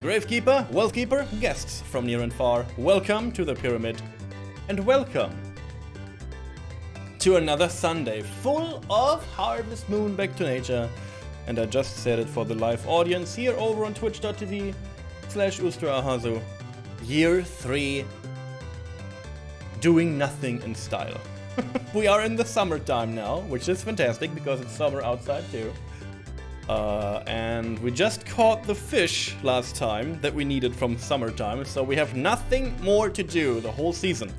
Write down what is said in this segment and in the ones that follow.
Gravekeeper, Wealthkeeper, guests from near and far, welcome to the pyramid, and welcome to another Sunday full of Harvest Moon Back to Nature. And I just said it for the live audience here over on twitch.tv/Ustra Ahazu. Year 3, doing nothing in style. We are in the summertime now, which is fantastic because it's summer outside too. And we just caught the fish last time that we needed from summertime, so we have nothing more to do the whole season.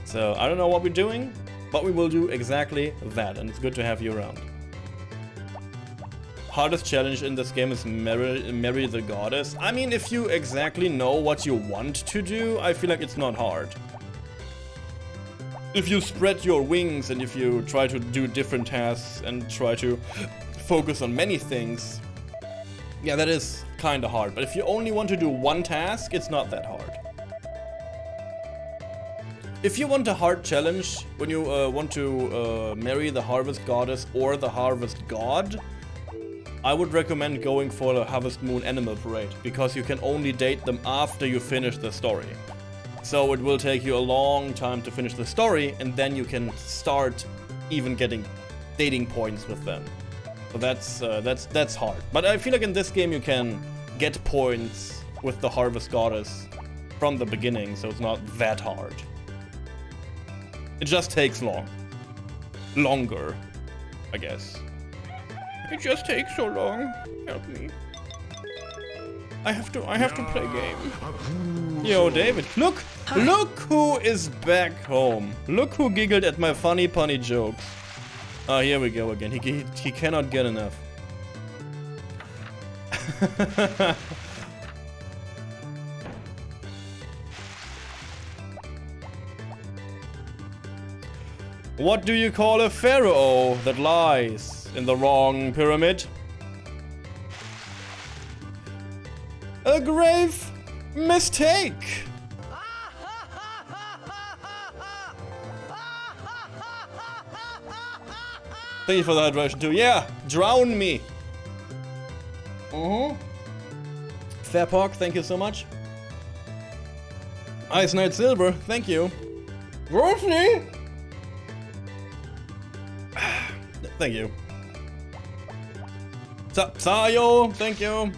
So I don't know what we're doing, but we will do exactly that, and it's good to have you around. Hardest challenge in this game is marry the goddess. I mean, if you exactly know what you want to do, I feel like it's not hard. If you spread your wings and if you try to do different tasks and try to focus on many things, yeah, that is kinda hard. But if you only want to do one task, it's not that hard. If you want a hard challenge, when you want to marry the harvest goddess or the harvest god, I would recommend going for the Harvest Moon Animal Parade, because you can only date them after you finish the story. So it will take you a long time to finish the story, and then you can start even getting dating points with them. So that's hard. But I feel like in this game you can get points with the Harvest Goddess from the beginning, so it's not that hard. It just takes longer, I guess. It just takes so long. Help me. I have to play game. Yo, David, look who is back home. Look who giggled at my funny punny jokes. Oh, here we go again. He cannot get enough. What do you call a pharaoh that lies in the wrong pyramid? A grave mistake. Thank you for the hydration too. Yeah, drown me. Fairpork, thank you so much. Ice Knight Silver, thank you. Rosie! Thank you. Sayo, thank you.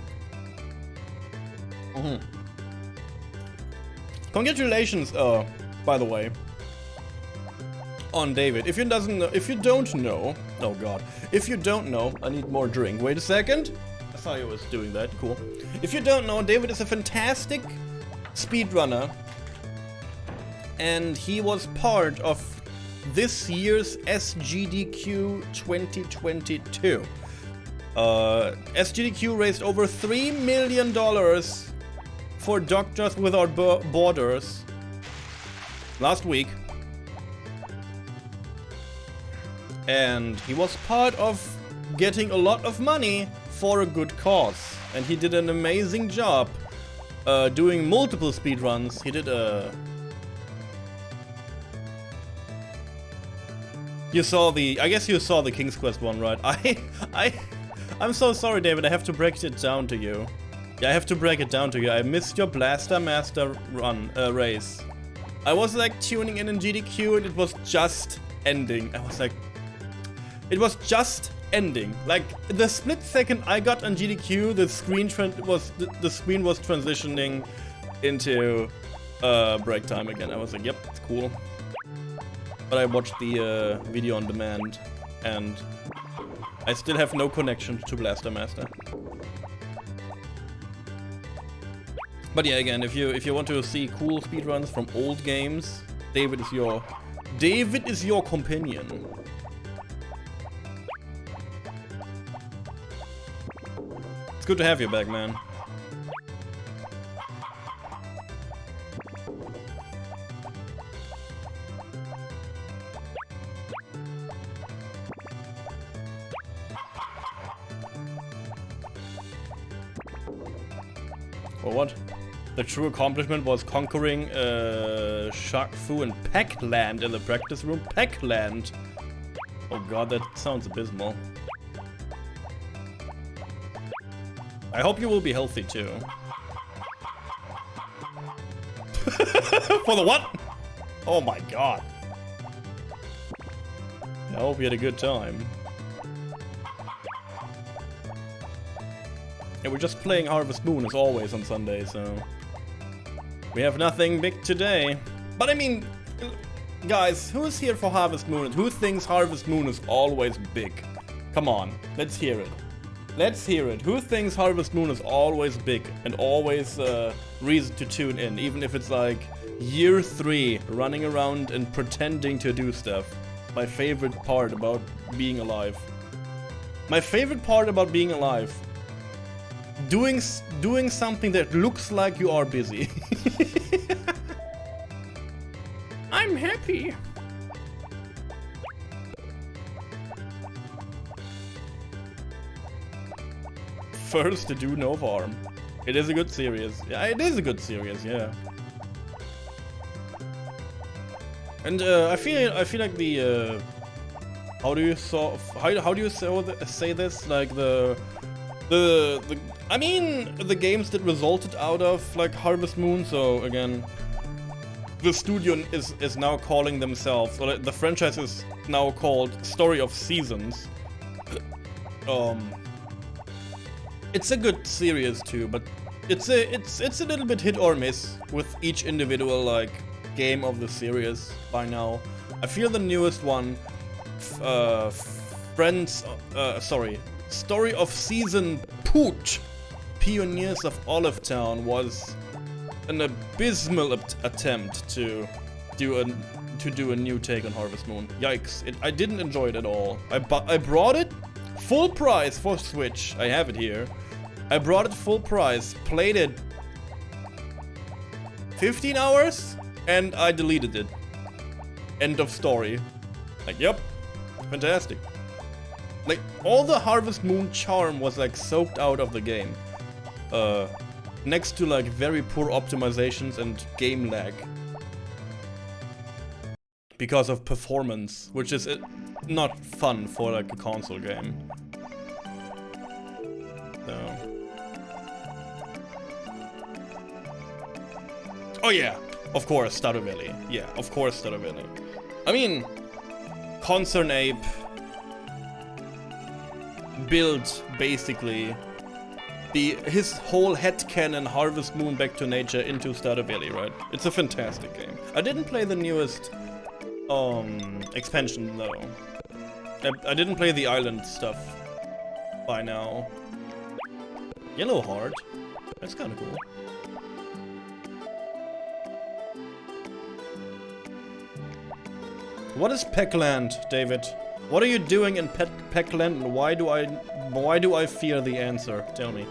Congratulations, by the way, on David. If you don't know, oh god, if you don't know, I need more drink. Wait a second. I thought you was doing that. Cool. If you don't know, David is a fantastic speedrunner, and he was part of this year's SGDQ 2022. SGDQ raised over $3 million for Doctors Without Borders last week. And he was part of getting a lot of money for a good cause. And he did an amazing job doing multiple speedruns. He did I guess you saw the King's Quest one, right? I'm so sorry, David, I have to break it down to you. Yeah, I have to break it down to you. I missed your Blaster Master run, race. I was like tuning in GDQ and it was just ending. I was like, it was just ending. Like the split second I got on GDQ, the screen was transitioning into break time again. I was like, yep, it's cool. But I watched the video on demand, and I still have no connection to Blaster Master. But yeah, again, if you want to see cool speedruns from old games, David is your companion. It's good to have you back, man. For what? The true accomplishment was conquering Shark Fu and Packland in the practice room. Packland! Oh god, that sounds abysmal. I hope you will be healthy too. For the what? Oh my god. I hope you had a good time. Yeah, we're just playing Harvest Moon as always on Sunday, so... We have nothing big today. But I mean, guys, who's here for Harvest Moon? Who thinks Harvest Moon is always big? Come on, let's hear it. Let's hear it. Who thinks Harvest Moon is always big and always reason to tune in, even if it's like year 3 running around and pretending to do stuff? My favorite part about being alive. My favorite part about being alive. Doing something that looks like you are busy. I'm happy. First to do no harm. It is a good series. Yeah, it is a good series, yeah. And I feel like the how do you say this? Like the I mean the games that resulted out of like Harvest Moon. So again, the studio is now calling themselves, or the franchise is now called Story of Seasons. It's a good series too, but it's a little bit hit or miss with each individual like game of the series by now. I feel the newest one, Story of Season Poot, Pioneers of Olive Town, was an abysmal attempt to do a new take on Harvest Moon. Yikes! I didn't enjoy it at all. I brought it full price for Switch. I have it here. I brought it full price, played it 15 hours, and I deleted it. End of story. Like, yep, fantastic. Like, all the Harvest Moon charm was like soaked out of the game. Next to like very poor optimizations and game lag. Because of performance, which is not fun for like a console game. So. Oh yeah, of course, Stardew Valley. Yeah, of course, Stardew Valley. I mean, Concern Ape built basically his whole headcanon Harvest Moon Back to Nature into Stardew Valley, right? It's a fantastic game. I didn't play the newest expansion though. I didn't play the island stuff by now. Yellow Heart. That's kind of cool. What is Peckland, David? What are you doing in Peckland, and why do I fear the answer? Tell me.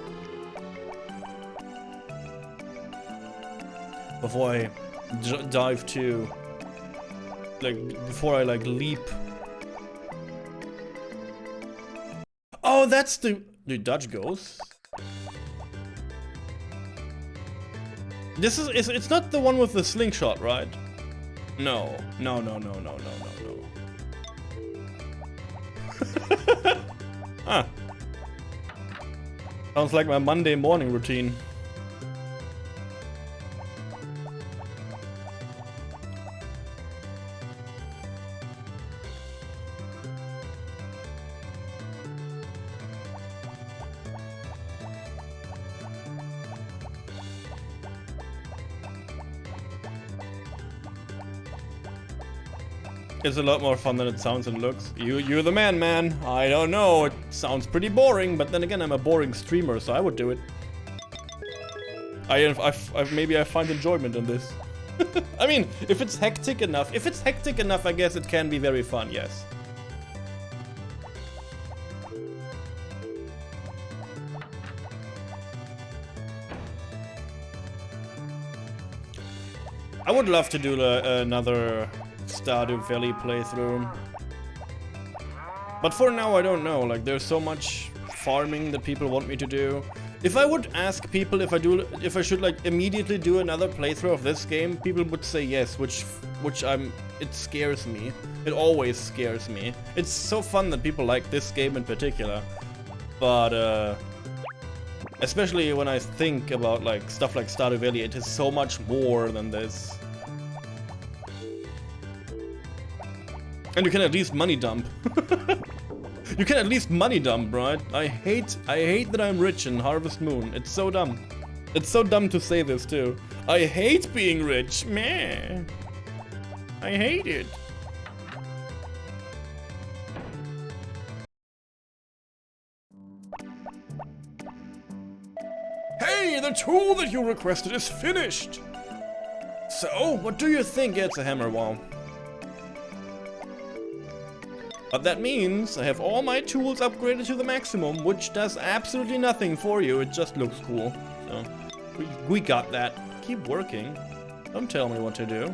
Before I dive to, like, before I like leap. Oh, that's the Dutch Ghost. This is it's not the one with the slingshot, right? No. Huh. Sounds like my Monday morning routine. It's a lot more fun than it sounds and looks. You're the man. I don't know. It sounds pretty boring, but then again, I'm a boring streamer, so I would do it. Maybe I find enjoyment in this. I mean, if it's hectic enough, I guess it can be very fun. Yes. I would love to do another Stardew Valley playthrough, but for now I don't know. Like, there's so much farming that people want me to do. If I would ask people if I should like immediately do another playthrough of this game, people would say yes, which it scares me. It always scares me. It's so fun that people like this game in particular, but Especially when I think about like stuff like Stardew Valley, it is so much more than this. And you can at least money dump. You can at least money dump, right? I hate that I'm rich in Harvest Moon. It's so dumb. It's so dumb to say this too. I hate being rich, man. I hate it. Hey, the tool that you requested is finished. So, what do you think? It's a hammer, wow. But that means I have all my tools upgraded to the maximum, which does absolutely nothing for you. It just looks cool. So, we got that. Keep working. Don't tell me what to do.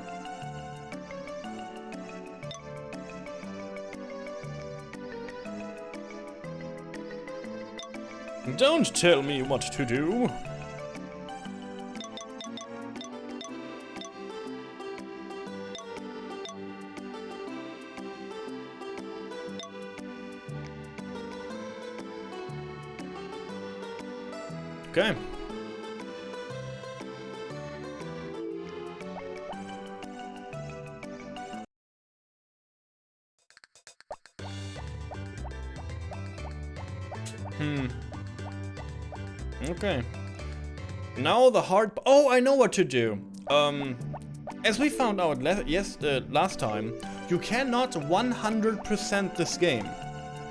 Don't tell me what to do. Okay. Okay. Now the hard... Oh, I know what to do. As we found out last time, you cannot 100% this game.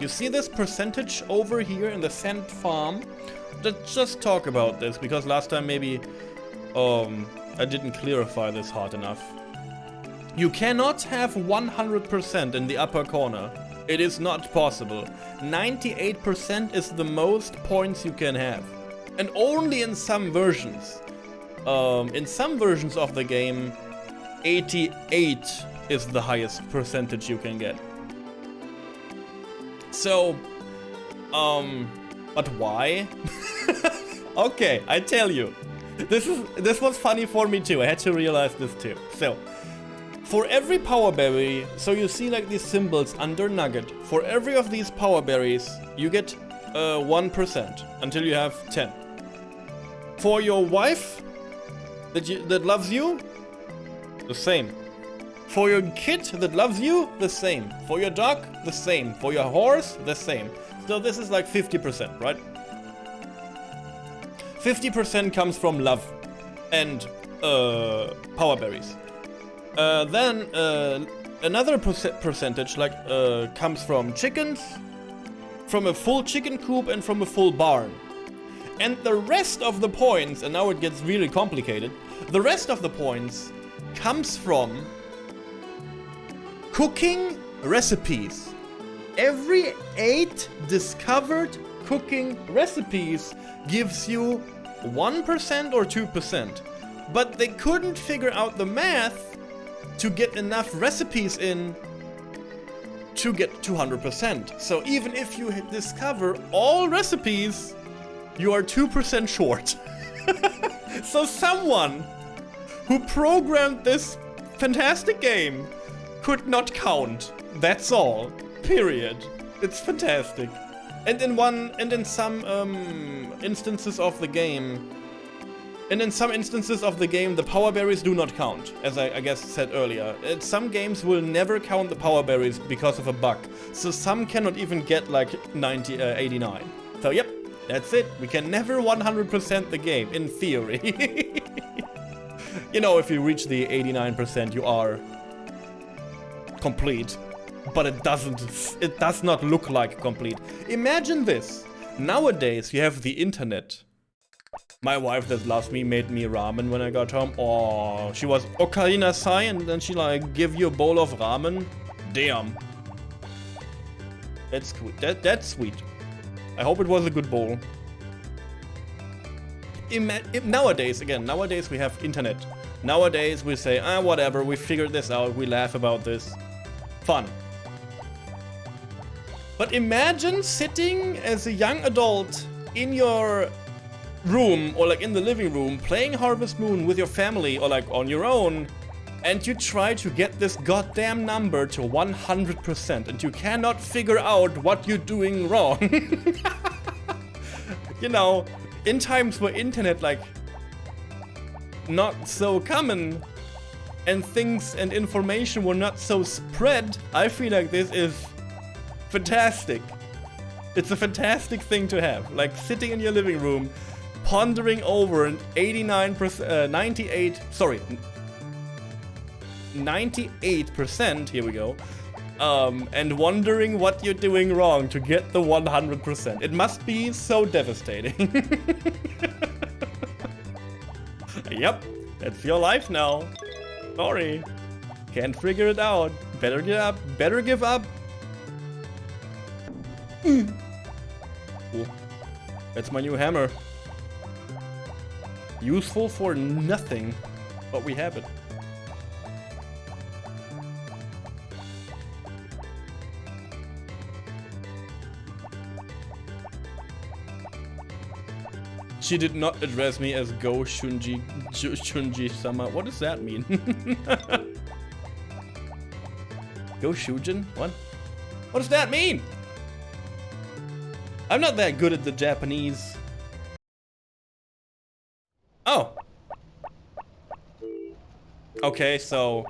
You see this percentage over here in the sand farm? Let's just talk about this, because last time maybe I didn't clarify this hard enough. You cannot have 100% in the upper corner. It is not possible. 98% is the most points you can have. And only in some versions. In some versions of the game, 88 is the highest percentage you can get. So, but why? Okay, I tell you. This was funny for me too. I had to realize this too. So, for every power berry, so you see like these symbols under Nugget. For every of these power berries, you get 1% until you have 10. For your wife that loves you, the same. For your kid that loves you, the same. For your dog, the same. For your horse, the same. So this is like 50%, right? 50% comes from love and power berries. Then another percentage like comes from chickens, from a full chicken coop, and from a full barn. And the rest of the points, and now it gets really complicated, the rest of the points comes from cooking recipes. Every 8 discovered cooking recipes gives you 1% or 2%. But they couldn't figure out the math to get enough recipes in to get 200%. So even if you discover all recipes, you are 2% short. So someone who programmed this fantastic game could not count. That's all. Period. It's fantastic. And in some instances of the game, the power berries do not count, as I guess said earlier. Some games will never count the power berries because of a bug. So some cannot even get like 89. So yep, that's it. We can never 100% the game, in theory. You know, if you reach the 89%, you are complete. But it does not look like complete. Imagine this. Nowadays, you have the internet. My wife that loves me made me ramen when I got home. Oh, she was ocarina sai, and then she like give you a bowl of ramen. Damn. That's sweet. That's sweet. I hope it was a good bowl. Nowadays we have internet. Nowadays we say, whatever, we figured this out, we laugh about this. Fun. But imagine sitting as a young adult in your room or like in the living room playing Harvest Moon with your family or like on your own, and you try to get this goddamn number to 100% and you cannot figure out what you're doing wrong. You know, in times where internet like not so common and things and information were not so spread, I feel like this is fantastic. It's a fantastic thing to have, like sitting in your living room, pondering over an 98%, here we go, and wondering what you're doing wrong to get the 100%. It must be so devastating. Yep, that's your life now. Sorry. Can't figure it out. Better get up. Better give up. Cool. That's my new hammer. Useful for nothing, but we have it. She did not address me as Go Shunji-sama. What does that mean? Go Shujin? What? What does that mean? I'm not that good at the Japanese. Oh. Okay, so...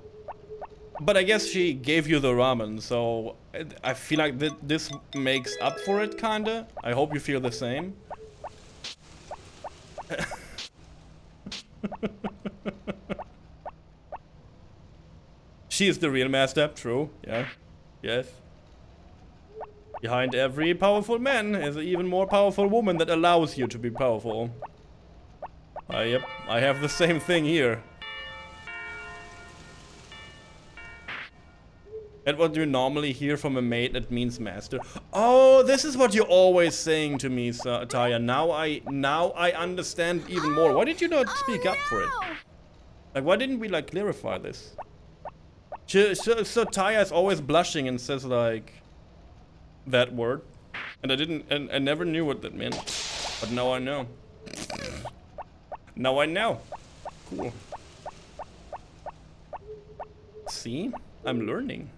But I guess she gave you the ramen, so... I feel like this makes up for it, kinda. I hope you feel the same. She is the real master, true, yeah, yes. Behind every powerful man is an even more powerful woman that allows you to be powerful. Yep, I have the same thing here. And what you normally hear from a mate that means master. Oh, this is what you're always saying to me, Taya. Now I understand even more. Why did you not speak up for it? Like, why didn't we like clarify this? So Taya is always blushing and says like that word, and I never knew what that meant, but now I know. Now I know. Cool. See, I'm learning.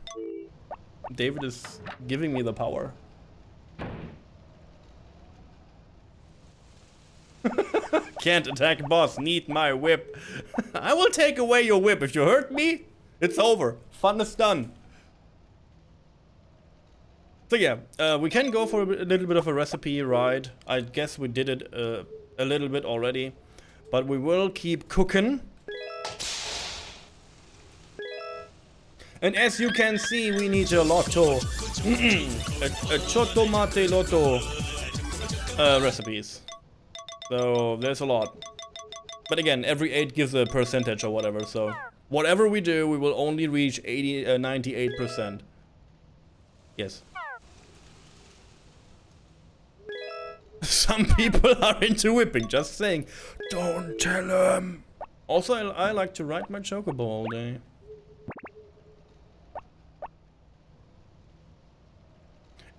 David is giving me the power. Can't attack boss, need my whip. I will take away your whip. If you hurt me, it's over. Fun is done. So yeah, we can go for a little bit of a recipe ride. I guess we did it a little bit already. But we will keep cooking. And as you can see, we need a lotto, a chotomate lotto recipes. So there's a lot. But again, every 8 gives a percentage or whatever. So whatever we do, we will only reach 98%. Yes. Some people are into whipping, just saying. Don't tell them. Also, I like to ride my chocobo all day.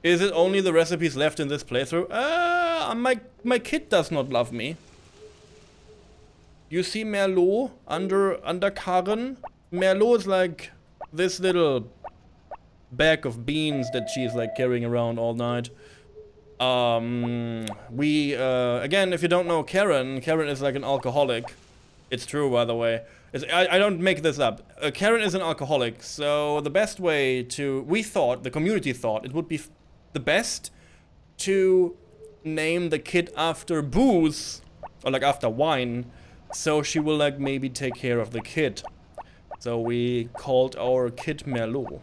Is it only the recipes left in this playthrough? My kid does not love me. You see Merlot under Karen? Merlot is like this little bag of beans that she's like carrying around all night. Again, if you don't know Karen is like an alcoholic. It's true, by the way. I don't make this up. Karen is an alcoholic, so the best way to... the community thought, it would be the best to name the kid after booze, or like after wine, so she will like maybe take care of the kid. So we called our kid Merlot.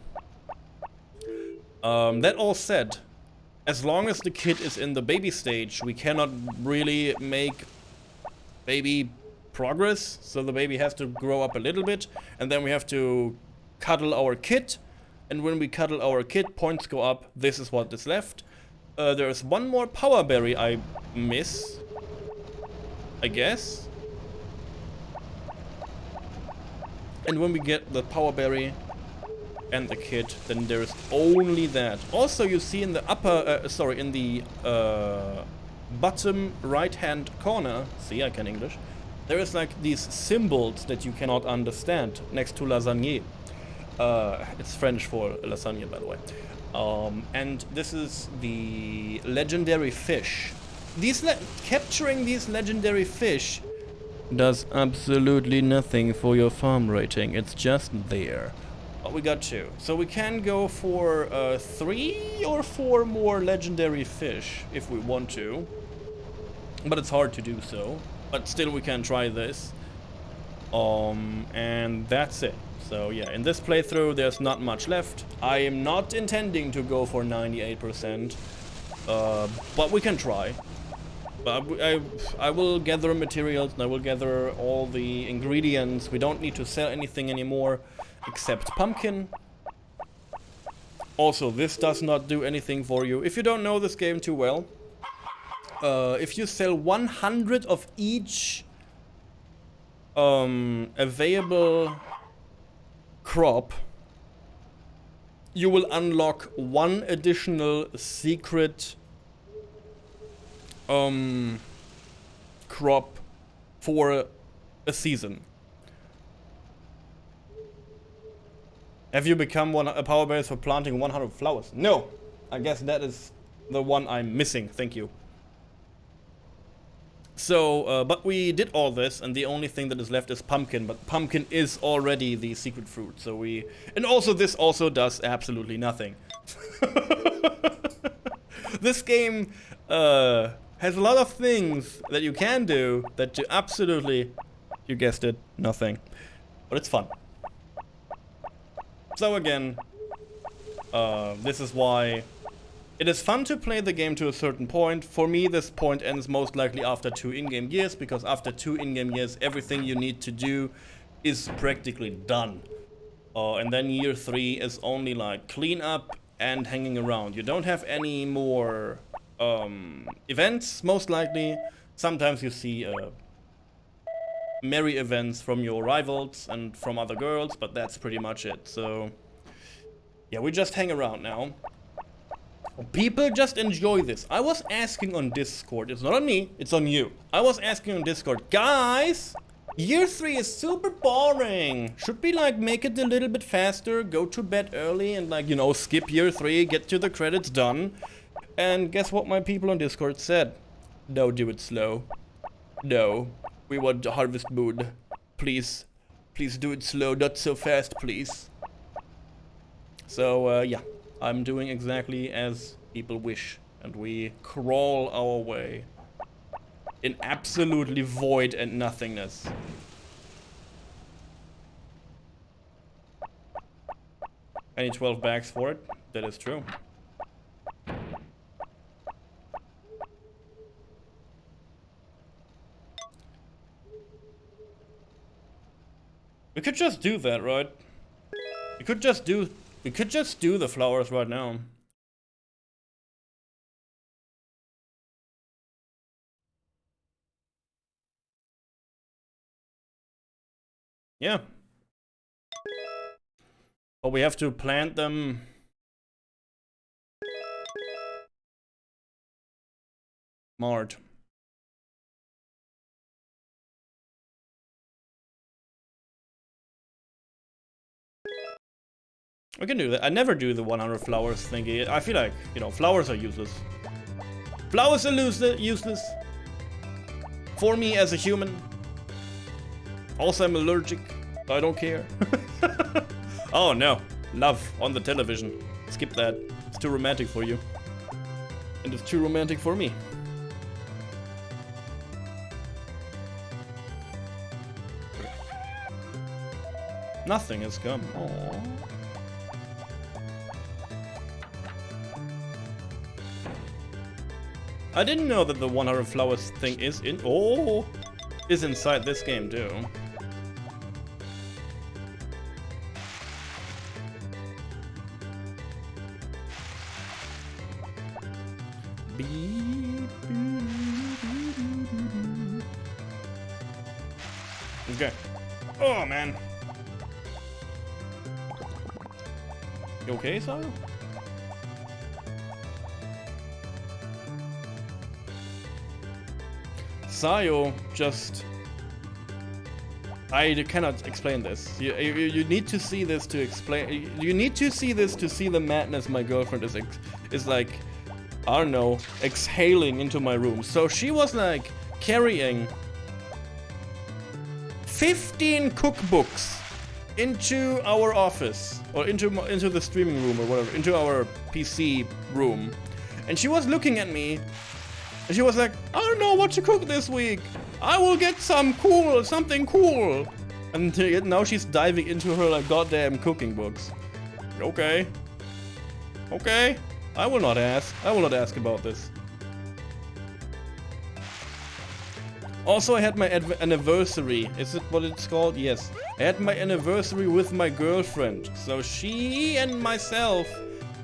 That all said, as long as the kid is in the baby stage, we cannot really make baby progress, so the baby has to grow up a little bit, and then we have to cuddle our kid, and when we cuddle our kid, points go up. This is what is left. There's one more power berry I miss, I guess. And when we get the power berry and the kid, then there's only that. Also, you see in the upper, in the bottom right-hand corner, see, I can English, there is like these symbols that you cannot understand next to lasagne. It's French for lasagne, by the way. And this is the legendary fish. capturing these legendary fish does absolutely nothing for your farm rating. It's just there. But we got 2. So we can go for 3 or 4 more legendary fish if we want to. But it's hard to do so. But still we can try this. And that's it. So yeah, in this playthrough there's not much left. I am not intending to go for 98%. But we can try. But I will gather materials and I will gather all the ingredients. We don't need to sell anything anymore except pumpkin. Also, this does not do anything for you. If you don't know this game too well, if you sell 100 of each available crop, you will unlock 1 additional secret crop for a season. Have you become a power base for planting 100 flowers? No! I guess that is the one I'm missing, thank you. So, but we did all this, and the only thing that is left is pumpkin, but pumpkin is already the secret fruit, so we... And also, this also does absolutely nothing. This game, has a lot of things that you can do that do absolutely, you guessed it, nothing. But it's fun. So again, this is why it is fun to play the game to a certain point. For me, this point ends most likely after 2 in-game years, because after 2 in-game years, everything you need to do is practically done. And then year 3 is only like clean up and hanging around. You don't have any more events, most likely. Sometimes you see merry events from your rivals and from other girls, but that's pretty much it. So yeah, we just hang around now. People just enjoy this. I was asking on Discord, it's not on me, it's on you. I was asking on Discord, guys, year 3 is super boring. Should we like make it a little bit faster, go to bed early and like, you know, skip year 3, get to the credits done? And guess what my people on Discord said? No, do it slow. No, we want Harvest Moon. Please, please do it slow, not so fast, please. So, yeah, I'm doing exactly as people wish. And we crawl our way in absolutely void and nothingness. I need 12 bags for it. That is true. We could just do that, right? We could just do the flowers right now. Yeah. But we have to plant them. Smart. We can do that. I never do the 100 flowers thingy. I feel like, you know, flowers are useless. Flowers are useless. For me as a human. Also, I'm allergic. I don't care. Oh no. Love on the television. Skip that. It's too romantic for you. And it's too romantic for me. Nothing has come. Aww. I didn't know that the 100 flowers thing is is inside this game too. Okay. Oh man. You okay, Sayo? Sayo just... I cannot explain this. You need to see this to explain... You need to see this to see the madness my girlfriend is like I don't know, exhaling into my room. So she was like carrying 15 cookbooks into our office, or into the streaming room or whatever, into our PC room. And she was looking at me, and she was like, I don't know what to cook this week. I will get something cool. And now she's diving into her like goddamn cooking books. Okay. Okay. I will not ask. I will not ask about this. Also, I had my anniversary. Is it what it's called? Yes. I had my anniversary with my girlfriend. So she and myself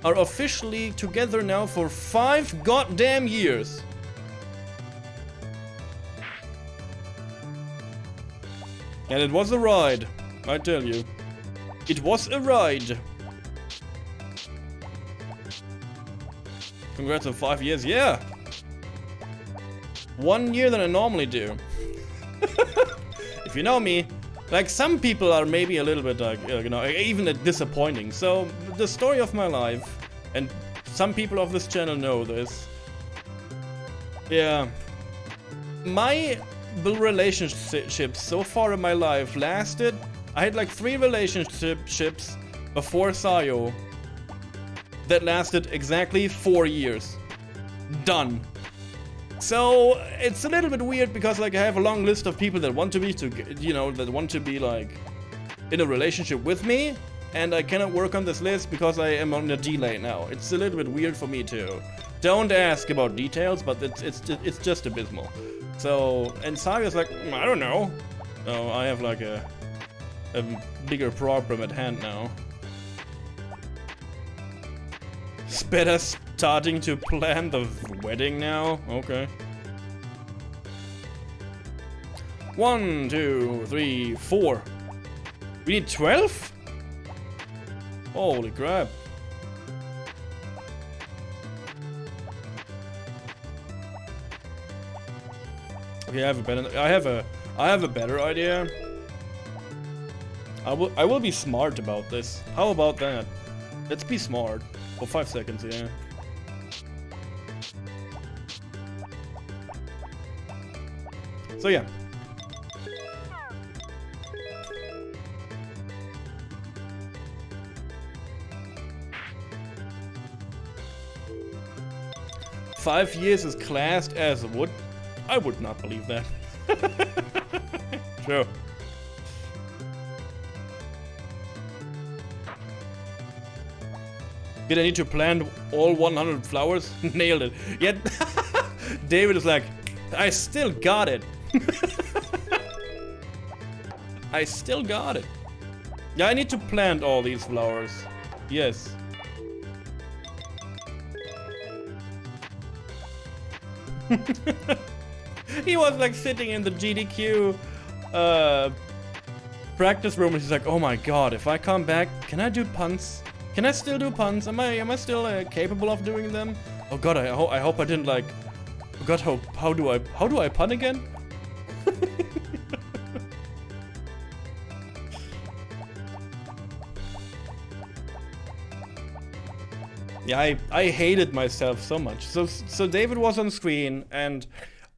are officially together now for 5 goddamn years. And it was a ride, I tell you. It was a ride. Congrats on 5 years, yeah. 1 year than I normally do. If you know me, like some people are maybe a little bit like, you know, even disappointing. So the story of my life, and some people of this channel know this. Yeah. My relationships so far in my life lasted, I had like 3 relationships before Sayo that lasted exactly 4 years. Done. So it's a little bit weird because like I have a long list of people that want to be that want to be like in a relationship with me, and I cannot work on this list because I am on a delay now. It's a little bit weird for me too. Don't ask about details, but it's just abysmal. So, and Sayo's like, I don't know. So I have like a bigger problem at hand now. It's better starting to plan the wedding now? Okay. 1, 2, 3, 4. We need 12? Holy crap. Okay, I have a better idea. I will be smart about this. How about that? Let's be smart. For 5 seconds, yeah. So yeah. Five years is classed as wood. I would not believe that. Sure. Did I need to plant all 100 flowers? Nailed it. Yet David is like, I still got it. I still got it. Yeah, I need to plant all these flowers. Yes. He was like sitting in the GDQ practice room and he's like, oh my god, if I come back, can I do puns? Can I still do puns? Am I still capable of doing them? Oh god, I hope I didn't like. Oh god, how do I pun again? Yeah, I hated myself so much. So David was on screen, and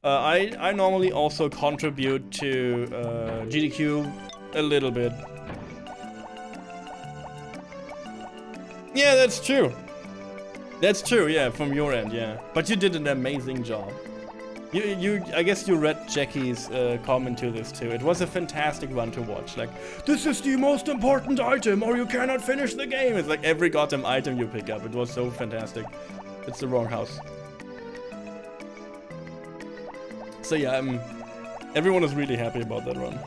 I normally also contribute to GDQ a little bit. Yeah, that's true. That's true, yeah, from your end, yeah. But you did an amazing job. I guess you read Jackie's comment to this too. It was a fantastic run to watch. Like, this is the most important item or you cannot finish the game. It's like every goddamn item you pick up. It was so fantastic. It's the wrong house. So yeah, everyone is really happy about that run.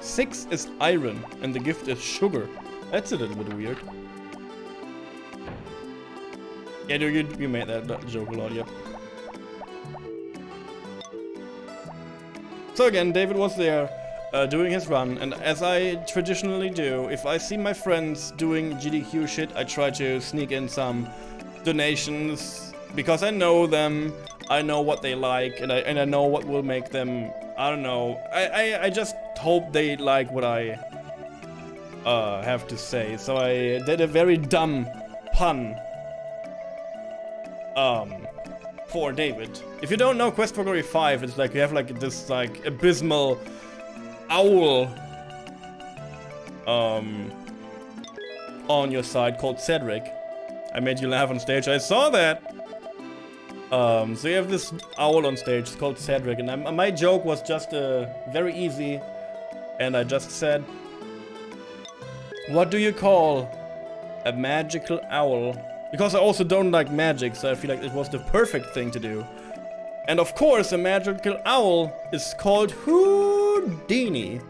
6 is iron and the gift is sugar. That's a little bit weird. Yeah, you made that joke a lot, yep. So again, David was there, doing his run, and as I traditionally do, if I see my friends doing GDQ shit, I try to sneak in some donations, because I know them, I know what they like, and I know what will make them, I don't know, I just hope they like what I have to say. So I did a very dumb pun for David. If you don't know Quest for Glory 5, it's like you have like this like abysmal owl on your side called Cedric. I made you laugh on stage, I saw that! So you have this owl on stage, it's called Cedric, and my joke was just very easy, and I just said, what do you call a magical owl? Because I also don't like magic, so I feel like it was the perfect thing to do. And of course, a magical owl is called Houdini.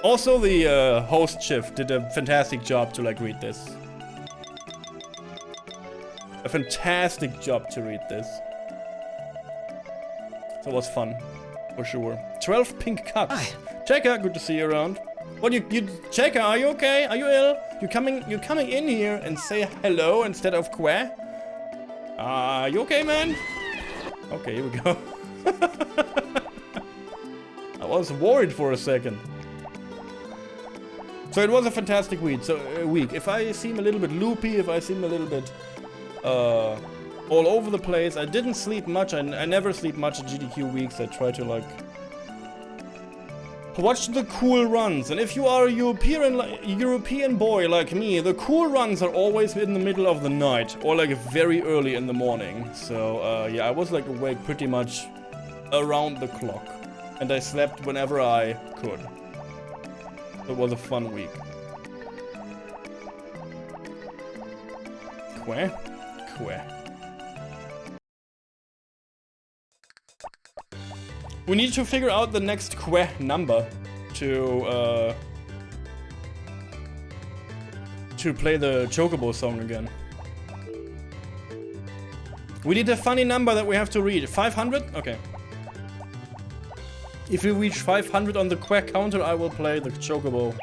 Also, the host Shift did a fantastic job to like read this. A fantastic job to read this. So it was fun, for sure. 12 pink cups. Hi. Checker, good to see you around. What Checker, are you okay? Are you ill? You coming in here and say hello instead of Quack? You okay, man? Okay, here we go. I was worried for a second. So it was a fantastic week. If I seem a little bit loopy, if I seem a little bit all over the place, I didn't sleep much. I never sleep much at GDQ weeks. I try to like watch the cool runs. And if you are a European boy like me, the cool runs are always in the middle of the night or like very early in the morning. So yeah, I was like awake pretty much around the clock, and I slept whenever I could. It was a fun week. Quack. We need to figure out the next Quack number to play the Chocobo song again. We need a funny number that we have to read. 500? Okay. If we reach 500 on the Quack counter, I will play the Chocobo.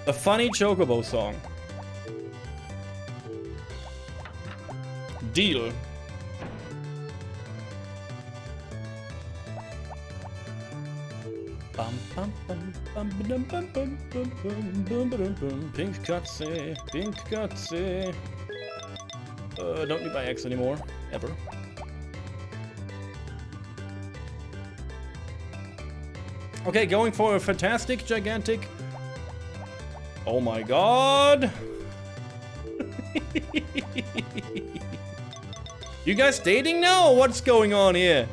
A funny Chocobo song. Deal. Pink cutsy, pink cutsy. Don't need my X anymore, ever. Okay, going for a fantastic, gigantic. Oh my god! You guys dating now? What's going on here?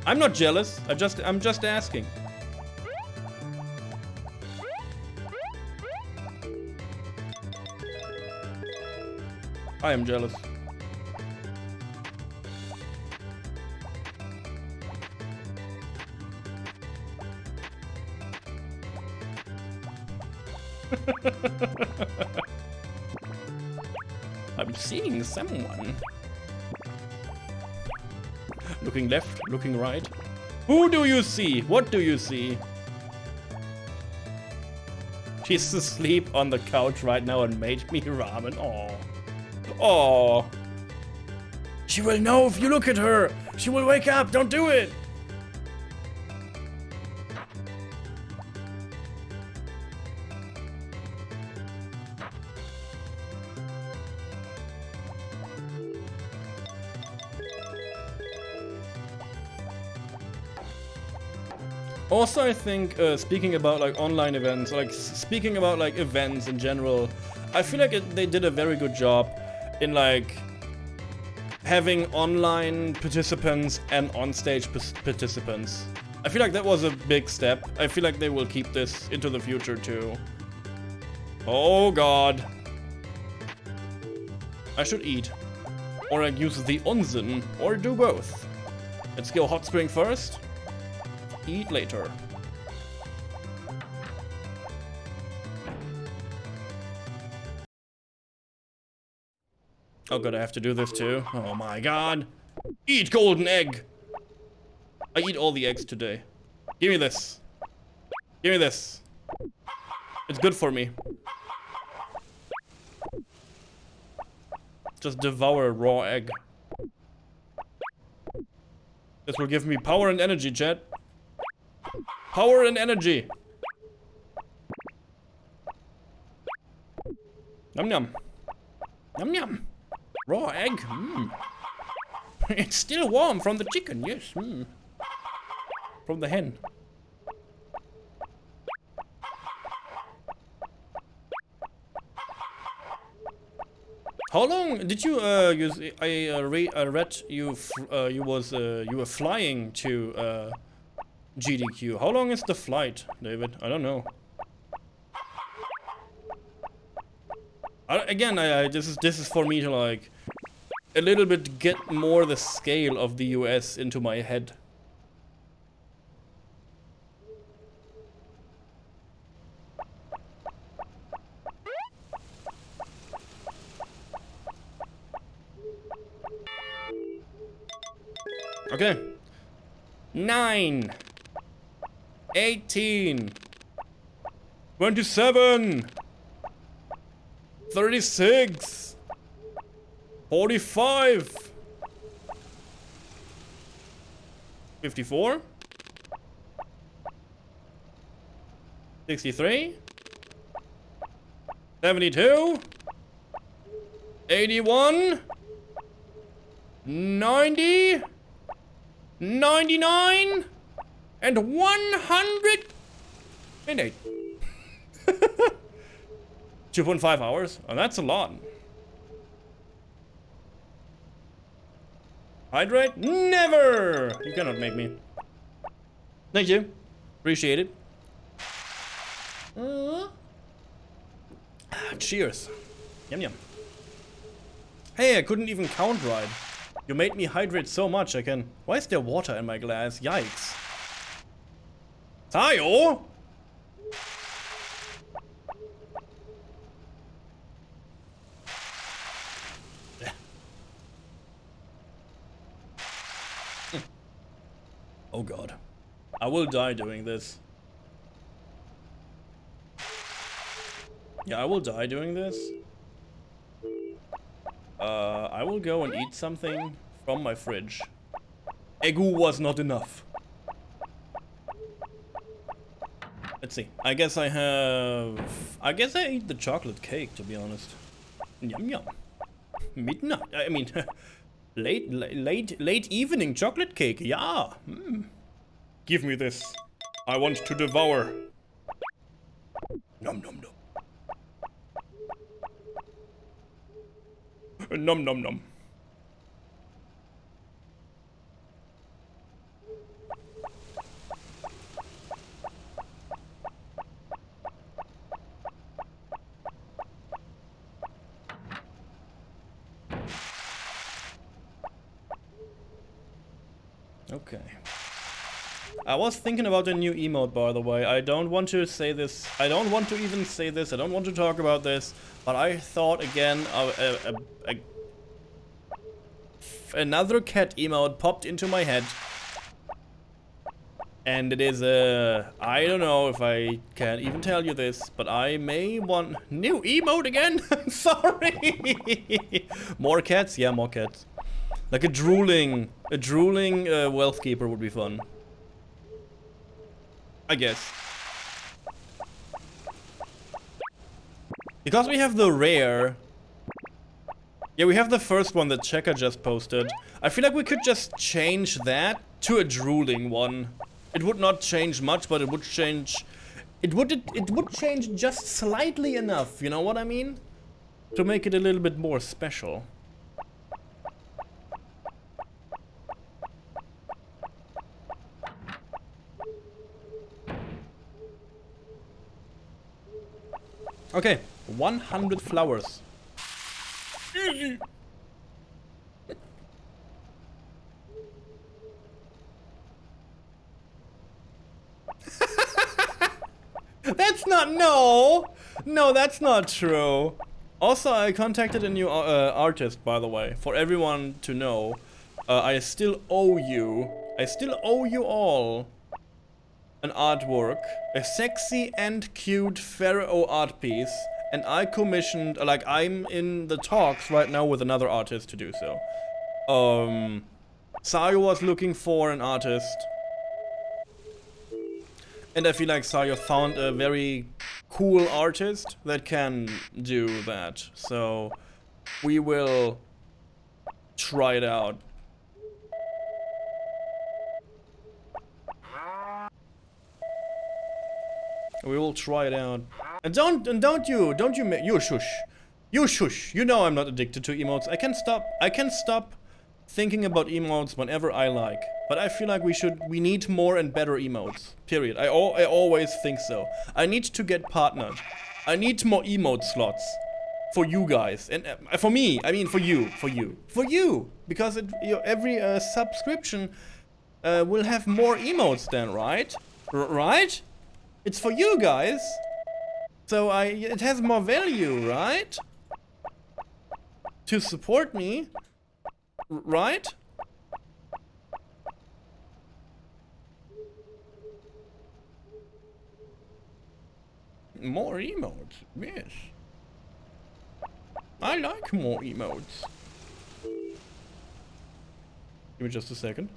I'm not jealous. I'm just asking. I am jealous. I'm seeing someone. Looking left, looking right. Who do you see? What do you see? She's asleep on the couch right now and made me ramen. Aww. Aww. She will know if you look at her. She will wake up. Don't do it. Also, I think, speaking about like online events, like speaking about like events in general, I feel like they did a very good job in like having online participants and on-stage participants. I feel like that was a big step. I feel like they will keep this into the future too. Oh god. I should eat. Or like use the onsen, or do both. Let's go hot spring first. Eat later. Oh god, I have to do this too. Oh my god. Eat golden egg. I eat all the eggs today. Give me this. Give me this. It's good for me. Just devour a raw egg. This will give me power and energy, chat. Power and energy. Yum yum. Yum yum. Raw egg. Mm. It's still warm from the chicken, yes. From the hen. How long did you use? I read you you were flying to GDQ. How long is the flight, David? I don't know. Again, this is for me to like a little bit get more the scale of the US into my head. Okay. 9, 18, 27, 36, 45, 54, 63, 72, 81, 90, 99, and 108. 2.5 hours? Oh, that's a lot. Hydrate? Never! You cannot make me. Thank you. Appreciate it. Cheers. Yum yum. Hey, I couldn't even count right. You made me hydrate so much I can... Why is there water in my glass? Yikes. Tayo! Oh god. I will die doing this. Yeah, I will die doing this. I will go and eat something from my fridge. Egu was not enough. Let's see. I guess I ate the chocolate cake, to be honest. Yum yum. Midnight. I mean, late evening chocolate cake. Yeah. Give me this. I want to devour. Nom nom nom. Nom nom nom. Okay. I was thinking about a new emote, by the way. I don't want to say this. I don't want to even say this. I don't want to talk about this. But I thought again another cat emote popped into my head. And it is I don't know if I can even tell you this, but I may want new emote again. Sorry. More cats? Yeah, more cats. Like a drooling wealth keeper would be fun. I guess. Because we have the rare. Yeah, we have the first one that Checker just posted. I feel like we could just change that to a drooling one. It would not change much, but it would change. It would change just slightly enough. You know what I mean? To make it a little bit more special. Okay, 100 flowers. Easy. That's not, no, that's not true. Also, I contacted a new artist, by the way, for everyone to know. I still owe you all an artwork, a sexy and cute pharaoh art piece, and I commissioned, like, I'm in the talks right now with another artist to do so. Sayo was looking for an artist, and I feel like Sayo found a very cool artist that can do that, so we will try it out. We will try it out. And don't you shush. You shush. You know I'm not addicted to emotes. I can stop thinking about emotes whenever I like. But I feel like we need more and better emotes. Period. I always think so. I need to get partnered. I need more emote slots. For you guys. And for me. I mean for you. Because every subscription will have more emotes then, right? Right? It's for you guys. So it has more value, right? To support me. Right? More emotes, yes. I like more emotes. Give me just a second.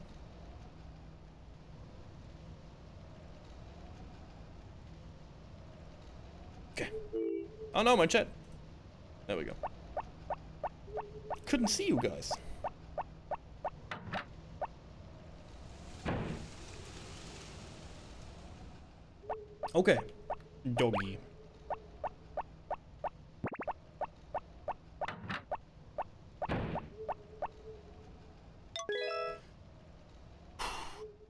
Okay. Oh no, my chat. There we go. Couldn't see you guys. Okay. Doggy.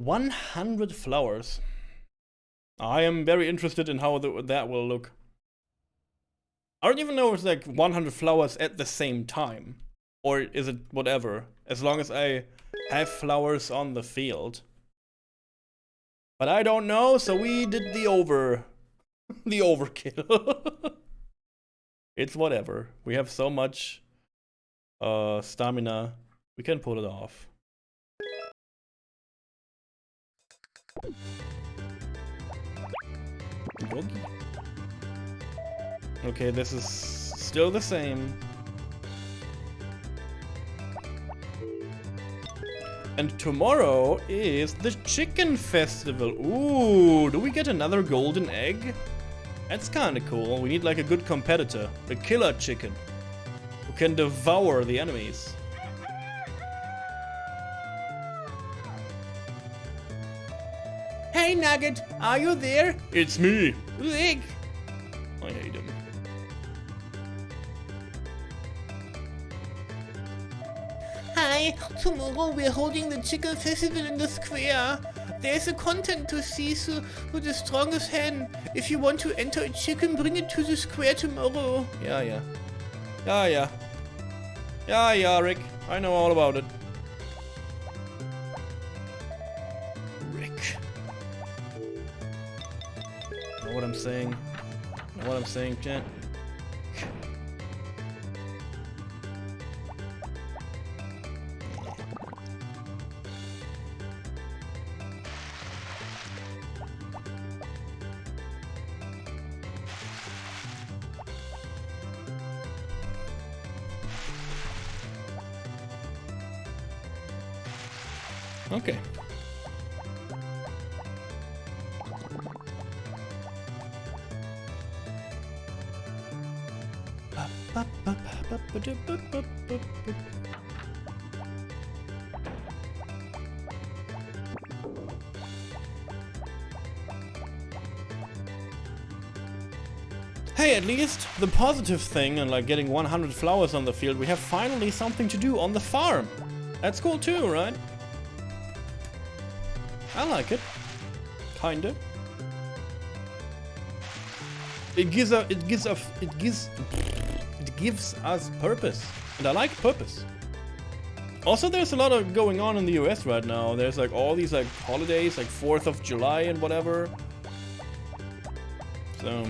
$100 flowers. I am very interested in how that will look. I don't even know if it's like 100 flowers at the same time. Or is it whatever. As long as I have flowers on the field. But I don't know, so we did the overkill. It's whatever. We have so much stamina. We can pull it off. Okay, this is still the same. And tomorrow is the chicken festival. Ooh, do we get another golden egg? That's kinda cool. We need like a good competitor. A killer chicken. Who can devour the enemies. Hey Nugget, are you there? It's me. Egg. I hate him. Hi, tomorrow we're holding the chicken festival in the square. There's a content to see, so who the strongest hen. If you want to enter a chicken, bring it to the square tomorrow. Yeah, Rick. I know all about it. Rick. Know what I'm saying? Chat? Okay. Hey, at least the positive thing and like getting 100 flowers on the field, we have finally something to do on the farm. That's cool too, right? I like it. Kinda. It gives us purpose. And I like purpose. Also, there's a lot of going on in the US right now. There's like all these like holidays, like 4th of July and whatever. So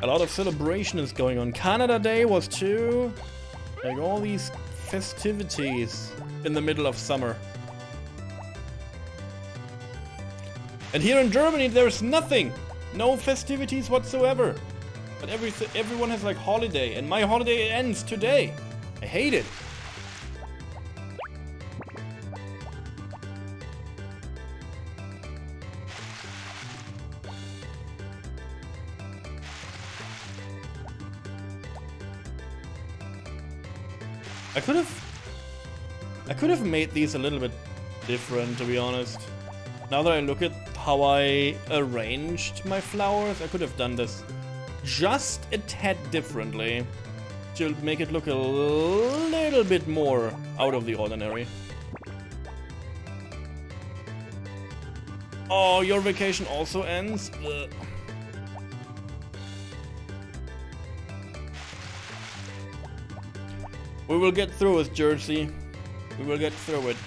a lot of celebration is going on. Canada Day was too. Like all these festivities in the middle of summer. And here in Germany, there's nothing. No festivities whatsoever. But everyone has like holiday, and my holiday ends today. I hate it. I could have made these a little bit different, to be honest. Now that I look at how I arranged my flowers. I could have done this just a tad differently to make it look a little bit more out of the ordinary. Oh, your vacation also ends? Ugh. We will get through it, Jersey. We will get through it.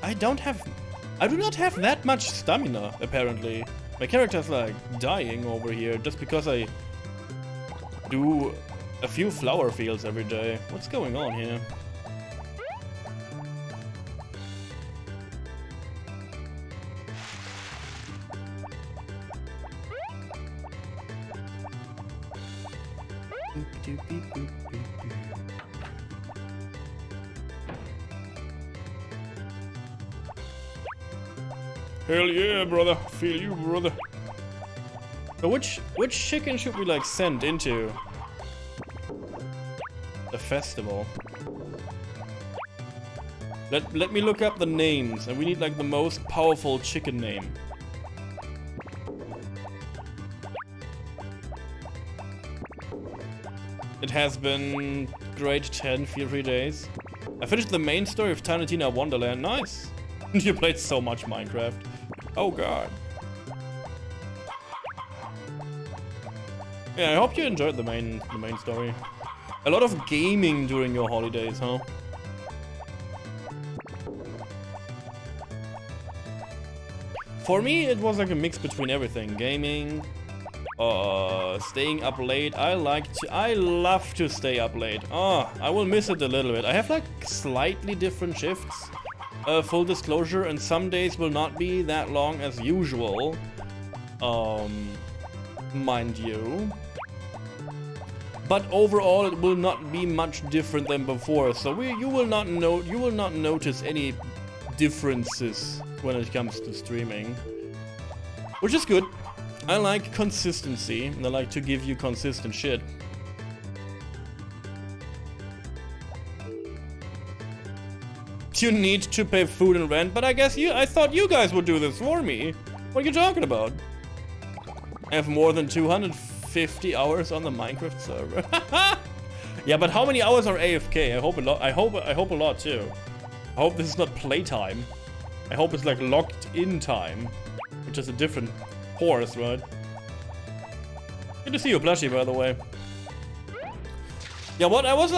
I do not have that much stamina, apparently. My character's like dying over here just because I do a few flower fields every day. What's going on here? Hell yeah, brother. Feel you, brother. So which chicken should we like send into the festival? Let me look up the names, and we need like the most powerful chicken name. It has been grade 10 3 days. I finished the main story of Tiny Tina Wonderland. Nice. You played so much Minecraft. Oh god. Yeah, I hope you enjoyed the main story. A lot of gaming during your holidays, huh? For me, it was like a mix between everything. Gaming, staying up late. I love to stay up late. I will miss it a little bit. I have like slightly different shifts. Full disclosure, and some days will not be that long as usual. Mind you. But overall, it will not be much different than before. So you will not notice any differences when it comes to streaming, which is good. I like consistency, and I like to give you consistent shit. You need to pay food and rent, but I thought you guys would do this for me. What are you talking about? I have more than 250 hours on the Minecraft server. Yeah, but how many hours are AFK? I hope a lot. I hope a lot too. I hope this is not playtime. I hope it's like locked in time, which is a different horse, right? Good to see you, Plushie, by the way. Yeah, what I was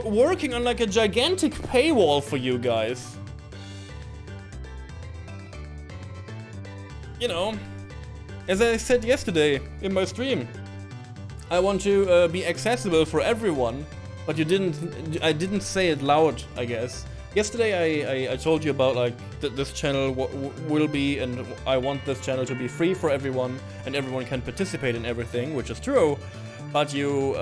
working on like a gigantic paywall for you guys. You know, as I said yesterday in my stream, I want to be accessible for everyone, but I didn't say it loud, I guess. Yesterday I told you about like this channel will be, and I want this channel to be free for everyone, and everyone can participate in everything, which is true. But you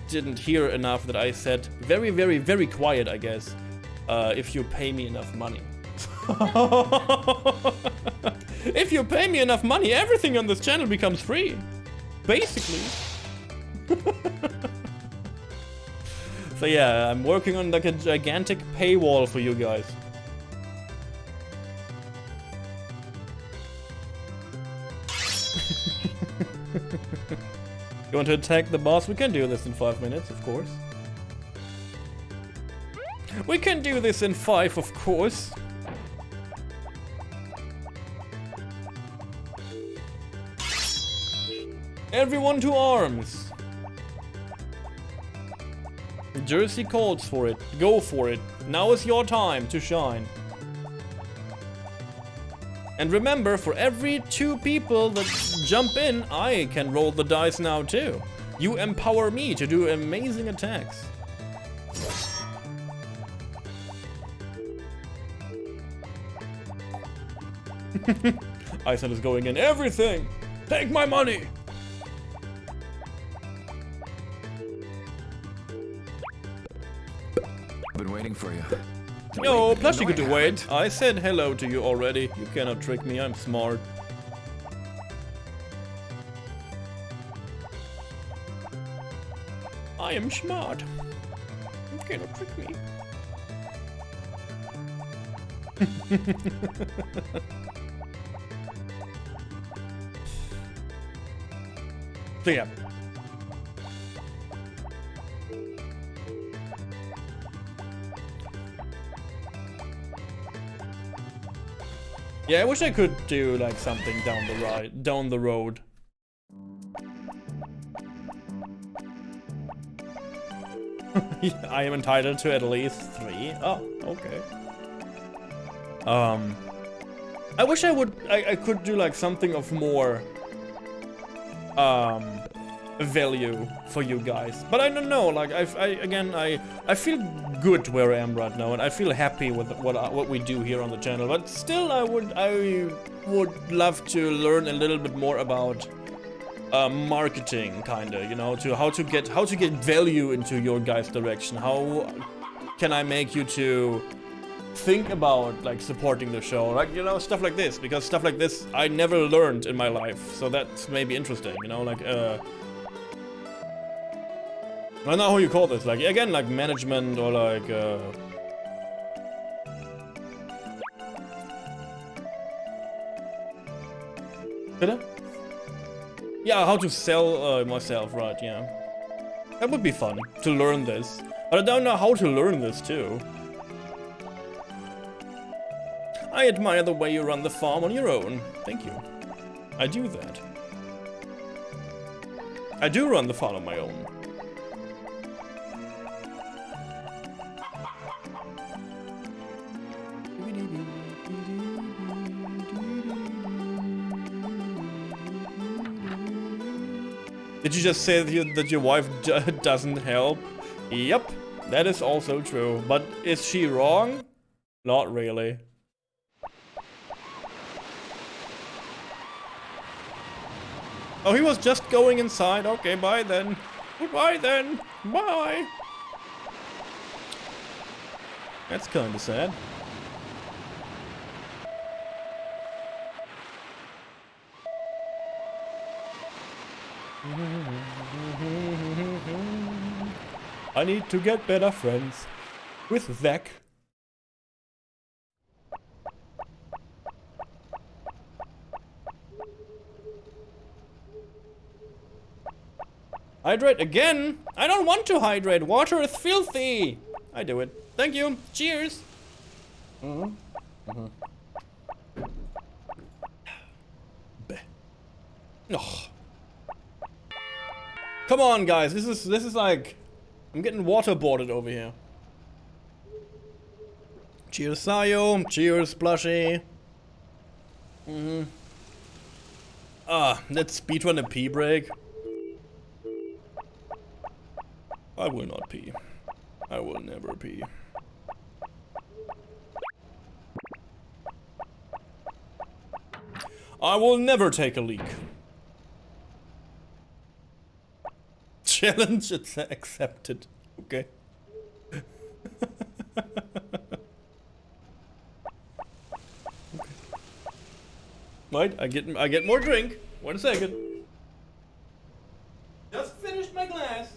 didn't hear enough that I said very, very, very quiet, I guess, if you pay me enough money. If you pay me enough money, everything on this channel becomes free. Basically. So yeah, I'm working on like a gigantic paywall for you guys. You want to attack the boss? We can do this in 5 minutes, of course. We can do this in 5, of course. Everyone to arms. Jersey calls for it. Go for it. Now is your time to shine. And remember, for every 2 people that jump in, I can roll the dice now too. You empower me to do amazing attacks. Iceland is going in. Everything! Take my money! Been waiting for you. No, plus you could wait. I said hello to you already. You cannot trick me, I'm smart. I am smart. You cannot trick me. So yeah. Yeah, I wish I could do like something down the road. I am entitled to at least 3. Oh, okay. I wish I could do like something of more value for you guys, but I don't know. Like I feel good where I am right now, and I feel happy with what we do here on the channel. But still, I would love to learn a little bit more about marketing, kinda, you know, to how to get value into your guys' direction. How can I make you to think about like supporting the show, like, you know, stuff like this, because stuff like this I never learned in my life, so that's maybe interesting, you know, like I don't know how you call this, like, again, like management or like yeah, how to sell myself, right? Yeah, that would be fun to learn this, but I don't know how to learn this too. I admire the way you run the farm on your own. Thank you. I do that. I do run the farm on my own. Did you just say that your wife doesn't help? Yep, that is also true. But is she wrong? Not really. Oh, he was just going inside. Okay, bye then. Goodbye then. Bye. That's kinda sad. I need to get better friends with Vec. Hydrate again? I don't want to hydrate. Water is filthy. I do it. Thank you. Cheers. Come on, guys. This is like, I'm getting waterboarded over here. Cheers, Sayo. Cheers, Plushie. Let's speedrun a pee break. I will not pee. I will never pee. I will never take a leak. Challenge accepted. Okay. Wait, I get more drink. 1 second. Just finished my glass.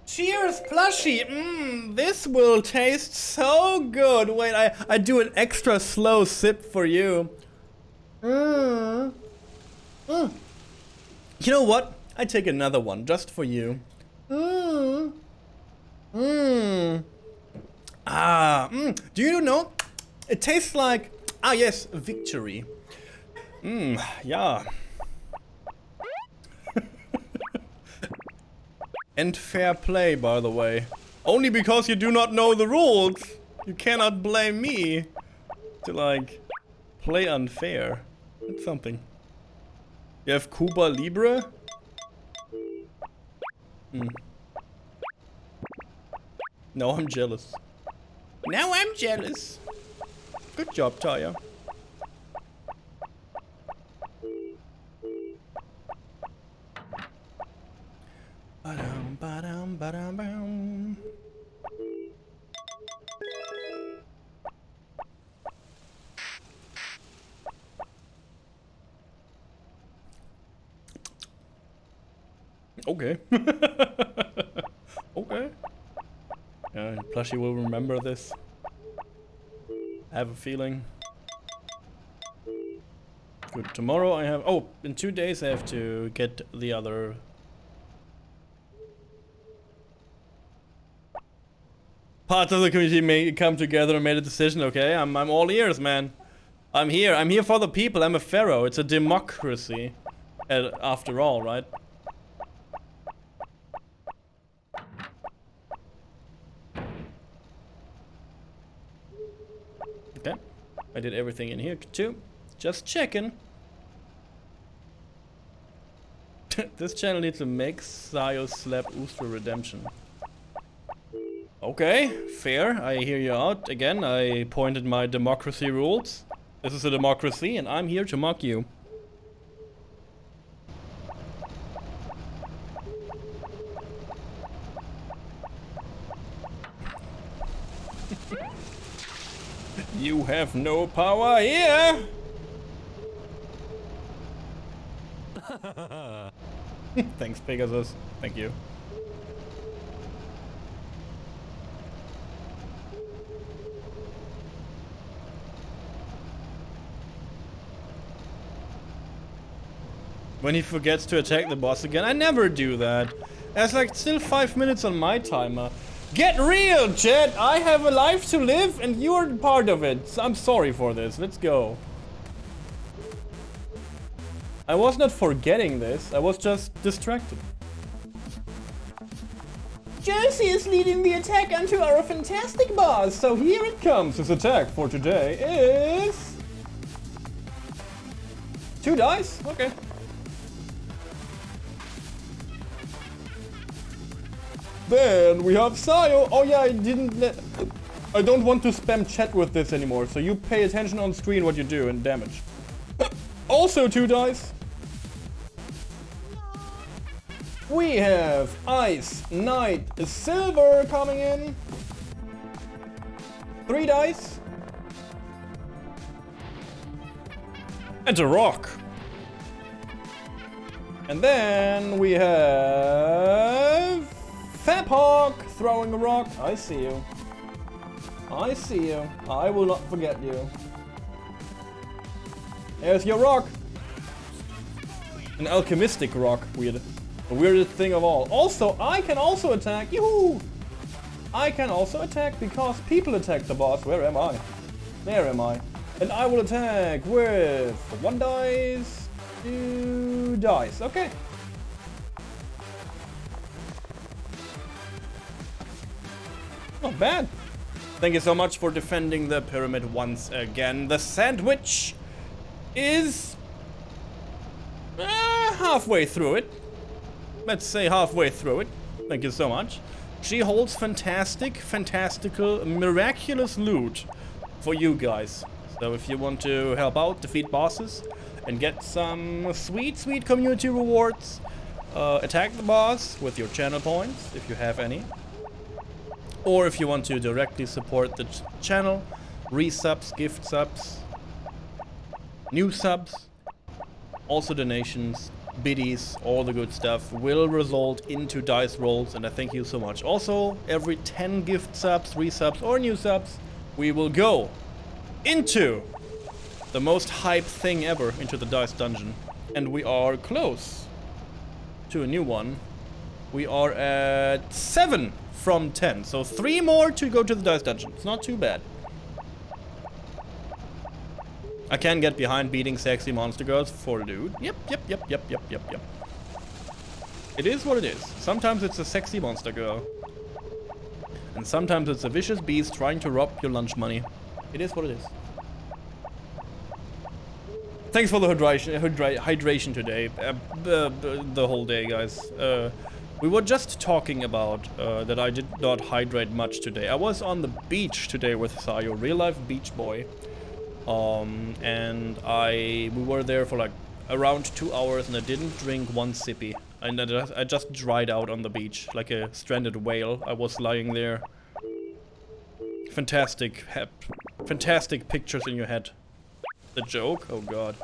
Cheers, Plushie! This will taste so good. Wait, I do an extra slow sip for you. You know what? I take another one just for you. Do you know? It tastes like, yes, victory. Yeah. And fair play, by the way. Only because you do not know the rules. You cannot blame me to, like, play unfair. That's something. You have Cuba Libre? Now I'm jealous. Now I'm jealous. Good job, Taya. Ba-dum. Okay. Okay. Plushie will remember this. I have a feeling. Good. Tomorrow I have... Oh, in 2 days I have to get the other... Parts of the community may come together and made a decision, okay? I'm all ears, man. I'm here for the people. I'm a pharaoh. It's a democracy. After all, right? Okay. I did everything in here too. Just checking. This channel needs to make Sayo slap Ustra Redemption. Okay, fair. I hear you out. Again, I pointed my democracy rules. This is a democracy, and I'm here to mock you. You have no power here! Thanks, Pegasus. Thank you. When he forgets to attack the boss again, I never do that. There's like still 5 minutes on my timer. Get real, chat! I have a life to live and you're part of it. I'm sorry for this. Let's go. I was not forgetting this. I was just distracted. Josie is leading the attack onto our fantastic boss, so here it comes. His attack for today is... 2 dice? Okay. Then we have Sayo. Oh yeah, I don't want to spam chat with this anymore, so you pay attention on screen what you do and damage. Also 2 dice. We have Ice, Knight, Silver coming in. 3 dice. And a rock. And then we have... Faphawk throwing a rock. I see you. I see you. I will not forget you. There's your rock. An alchemistic rock. Weird. The weirdest thing of all. Also, I can also attack. Yoo-hoo! I can also attack because people attack the boss. Where am I? There am I. And I will attack with 1 dice, 2 dice. Okay. Not bad. Thank you so much for defending the pyramid once again. The sandwich is halfway through it. Let's say halfway through it. Thank you so much. She holds fantastical, miraculous loot for you guys. So if you want to help out, defeat bosses, and get some sweet community rewards, attack the boss with your channel points, if you have any. Or if you want to directly support the channel, resubs, gift subs, new subs, also donations, biddies, all the good stuff will result into dice rolls, and I thank you so much. Also, every 10 gift subs, resubs, or new subs, we will go into the most hype thing ever, into the dice dungeon. And we are close to a new one. We are at 7 from 10, so 3 more to go to the dice dungeon. It's not too bad. I can get behind beating sexy monster girls for loot. Yep. It is what it is. Sometimes it's a sexy monster girl. And sometimes it's a vicious beast trying to rob your lunch money. It is what it is. Thanks for the hydration today. The whole day, guys. We were just talking about that I did not hydrate much today. I was on the beach today with Sayo, real life beach boy. And we were there for like around 2 hours and I didn't drink 1 sippy. And I just dried out on the beach like a stranded whale. I was lying there. Fantastic pictures in your head. The joke? Oh god.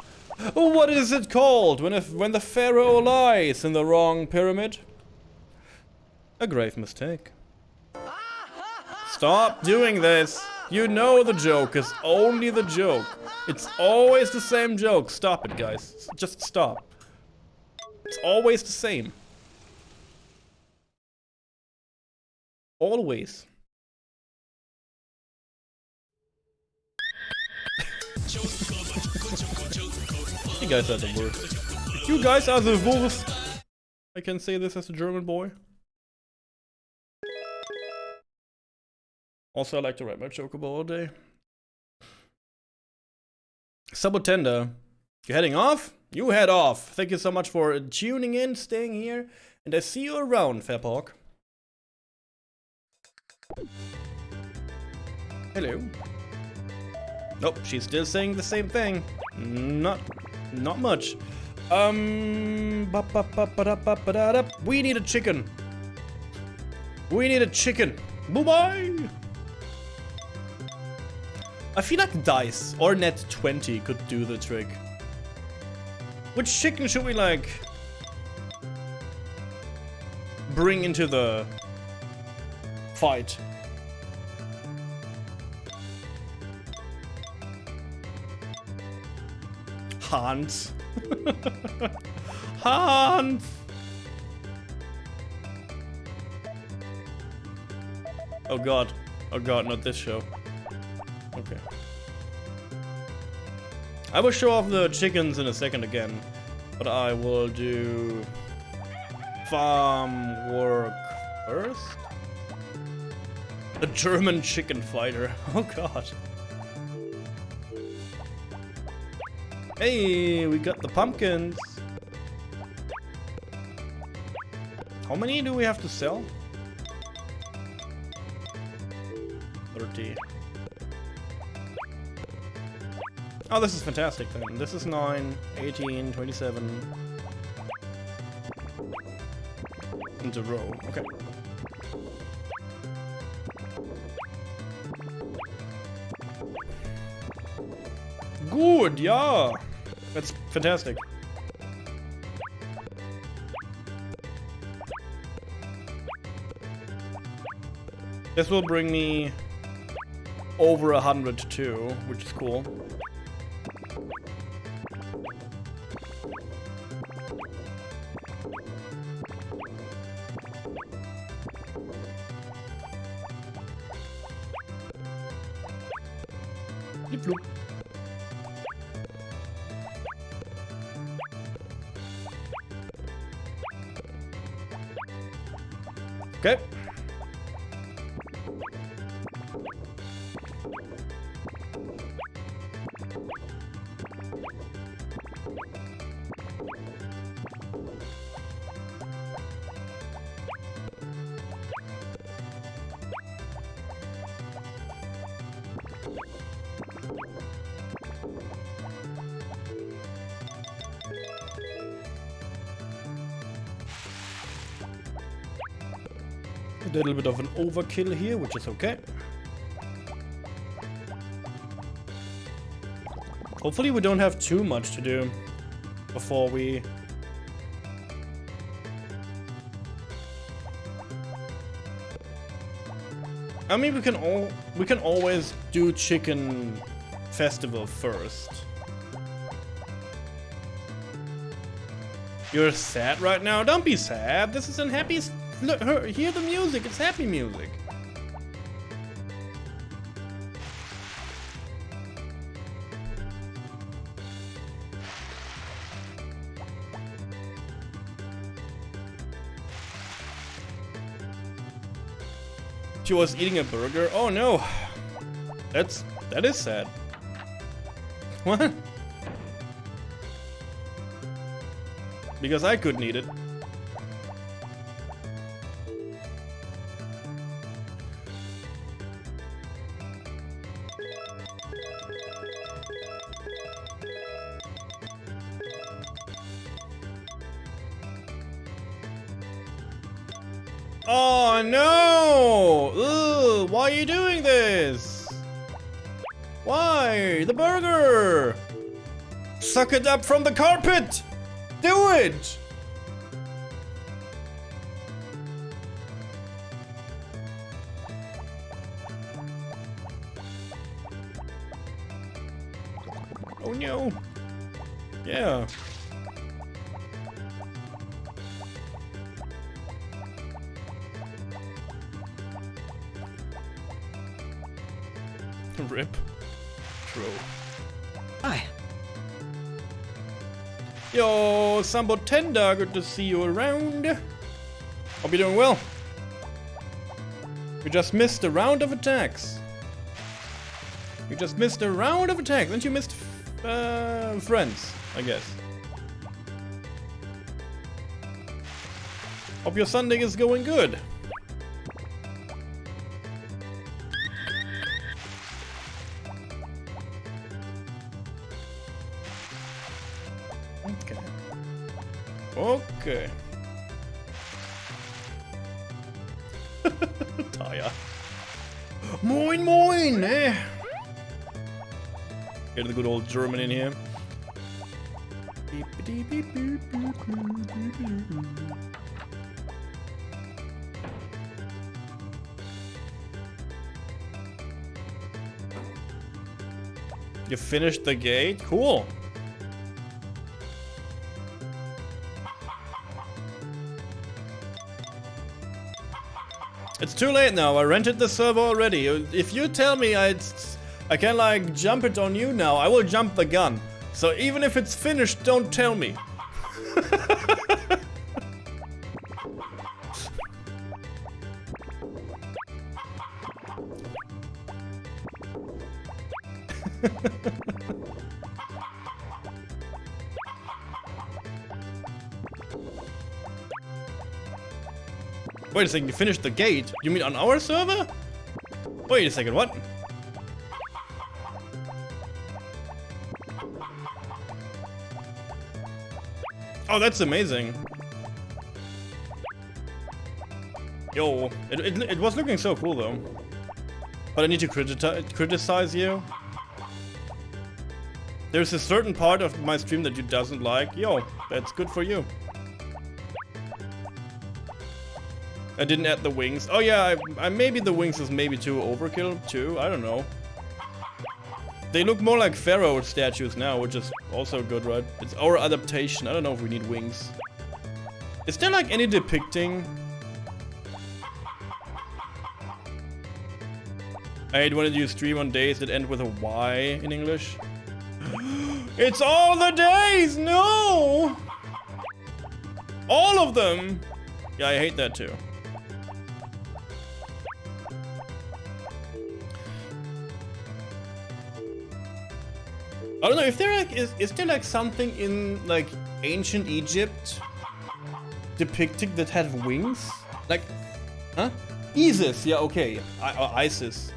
What is it called when the pharaoh lies in the wrong pyramid? A grave mistake. Stop doing this. You know the joke is only the joke. It's always the same joke. Stop it, guys. Just stop. It's always the same. Always. You guys are the worst. You guys are the worst. I can say this as a German boy. Also, I like to ride my chocobo all day. Sabotenda, you heading off? You head off. Thank you so much for tuning in, staying here, and I see you around, Fairpawk. Hello. Nope, she's still saying the same thing. Not much. We need a chicken. We need a chicken. Bye-bye. I feel like dice or net 20 could do the trick. Which chicken should we like bring into the fight? Hans. Hans. Oh god, not this show. Okay. I will show off the chickens in a second again, but I will do farm work first. A German chicken fighter. Oh god. Hey, we got the pumpkins. How many do we have to sell? 30. Oh, this is fantastic then. This is 9, 18, 27. Into row. Okay. Good, yeah. That's fantastic. This will bring me over 100 too, which is cool. Bloop. Okay. A little bit of an overkill here, which is okay. Hopefully we don't have too much to do before we... I mean, we can always do chicken festival first. You're sad right now? Don't be sad. This is unhappy. Look, hear the music. It's happy music. She was eating a burger. Oh no. That is sad. What? Because I couldn't eat it. Oh no! Ugh, why are you doing this? Why? The burger! Suck it up from the carpet! Do it! no. Yeah. Rip. True. Hi. Yo, Sambo Tenda, good to see you around. Hope you're doing well. We just missed a round of attacks. You just missed a round of attacks, and you missed friends, I guess. Hope your Sunday is going good. Okay. Okay. Taya. Moin moin, eh? Get the good old German in here. You finished the gate? Cool. It's too late now. I rented the server already. If you tell me I can like jump it on you now, I will jump the gun. So even if it's finished, don't tell me. Wait a second, you finished the gate? You mean on our server? Wait a second, what? Oh, that's amazing. Yo, it was looking so cool though. But I need to criticize you. There's a certain part of my stream that you doesn't like. Yo, that's good for you. I didn't add the wings. Oh yeah, I maybe the wings is maybe too overkill too. I don't know. They look more like pharaoh statues now, which is also good, right? It's our adaptation. I don't know if we need wings. Is there like any depicting? I hate when you stream on days that end with a Y in English. It's all the days! No! All of them! Yeah, I hate that too. I don't know if there like is there like something in like ancient Egypt depicting that had wings? Like, huh? Isis, yeah, okay. Isis.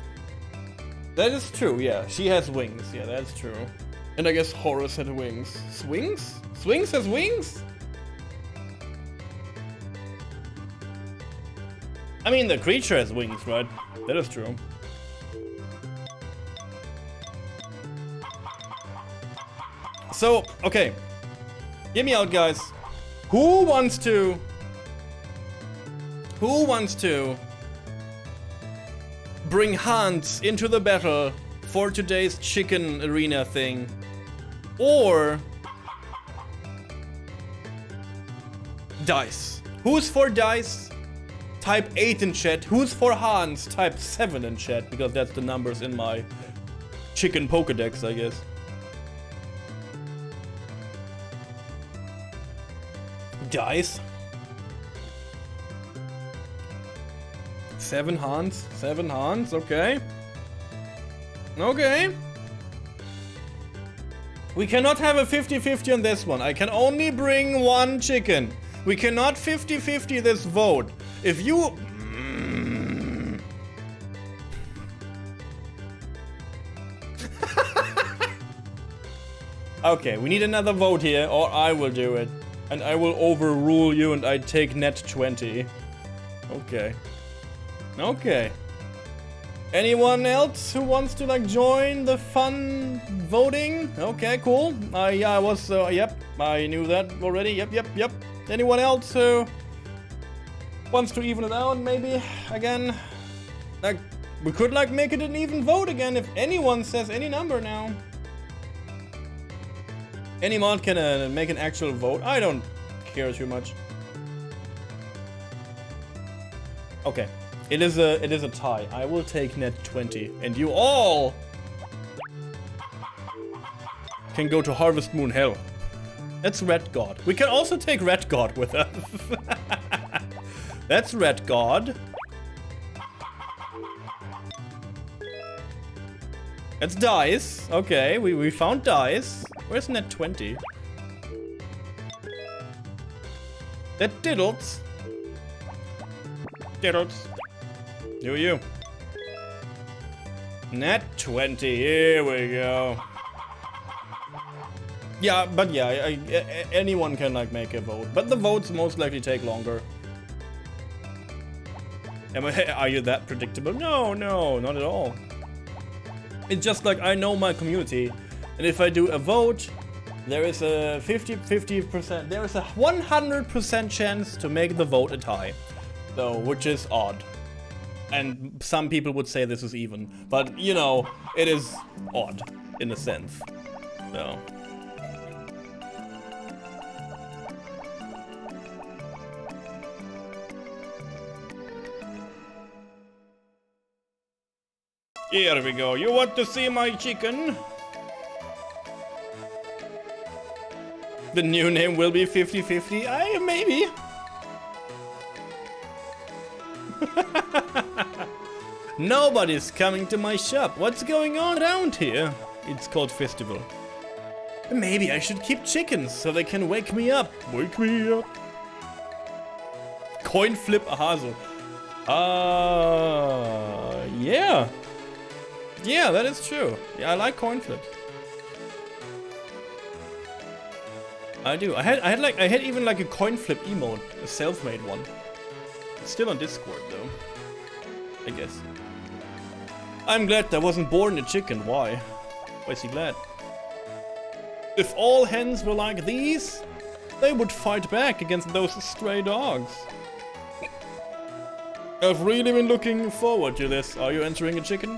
That is true, yeah. She has wings, yeah, that's true. And I guess Horus had wings. Swings? Swings has wings? I mean, the creature has wings, right? That is true. So, okay. Hear me out, guys. Who wants to bring Hans into the battle for today's chicken arena thing? Or dice? Who's for dice? Type 8 in chat. Who's for Hans? Type 7 in chat, because that's the numbers in my chicken Pokedex, I guess. Dice. 7 Hans. 7 Hans, okay. Okay. We cannot have a 50-50 on this one. I can only bring one chicken. We cannot 50-50 this vote. If you... Okay, we need another vote here, or I will do it. And I will overrule you and I take net 20. Okay. Okay. Anyone else who wants to like join the fun voting? Okay, cool. Yeah, I was, yep, I knew that already. Yep. Anyone else who wants to even it out, maybe, again? Like, we could like make it an even vote again if anyone says any number now. Any mod can make an actual vote. I don't care too much. Okay, it is a tie. I will take net 20, and you all can go to Harvest Moon Hell. That's Red God. We can also take Red God with us. That's Red God. That's dice. Okay, we found dice. Where's net 20? That diddles. Diddles. Do you? Net 20. Here we go. Yeah, but yeah, anyone can like make a vote, but the votes most likely take longer. Are you that predictable? No, not at all. It's just like I know my community, and if I do a vote, there is a 50%, there is a 100% chance to make the vote a tie, so which is odd. And some people would say this is even, but you know, it is odd in a sense. So. Here we go. You want to see my chicken? The new name will be 50-50. Maybe. Nobody's coming to my shop. What's going on around here? It's called festival. Maybe I should keep chickens so they can wake me up. Wake me up. Coin flip Ahazu. Yeah. Yeah, that is true. Yeah, I like coin flips. I do. I had even like a coin flip emote, a self-made one. It's still on Discord though, I guess. I'm glad I wasn't born a chicken. Why? Why is he glad? If all hens were like these, they would fight back against those stray dogs. I've really been looking forward to this. Are you entering a chicken?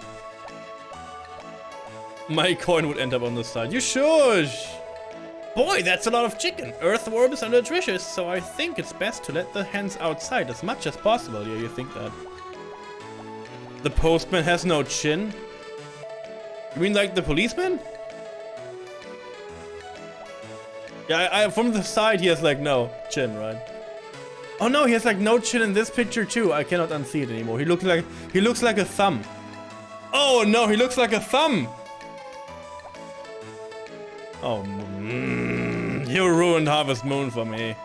My coin would end up on the side. You should! Boy, that's a lot of chicken. Earthworms are nutritious, so I think it's best to let the hens outside as much as possible. Yeah, you think that. The postman has no chin? You mean like the policeman? Yeah, from the side he has like no chin, right? Oh no, he has like no chin in this picture too. I cannot unsee it anymore. He looks like a thumb. Oh no, he looks like a thumb! Oh, you ruined Harvest Moon for me.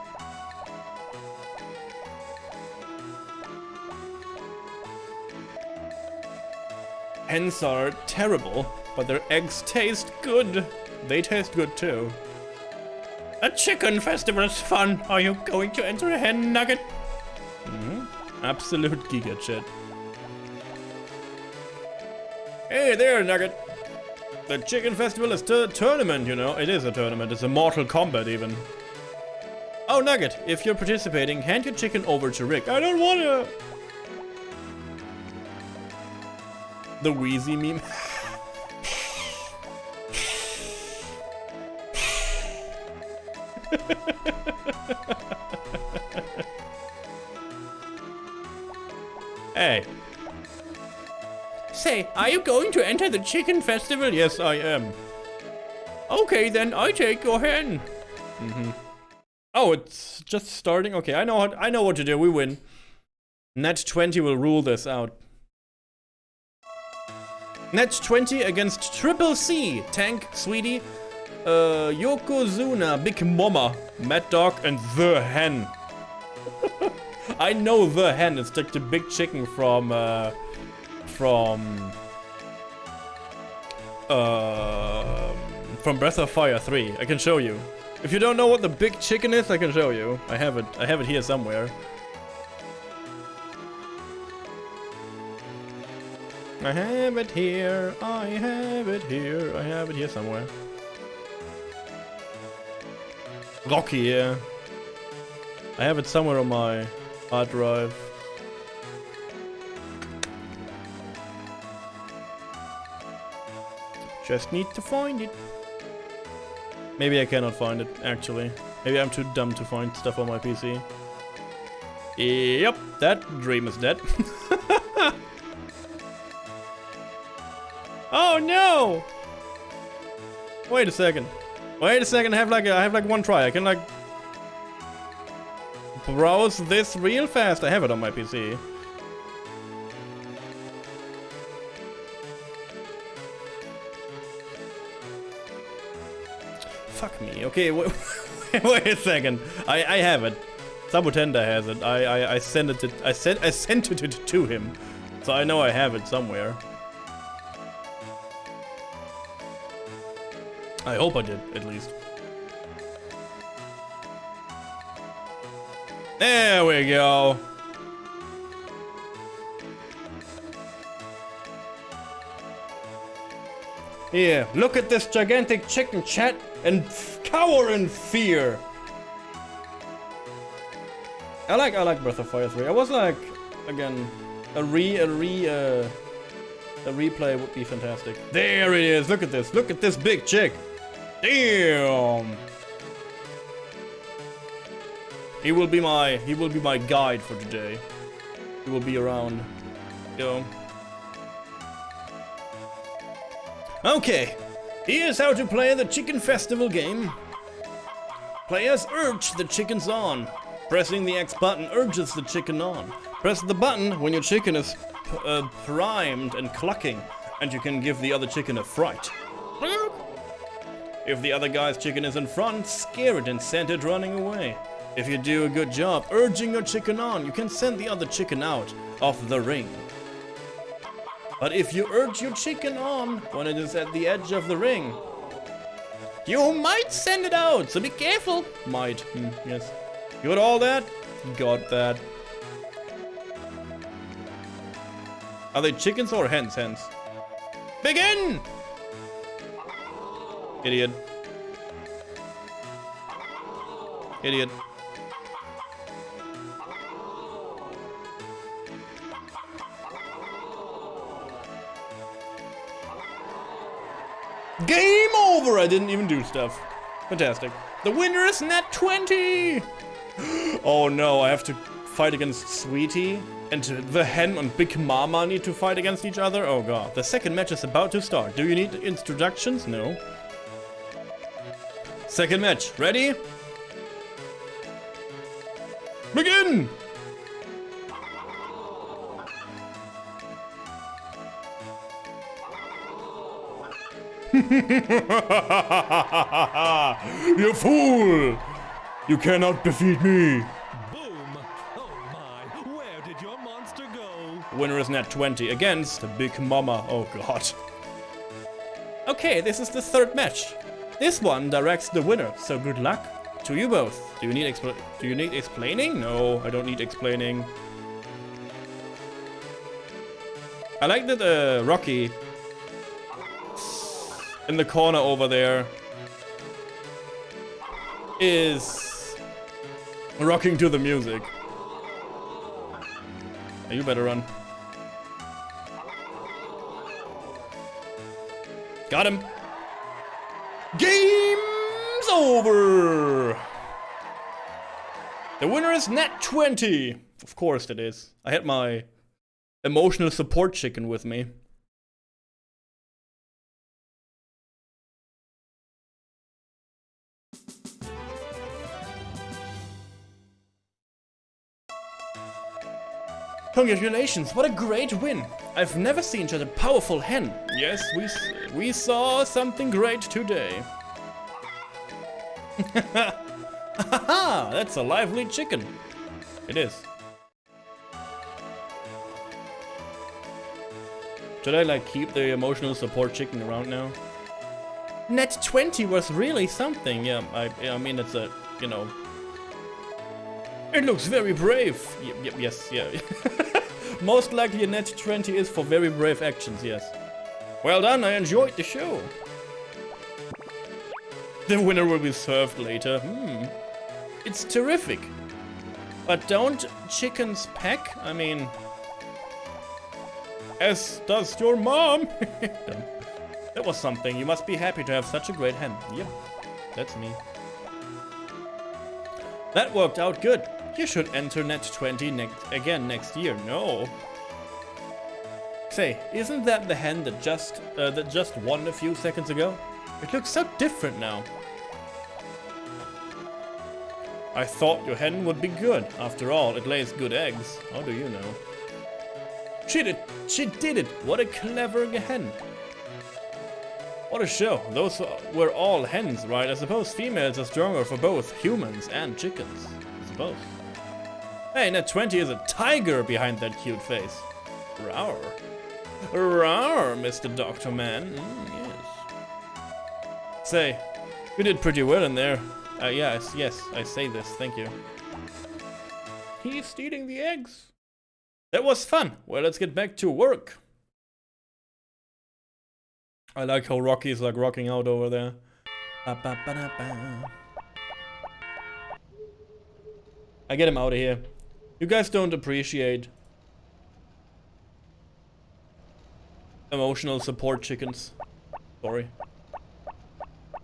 Hens are terrible, but their eggs taste good. They taste good too. A chicken festival is fun. Are you going to enter a hen nugget? Absolute giga chat. Hey there, Nugget. The chicken festival is a tournament, you know. It is a tournament. It's a Mortal Kombat even. Oh, Nugget, if you're participating, hand your chicken over to Rick. I don't wanna. The Wheezy meme. Hey. Say, are you going to enter the chicken festival? Yes, I am. Okay, then I take your hen. Oh, it's just starting. Okay, I know what to do. We win. Net 20 will rule this out. Net 20 against Triple C, Tank, Sweetie, Yokozuna, Big Mama, Mad Dog, and The Hen. I know The Hen. It's like the big chicken from Breath of Fire 3. I can show you. If you don't know what the big chicken is, I can show you. I have it here somewhere. I have it here. I have it here. I have it here somewhere. Rocky, yeah. I have it somewhere on my hard drive. Just need to find it. Maybe I cannot find it, actually. Maybe I'm too dumb to find stuff on my PC. Yep, that dream is dead. Oh no! Wait a second. Wait a second, I have like one try. I can like browse this real fast. I have it on my PC. Fuck me. Okay, wait a second. I have it. Sabutenda has it. I sent it to him. So I know I have it somewhere. I hope I did, at least. There we go. Here, look at this gigantic chicken, chat, and cower in fear. I like Breath of Fire 3. I was like, again, a replay would be fantastic. There it is. Look at this. Look at this big chick. Damn. He will be my guide for today. He will be around. Yo. Okay. Here's how to play the Chicken Festival game. Players urge the chickens on. Pressing the X button urges the chicken on. Press the button when your chicken is primed and clucking, and you can give the other chicken a fright. If the other guy's chicken is in front, scare it and send it running away. If you do a good job urging your chicken on, you can send the other chicken out of the ring. But if you urge your chicken on when it is at the edge of the ring, you might send it out, so be careful. Might, yes. You got all that? Got that. Are they chickens or hens? Hens. Begin! Idiot. Idiot. Game over! I didn't even do stuff. Fantastic. The winner is Nat 20! Oh no, I have to fight against Sweetie, and the hen and Big Mama need to fight against each other? Oh god. The second match is about to start. Do you need introductions? No. Second match. Ready? Begin! You fool! You cannot defeat me! Boom! Oh my, where did your monster go? Winner is Nat 20 against Big Mama. Oh god. Okay, this is the third match. This one directs the winner, so good luck to you both. Do you need explaining? No, I don't need explaining. I like that Rocky in the corner over there is rocking to the music. You better run. Got him. Game's over. The winner is Nat 20. Of course it is. I had my emotional support chicken with me. Congratulations, what a great win! I've never seen such a powerful hen. Yes, we saw something great today. Haha, that's a lively chicken. It is. Should I like keep the emotional support chicken around now? Net 20 was really something. Yeah, I mean it's a, you know. It looks very brave. Yes, yeah. Most likely a net 20 is for very brave actions, yes. Well done, I enjoyed the show. The winner will be served later. It's terrific. But don't chickens peck? I mean, as does your mom. That was something. You must be happy to have such a great hen. Yep. that's me. That worked out good. You should enter Net 20 again next year. No. Say, isn't that the hen that just won a few seconds ago? It looks so different now. I thought your hen would be good. After all, it lays good eggs. How do you know? She did it! What a clever hen. What a show. Those were all hens, right? I suppose females are stronger for both humans and chickens. I suppose. Hey, Net 20 is a tiger behind that cute face. Rawr. Rawr, Mr. Doctor Man. Yes. Say, you did pretty well in there. Yes, I say this, thank you. He's stealing the eggs. That was fun. Well, let's get back to work. I like how Rocky's like rocking out over there. I get him out of here. You guys don't appreciate emotional support chickens. Sorry.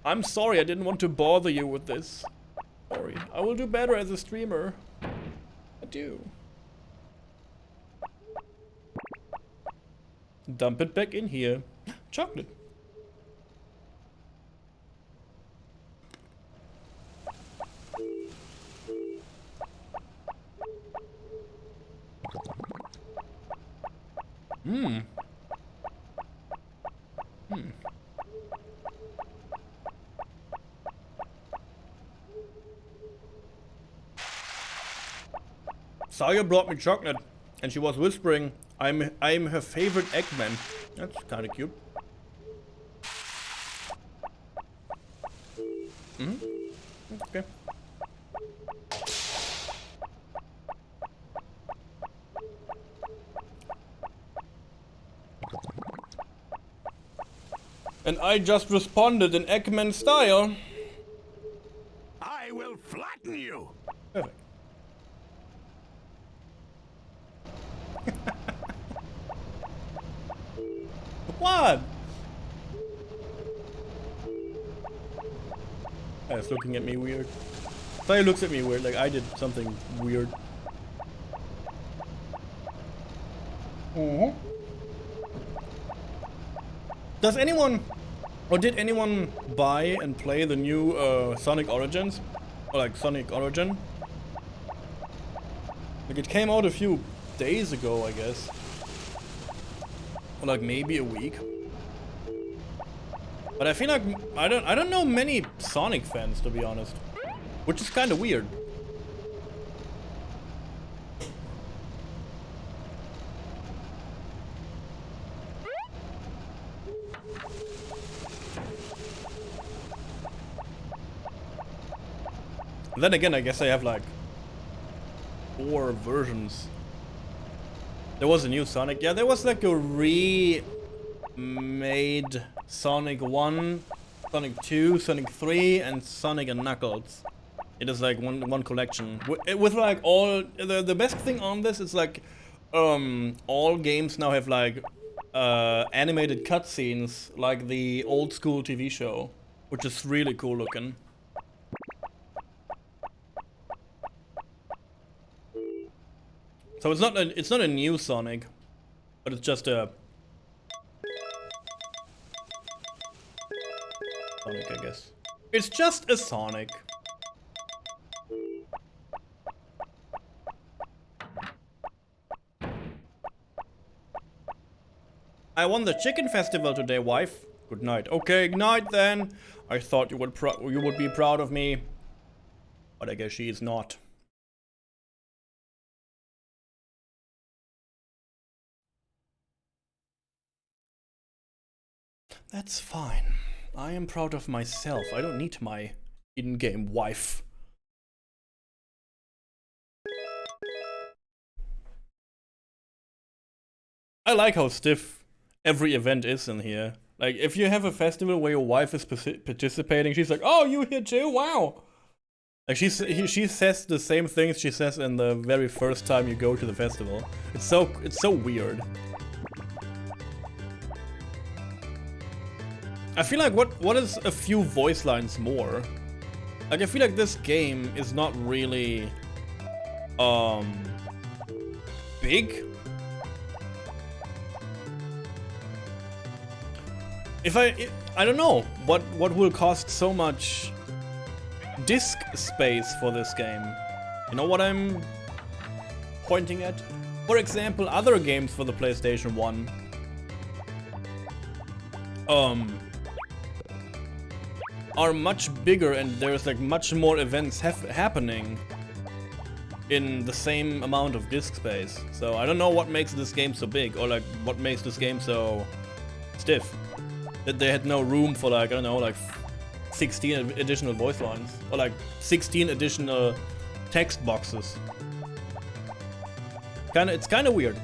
I'm sorry, I didn't want to bother you with this. Sorry. I will do better as a streamer. I do. Dump it back in here. Chocolate. Saya brought me chocolate, and she was whispering, I'm her favorite Eggman. That's kind of cute. Okay. And I just responded in Eggman style. I will flatten you. Perfect. What? It's looking at me weird. Saya looks at me weird, like I did something weird. Does anyone, or did anyone buy and play the new Sonic Origins? Or like Sonic Origin? Like it came out a few days ago, I guess. Or like maybe a week. But I feel like I don't know many Sonic fans, to be honest. Which is kind of weird. Then again, I guess I have like 4 versions. There was a new Sonic. Yeah, there was like a remade Sonic 1, Sonic 2, Sonic 3, and Sonic and Knuckles. It is like one collection. With like all... The best thing on this is like... all games now have like... animated cutscenes, like the old school TV show. Which is really cool looking. So it's not a new Sonic, but it's just a Sonic, I guess. It's just a Sonic. I won the chicken festival today, wife. Good night. Okay, night then. I thought you would be proud of me, but I guess she is not. That's fine. I am proud of myself. I don't need my in-game wife. I like how stiff every event is in here. Like, if you have a festival where your wife is participating, she's like, oh, you here too? Wow! Like, she says the same things she says in the very first time you go to the festival. It's so weird. I feel like what is a few voice lines more? Like, I feel like this game is not really big. I don't know what will cost so much disk space for this game. You know what I'm pointing at? For example, other games for the PlayStation 1 are much bigger, and there's like much more events happening in the same amount of disk space. So I don't know what makes this game so big, or like what makes this game so stiff. That they had no room for like, I don't know, like 16 additional voice lines, or like 16 additional text boxes. It's kinda weird.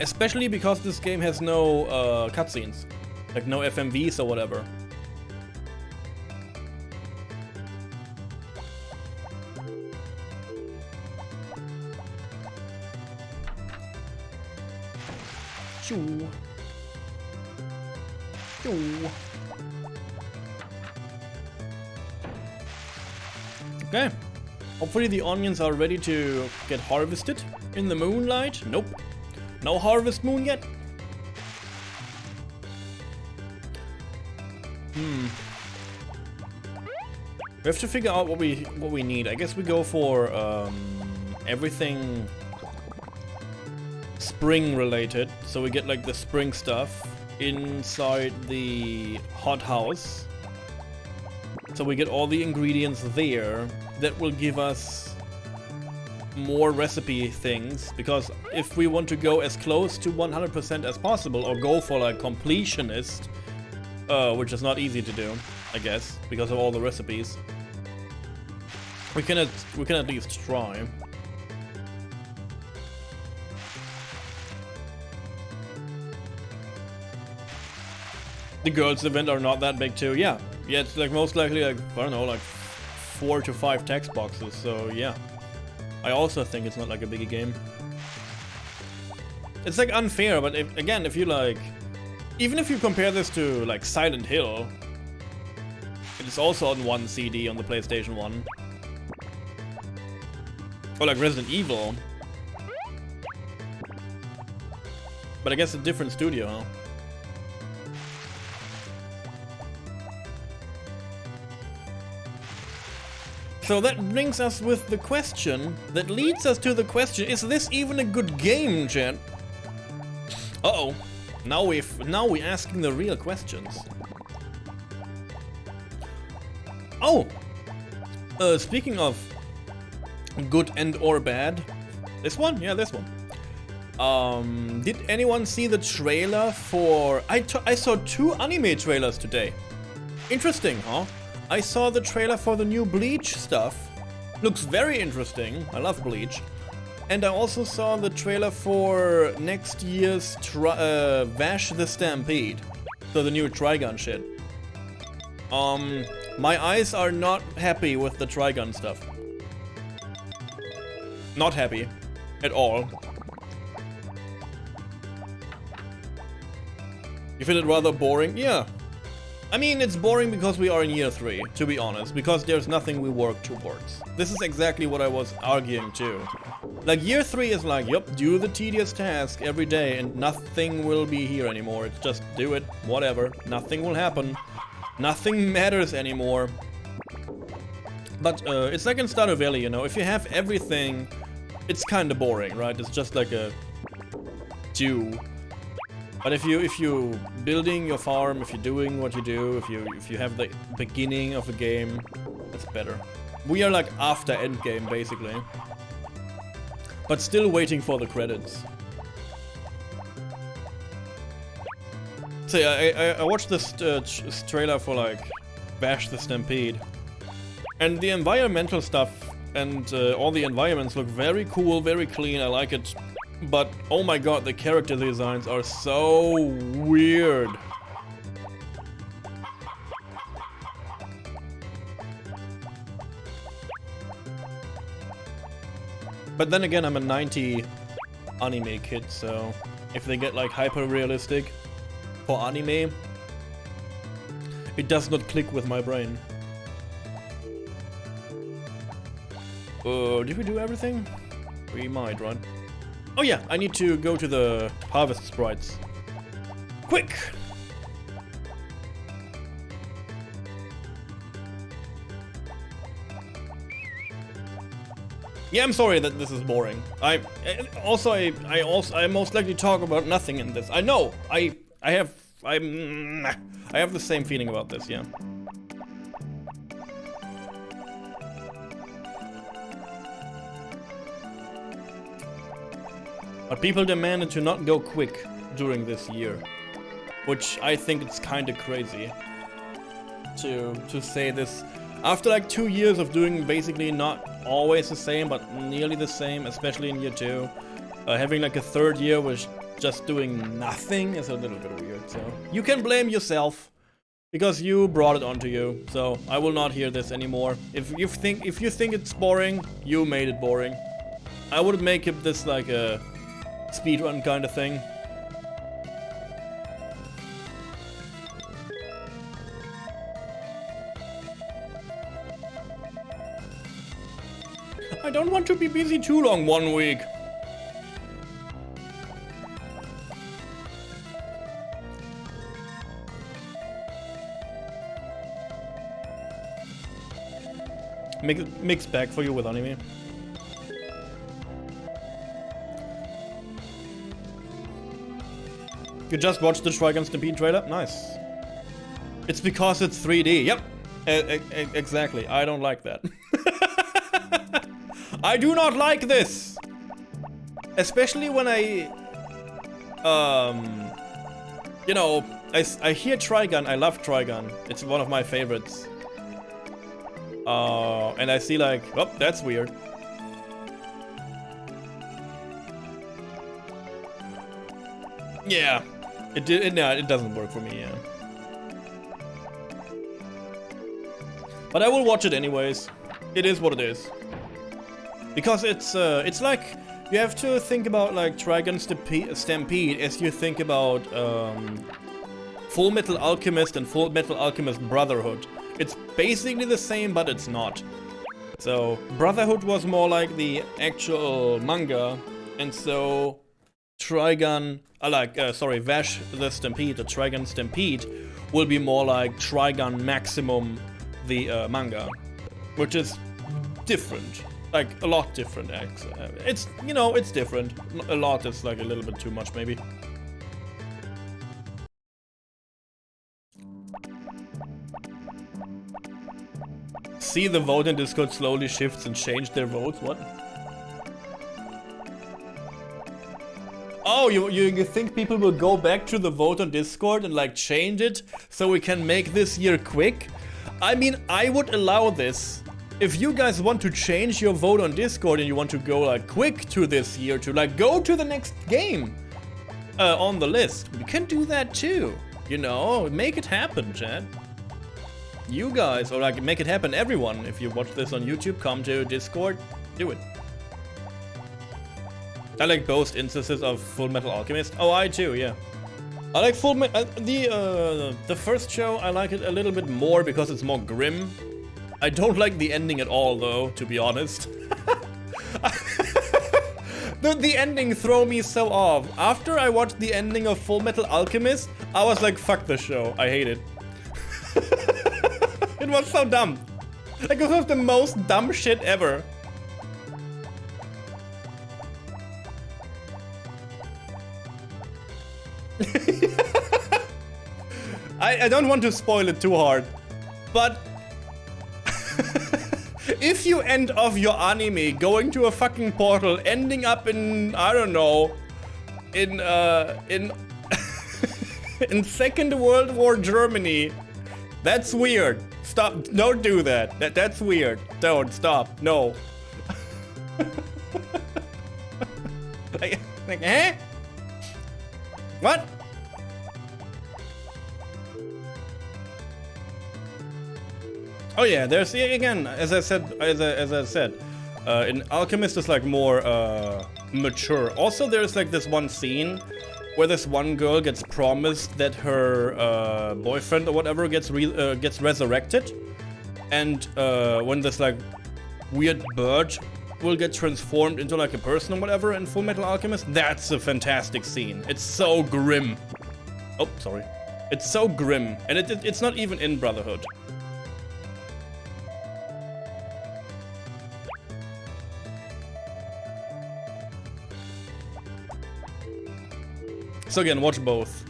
Especially because this game has no cutscenes, like no FMVs or whatever. Choo. Choo. Okay. Hopefully the onions are ready to get harvested in the moonlight. Nope. No Harvest Moon yet. We have to figure out what we need. I guess we go for everything spring related. So we get like the spring stuff inside the hothouse. So we get all the ingredients there. That will give us more recipe things, because if we want to go as close to 100% as possible, or go for like completionist, which is not easy to do, I guess, because of all the recipes, we can at least try. The girls event are not that big too. Yeah, it's like most likely like, I don't know, like 4 to 5 text boxes. So yeah, I also think it's not like a biggie game. It's like unfair, but if you like, even if you compare this to like Silent Hill, it is also on one CD on the PlayStation 1. Or like Resident Evil. But I guess a different studio, huh? So that brings us with the question, that leads us to the question, is this even a good game, chat? Uh-oh. Now we're asking the real questions. Oh! Speaking of good and or bad. This one? Yeah, this one. Did anyone see the trailer for... I saw 2 anime trailers today. Interesting, huh? I saw the trailer for the new Bleach stuff. Looks very interesting. I love Bleach. And I also saw the trailer for next year's Vash the Stampede. So the new Trigun shit. My eyes are not happy with the Trigun stuff. Not happy. At all. You find it rather boring? Yeah. I mean, it's boring because we are in year 3, to be honest, because there's nothing we work towards. This is exactly what I was arguing too. Like, year 3 is like, yup, do the tedious task every day and nothing will be here anymore. It's just do it, whatever, nothing will happen. Nothing matters anymore. But it's like in Stardew Valley, you know, if you have everything, it's kinda boring, right? It's just like a do. But if you building your farm, if you're doing what you do, if you have the beginning of a game, it's better. We are like after endgame basically, but still waiting for the credits. So yeah, I watched this trailer for like Bash the Stampede, and the environmental stuff and all the environments look very cool, very clean. I like it. But, oh my god, the character designs are so weird. But then again, I'm a 90 anime kids, so if they get like hyper realistic for anime, it does not click with my brain. Did we do everything? We might, right? Oh yeah, I need to go to the Harvest Sprites. Quick! Yeah, I'm sorry that this is boring. I most likely talk about nothing in this. I know. I have the same feeling about this, yeah. But people demanded to not go quick during this year, which I think it's kind of crazy to say this after like 2 years of doing basically not always the same, but nearly the same, especially in year 2. Having like a 3rd year was just doing nothing is a little bit weird. So you can blame yourself because you brought it onto you. So I will not hear this anymore. If you think it's boring, you made it boring. I would make it this like a speedrun kind of thing. I don't want to be busy too long 1 week. Mixed bag for you with anime. You just watched the Trigun Stampede trailer? Nice. It's because it's 3D. Yep. Exactly. I don't like that. I do not like this. Especially when I you know, I hear Trigun. I love Trigun. It's one of my favorites. And I see like, oh, that's weird. Yeah. It doesn't work for me, yeah. But I will watch it anyways. It is what it is. Because it's like, you have to think about like Trigun Stampede as you think about Full Metal Alchemist and Full Metal Alchemist Brotherhood. It's basically the same, but it's not. So, Brotherhood was more like the actual manga, and so Trigun, Vash the Stampede, the Trigun Stampede, will be more like Trigun Maximum, the manga, which is different, like a lot different. It's, you know, it's different. A lot is like a little bit too much, maybe. See the vote in Discord slowly shifts and change their votes. What? Oh, you think people will go back to the vote on Discord and like change it so we can make this year quick? I mean, I would allow this. If you guys want to change your vote on Discord and you want to go like quick to this year to like go to the next game on the list, we can do that too. You know, make it happen, chat. You guys, or like make it happen, everyone. If you watch this on YouTube, come to Discord, do it. I like both instances of Full Metal Alchemist. Oh, I too, yeah. I like the first show. I like it a little bit more because it's more grim. I don't like the ending at all, though, to be honest. The ending threw me so off. After I watched the ending of Full Metal Alchemist, I was like, fuck this show. I hate it. It was so dumb. Like, it was the most dumb shit ever. I don't want to spoil it too hard, but if you end off your anime going to a fucking portal, ending up in, I don't know, in in Second World War Germany, that's weird. Stop, don't do that. That's weird. Don't, stop, no. like, eh? What? Oh yeah, there's again, as I said, in Alchemist is like more mature. Also, there's like this one scene where this one girl gets promised that her boyfriend or whatever gets resurrected, and when this like weird bird will get transformed into like a person or whatever in Full Metal Alchemist. That's a fantastic scene. It's so grim. Oh, sorry. It's so grim, and it's not even in Brotherhood. So again, watch both.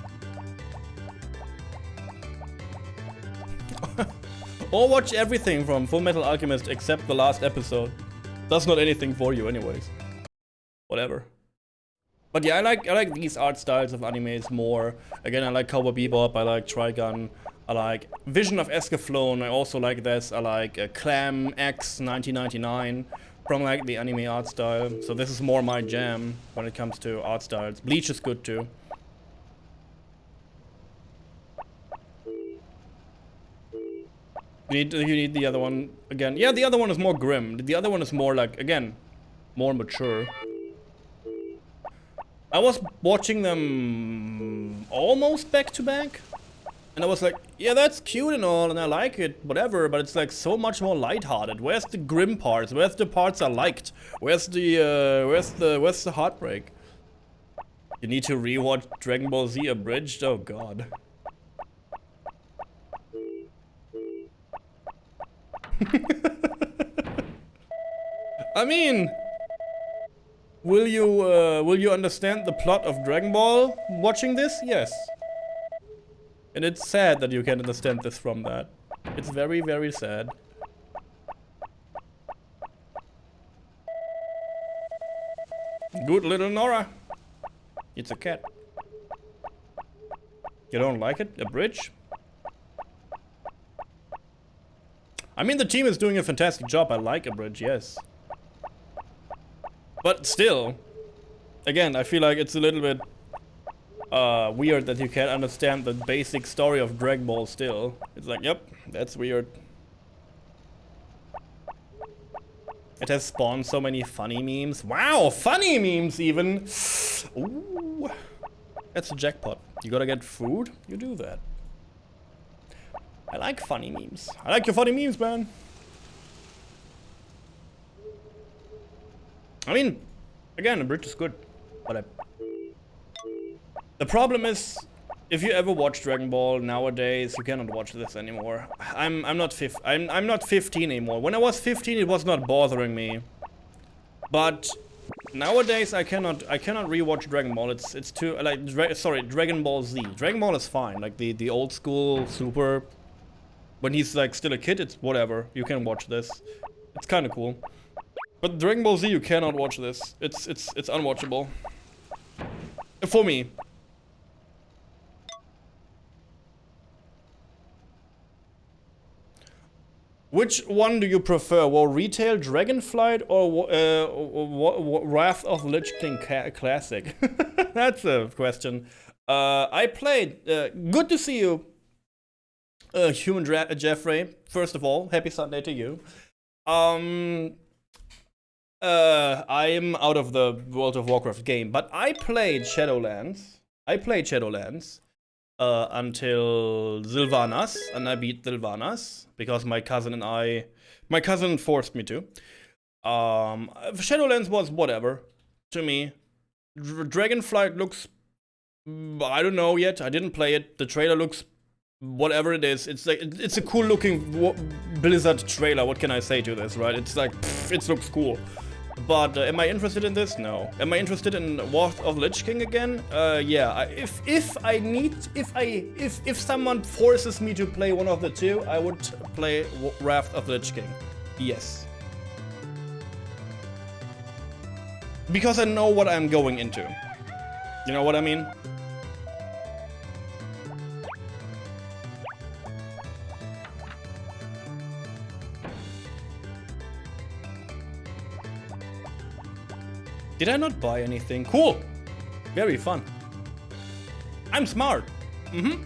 Or watch everything from Full Metal Alchemist except the last episode. That's not anything for you anyways. Whatever. But yeah, I like these art styles of animes more. Again, I like Cowboy Bebop, I like Trigun, I like Vision of Escaflowne, I also like this, I like Clam X 1999 from like the anime art style. So this is more my jam when it comes to art styles. Bleach is good too. You need the other one again. Yeah, the other one is more grim. The other one is more like, again, more mature. I was watching them almost back to back, and I was like, yeah, that's cute and all, and I like it, whatever, but it's like so much more lighthearted. Where's the grim parts? Where's the parts I liked? Where's the heartbreak? You need to rewatch Dragon Ball Z Abridged? Oh god. I mean, will you understand the plot of Dragon Ball watching this? Yes. And it's sad that you can't understand this from that. It's very, very sad. Good little Nora. It's a cat. You don't like it? A bridge? I mean, the team is doing a fantastic job. I like a bridge, yes. But still, again, I feel like it's a little bit weird that you can't understand the basic story of Dragon Ball still. It's like, yep, that's weird. It has spawned so many funny memes. Wow, funny memes even! Ooh, that's a jackpot. You gotta get food, you do that. I like funny memes. I like your funny memes, man. I mean, again, the bridge is good, but the problem is, if you ever watch Dragon Ball nowadays, you cannot watch this anymore. I'm not 15 anymore. When I was 15, it was not bothering me, but nowadays I cannot rewatch Dragon Ball. It's too like Dragon Ball Z. Dragon Ball is fine, like the old school Super. When he's like still a kid, it's whatever. You can watch this. It's kind of cool. But Dragon Ball Z, you cannot watch this. It's unwatchable. For me. Which one do you prefer? War Retail, Dragonflight, or Wrath of Lich King Classic? That's a question. I played. Good to see you. Human Jeffrey, first of all, happy Sunday to you. I'm out of the World of Warcraft game, but I played Shadowlands. Until Sylvanas, and I beat Sylvanas because my cousin forced me to. Shadowlands was whatever to me. Dragonflight looks, I don't know yet. I didn't play it. The trailer looks whatever it is. It's like it's a cool looking Blizzard trailer. What can I say to this, right? It's like it looks cool. But am I interested in this? No. Am I interested in Wrath of Lich King again? Yeah. If someone forces me to play one of the two, I would play Wrath of Lich King. Yes. Because I know what I'm going into. You know what I mean? Did I not buy anything? Cool! Very fun. I'm smart. Mm-hmm.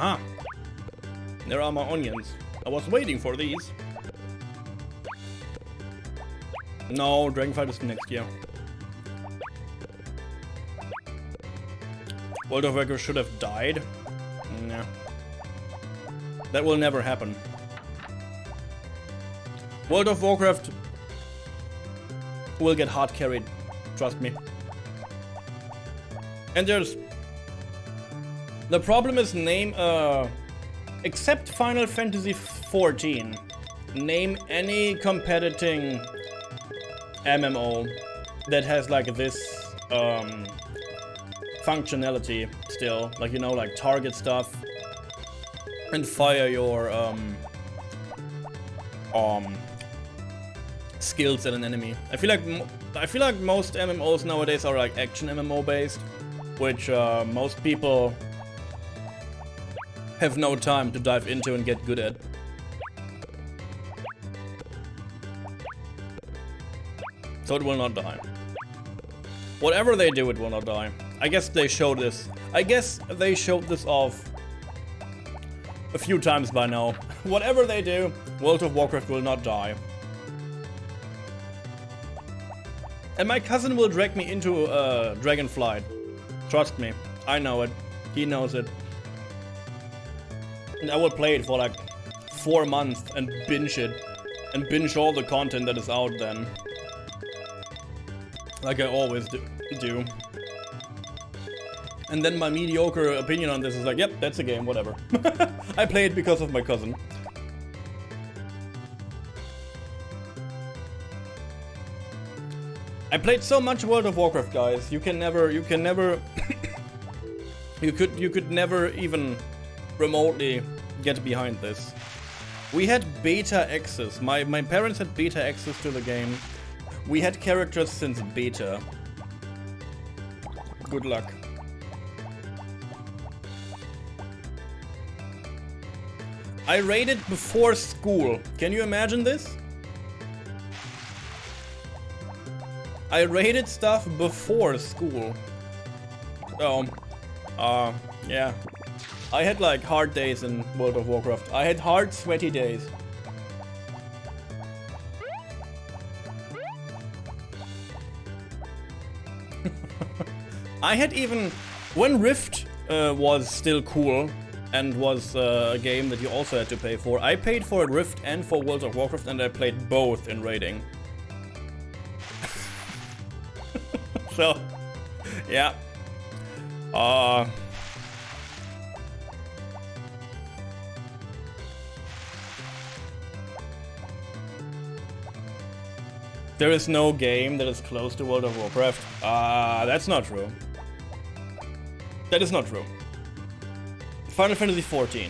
Ah. There are my onions. I was waiting for these. No, Dragonfight is next year. World of Warcraft should have died. Nah. That will never happen. World of Warcraft will get hard carried. Trust me. And there's... The problem is name... except Final Fantasy XIV. Name any competing MMO that has like this functionality still, like, you know, like target stuff and fire your skills at an enemy. I feel like most MMOs nowadays are like action MMO based, which most people have no time to dive into and get good at. So it will not die. Whatever they do, it will not die. I guess they showed this. I guess they showed this off a few times by now. Whatever they do, World of Warcraft will not die. And my cousin will drag me into Dragonflight. Trust me, I know it. He knows it. And I will play it for like 4 months and binge it. And binge all the content that is out then. Like I always do. And then my mediocre opinion on this is like, yep, that's a game, whatever. I play it because of my cousin. I played so much World of Warcraft, guys. You could never even remotely get behind this. We had beta access. My parents had beta access to the game. We had characters since beta. Good luck. I raided before school. Can you imagine this? I raided stuff before school. Oh. Yeah. I had like hard days in World of Warcraft. I had hard, sweaty days. I had even... When Rift was still cool and was a game that you also had to pay for, I paid for Rift and for World of Warcraft, and I played both in raiding. So, yeah. There is no game that is close to World of Warcraft. That's not true. That is not true. Final Fantasy XIV.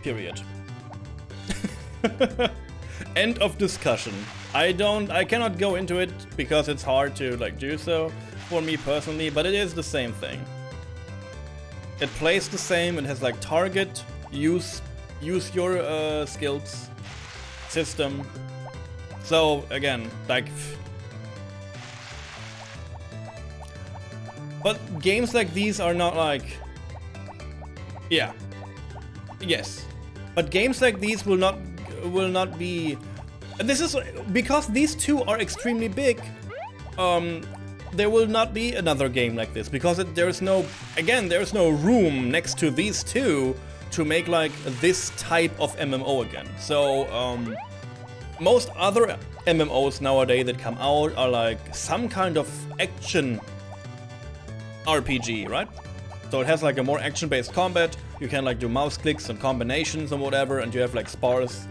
Period. End of discussion. I cannot go into it because it's hard to like do so for me personally, but it is the same thing. It plays the same, it has like target, use your skills system. So again, like, but games like these are not like, yeah, yes, but games like these will not be. And this is because these two are extremely big. There will not be another game like this because there's no room next to these two to make like this type of MMO again. So most other MMOs nowadays that come out are like some kind of action RPG, right? So it has like a more action-based combat. You can like do mouse clicks and combinations and whatever, and you have like sparse.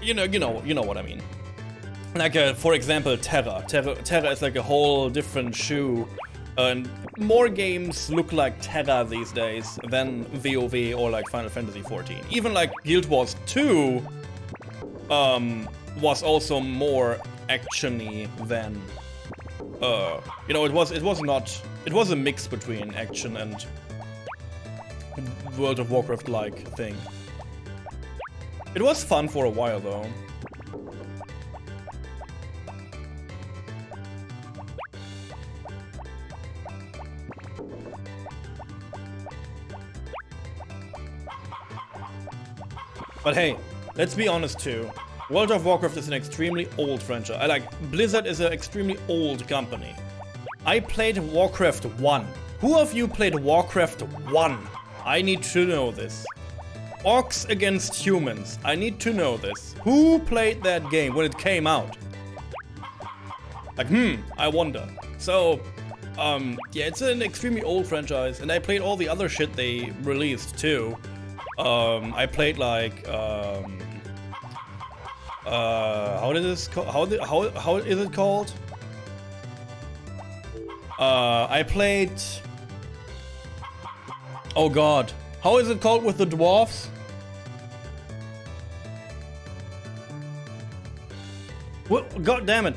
You know what I mean. Like for example, Terra. Terra is like a whole different shoe, and more games look like Terra these days than WoW or like Final Fantasy XIV. Even like Guild Wars 2 was also more actiony than it was a mix between action and World of Warcraft like thing. It was fun for a while though. But hey, let's be honest too. World of Warcraft is an extremely old franchise. Blizzard is an extremely old company. I played Warcraft 1. Who of you played Warcraft 1? I need to know this. Orcs against humans. I need to know this. Who played that game when it came out? I wonder. So, yeah, it's an extremely old franchise, and I played all the other shit they released too. I played like, how is it called? I played... Oh god. How is it called with the dwarfs? Well, god damn it.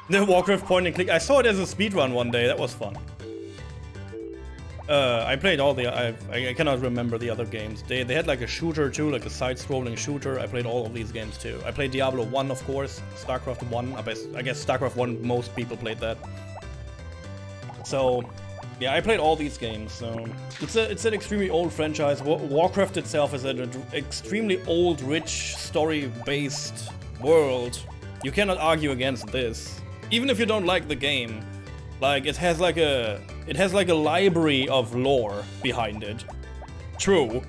The Warcraft point and click. I saw it as a speedrun one day. That was fun. I played all the... I cannot remember the other games. They had like a shooter too, like a side-scrolling shooter. I played all of these games too. I played Diablo 1, of course. StarCraft 1. I guess StarCraft 1, most people played that. So, yeah, I played all these games. So it's an extremely old franchise. Warcraft itself is an extremely old, rich, story-based world. You cannot argue against this. Even if you don't like the game. Like, it has like a library of lore behind it. True.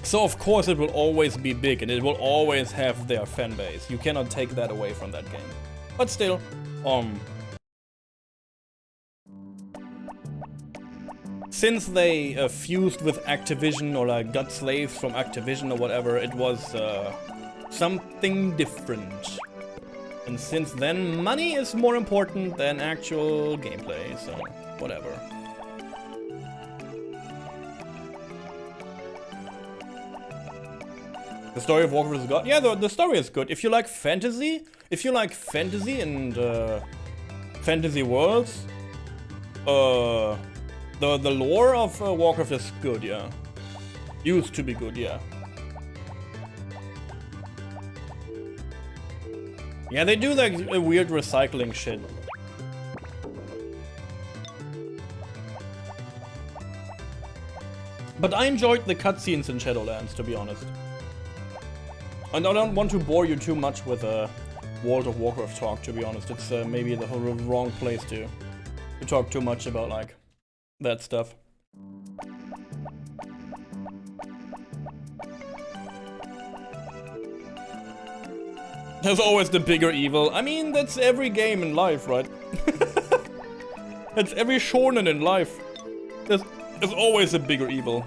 So of course it will always be big and it will always have their fan base. You cannot take that away from that game. But still, since they fused with Activision or like got slaves from Activision or whatever, it was something different. And since then, money is more important than actual gameplay, so whatever. The story of Warcraft is good. Yeah, the story is good. If you like fantasy, and fantasy worlds, the lore of Warcraft is good, yeah. Used to be good, yeah. Yeah, they do like a weird recycling shit. But I enjoyed the cutscenes in Shadowlands, to be honest. And I don't want to bore you too much with World of Warcraft talk, to be honest. It's maybe the wrong place to talk too much about like that stuff. There's always the bigger evil. I mean, that's every game in life, right? That's every shonen in life. There's always a bigger evil.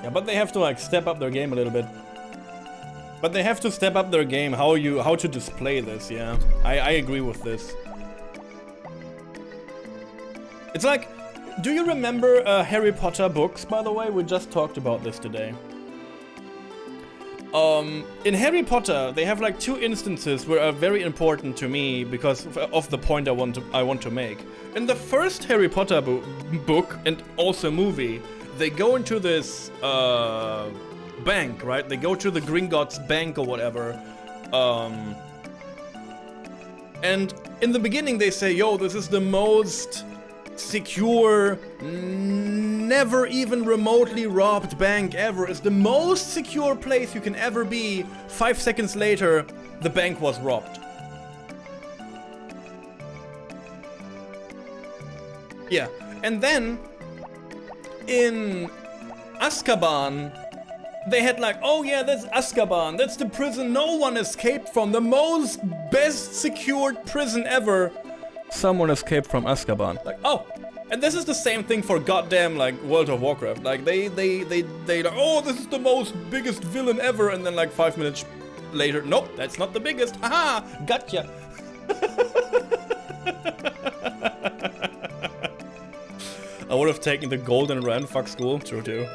Yeah, but they have to like step up their game a little bit. But they have to step up their game, how to display this, yeah. I agree with this. It's like, do you remember Harry Potter books, by the way? We just talked about this today. In Harry Potter, they have like two instances where are very important to me because of the point I want to make. In the first Harry Potter book and also movie, they go into this bank, right? They go to the Gringotts bank or whatever. And in the beginning they say, yo, this is the most secure, never even remotely robbed bank ever. It's the most secure place you can ever be. 5 seconds later, the bank was robbed. Yeah, and then in Azkaban, they had like, oh yeah, that's Azkaban. That's the prison no one escaped from. The most best secured prison ever. Someone escaped from Azkaban. Like, oh, and this is the same thing for goddamn like World of Warcraft. Like they like, oh, this is the most biggest villain ever, and then like 5 minutes later, nope, that's not the biggest. Haha, gotcha. I would have taken the golden ren. Fuck school, true too.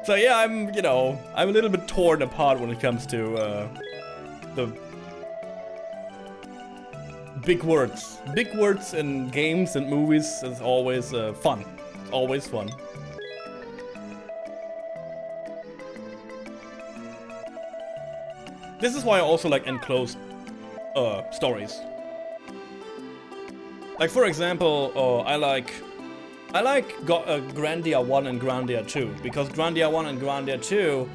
So yeah, I'm a little bit torn apart when it comes to the big words. Big words in games and movies is always fun. It's always fun. This is why I also like enclosed stories. Like for example, I like Grandia 1 and Grandia 2 because Grandia 1 and Grandia 2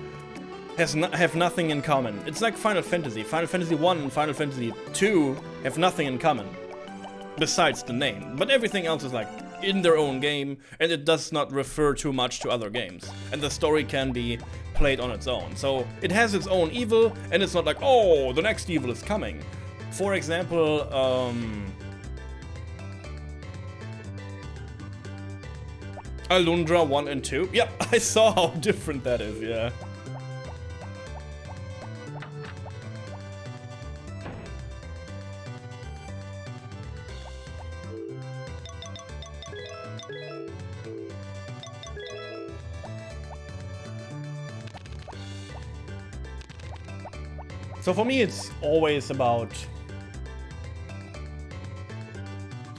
have nothing in common. It's like Final Fantasy. Final Fantasy 1 and Final Fantasy 2 have nothing in common besides the name, but everything else is like in their own game, and it does not refer too much to other games, and the story can be played on its own. So it has its own evil, and it's not like, oh, the next evil is coming. For example, Alundra 1 and 2. Yeah, I saw how different that is, yeah. So for me, it's always about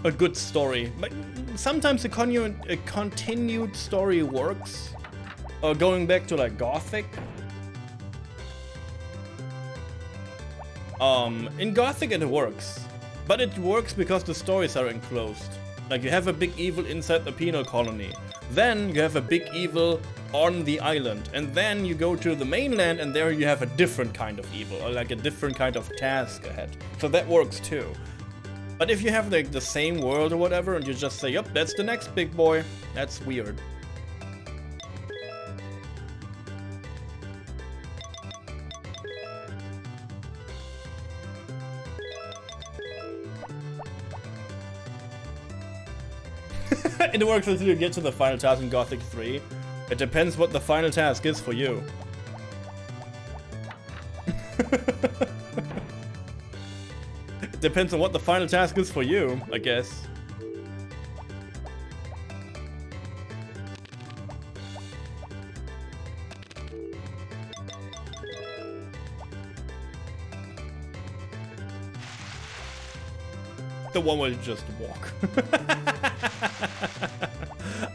a good story. But sometimes a continued story works. Going back to like Gothic. In Gothic it works. But it works because the stories are enclosed. Like you have a big evil inside the penal colony. Then you have a big evil on the island. And then you go to the mainland and there you have a different kind of evil. Or like a different kind of task ahead. So that works too. But if you have like the same world or whatever and you just say, yep, that's the next big boy, that's weird. It works until you get to the final task in Gothic 3. It depends what the final task is for you. It depends on what the final task is for you, I guess. The one where you just walk.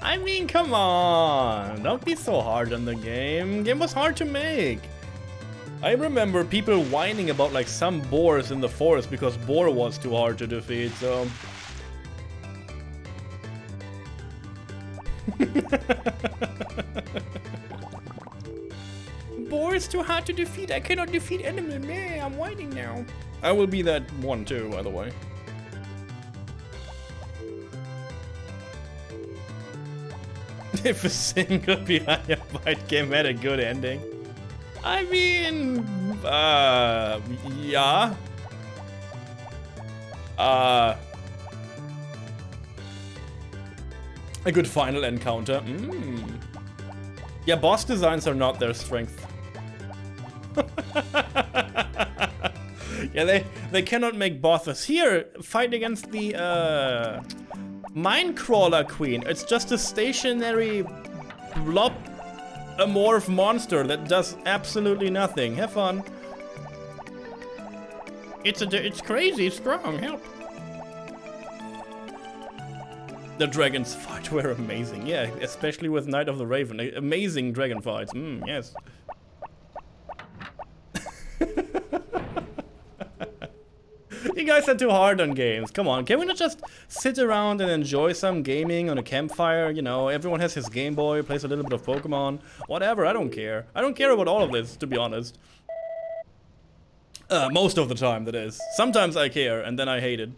I mean, come on. Don't be so hard on the game. Game was hard to make. I remember people whining about like some boars in the forest because boar was too hard to defeat, so... Boar is too hard to defeat. I cannot defeat animal. Man, I'm whining now. I will be that one too, by the way. If a single Piranha Byte game had a good ending. I mean, yeah. A good final encounter. Yeah, boss designs are not their strength. Yeah, they cannot make bosses. Here, fight against the Minecrawler Queen. It's just a stationary blob amorph monster that does absolutely nothing. Have fun. It's crazy strong. Help. The dragons fight were amazing. Yeah, especially with Night of the Raven. Amazing dragon fights. Yes. You guys are too hard on games. Come on, can we not just sit around and enjoy some gaming on a campfire? You know, everyone has his Game Boy, plays a little bit of Pokemon. Whatever, I don't care. I don't care about all of this, to be honest. Most of the time, that is. Sometimes I care, and then I hate it.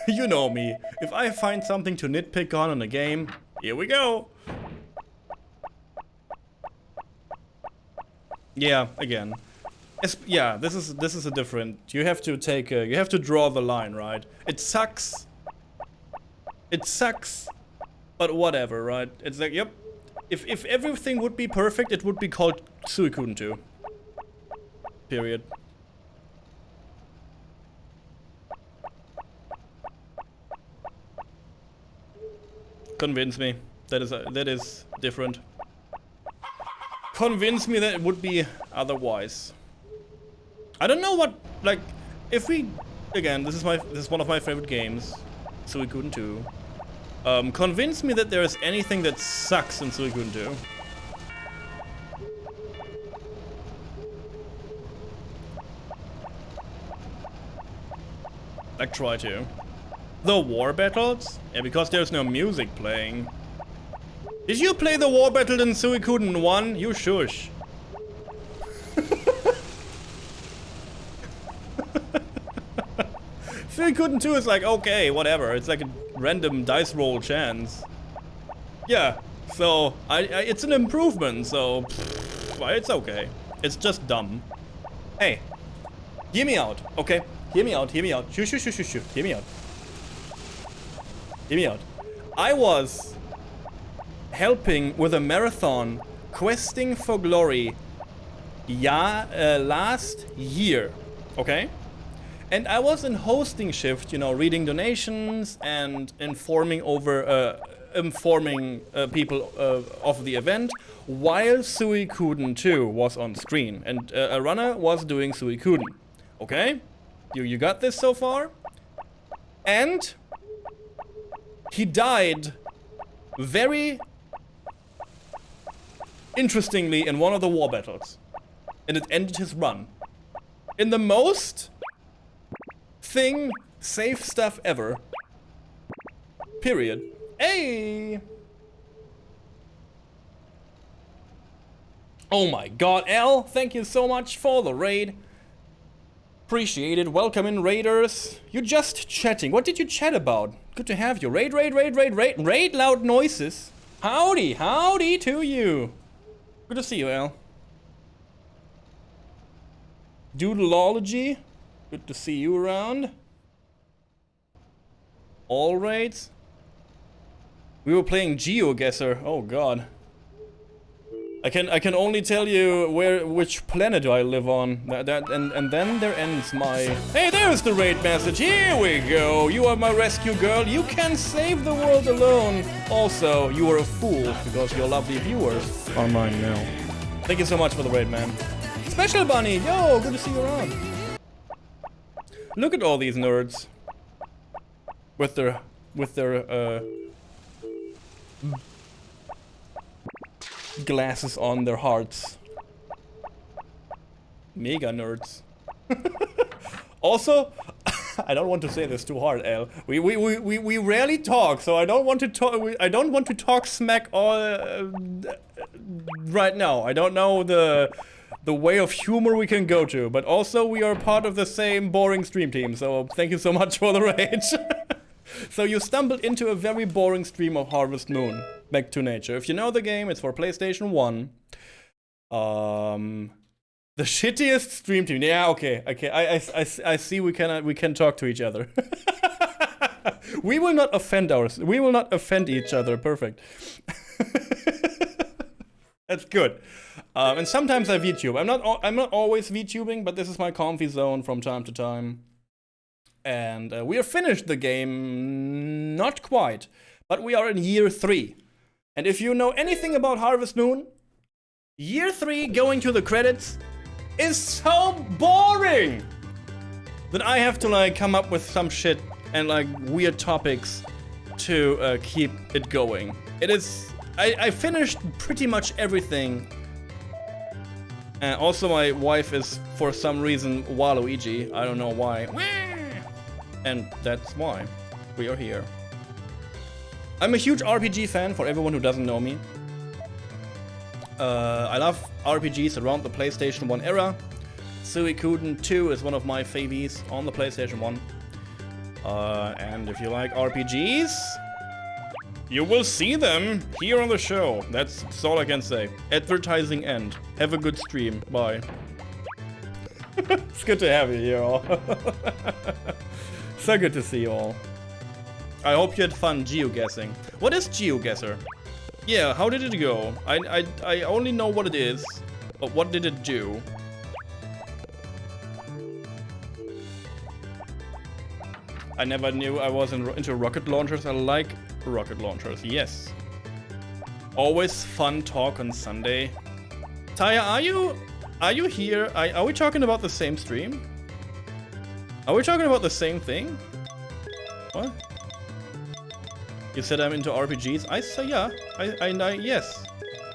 You know me. If I find something to nitpick on a game, here we go. Yeah, again. Yeah, this is a different. You have to take you have to draw the line, right? It sucks. It sucks, but whatever, right? It's like, yep. If everything would be perfect, it would be called Suikoden 2. Period. Convince me. That is different. Convince me that it would be otherwise. I don't know what, like, if we, again, this is one of my favorite games, Suikoden 2. Convince me that there is anything that sucks in Suikoden 2. Like, try to. The war battles? Yeah, because there's no music playing. Did you play the war battle in Suikoden 1? You shush. Suikoden 2 is like, okay, whatever. It's like a random dice roll chance. Yeah, so it's an improvement, so it's okay. It's just dumb. Hey, hear me out, okay? Hear me out, hear me out. Shoo, shoo, shoo, shoo, shoo. Hear me out. Hear me out. I was helping with a marathon questing for glory last year, okay? And I was in hosting shift, you know, reading donations and informing people of the event while Suikoden 2 was on screen and a runner was doing Suikoden. Okay? You got this so far? And he died very interestingly in one of the war battles. And it ended his run. In the most safe stuff ever. Period. Hey! Oh my god, L, thank you so much for the raid. Appreciate it. Welcome in, raiders. You're just chatting. What did you chat about? Good to have you. Raid loud noises. Howdy, howdy to you. Good to see you, L. Doodleology. Good to see you around. All raids. We were playing GeoGuessr. Oh god. I can only tell you which planet I live on. And then there ends my. Hey, there's the raid message. Here we go. You are my rescue girl. You can save the world alone. Also, you are a fool because your lovely viewers are mine now. Thank you so much for the raid, man. Special Bunny, yo, good to see you around. Look at all these nerds with their glasses on their hearts. Mega nerds. Also, I don't want to say this too hard, Al. We rarely talk, so I don't want to talk. I don't want to talk smack all right now. I don't know the way of humor we can go to, but also we are part of the same boring stream team. So thank you so much for the rage. So you stumbled into a very boring stream of Harvest Moon. Back to Nature. If you know the game, it's for PlayStation 1. The shittiest stream team. Yeah, okay. I see we can talk to each other. We will not offend each other. Perfect. That's good. And sometimes I VTube. I'm not always VTubing, but this is my comfy zone from time to time. And we have finished the game, not quite, but we are in year 3. And if you know anything about Harvest Moon, year 3 going to the credits is so boring that I have to like come up with some shit and like weird topics to keep it going. It is, I finished pretty much everything. And also my wife is for some reason Waluigi, I don't know why. And that's why we are here. I'm a huge RPG fan for everyone who doesn't know me. I love RPGs around the PlayStation 1 era. Suikoden 2 is one of my favies on the PlayStation 1. And if you like RPGs, you will see them here on the show. That's all I can say. Advertising end. Have a good stream. Bye. It's good to have you here all. So good to see you all. I hope you had fun geoguessing. What is GeoGuessr? Yeah, how did it go? I only know what it is, but what did it do? I never knew I was into rocket launchers. I like rocket launchers, yes. Always fun talk on Sunday. Taya, are you here? Are we talking about the same stream? Are we talking about the same thing? What? You said I'm into RPGs? I say yeah. I yes.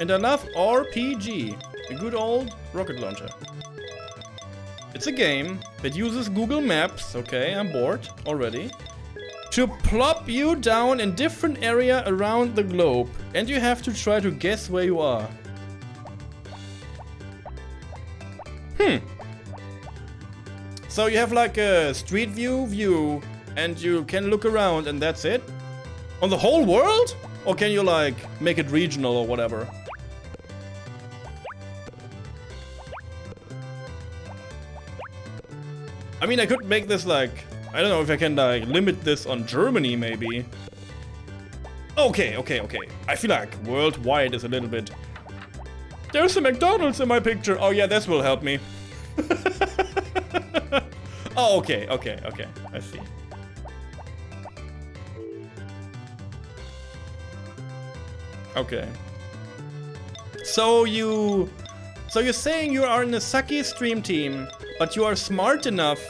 And I love RPG. A good old rocket launcher. It's a game that uses Google Maps. Okay, I'm bored already. to plop you down in different area around the globe, and you have to try to guess where you are. So you have like a street view, and you can look around, and that's it? On the whole world? Or can you like make it regional or whatever? I mean, I could make this like, I don't know if I can like limit this on Germany maybe. Okay. I feel like worldwide is a little bit... There's a McDonald's in my picture. Oh yeah, this will help me. Oh, okay. I see. Okay. So you're saying you are in a sucky stream team, but you are smart enough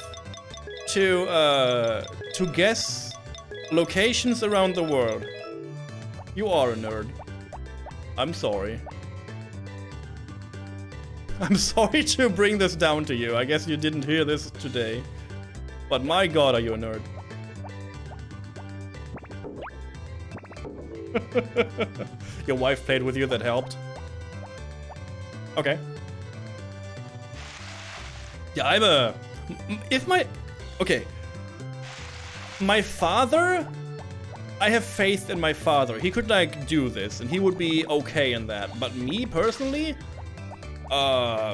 to guess locations around the world. You are a nerd. I'm sorry. I'm sorry to bring this down to you. I guess you didn't hear this today. But my god, are you a nerd. Your wife played with you, that helped. Okay. Yeah, okay. My father, I have faith in my father. He could like do this and he would be okay in that. But me personally,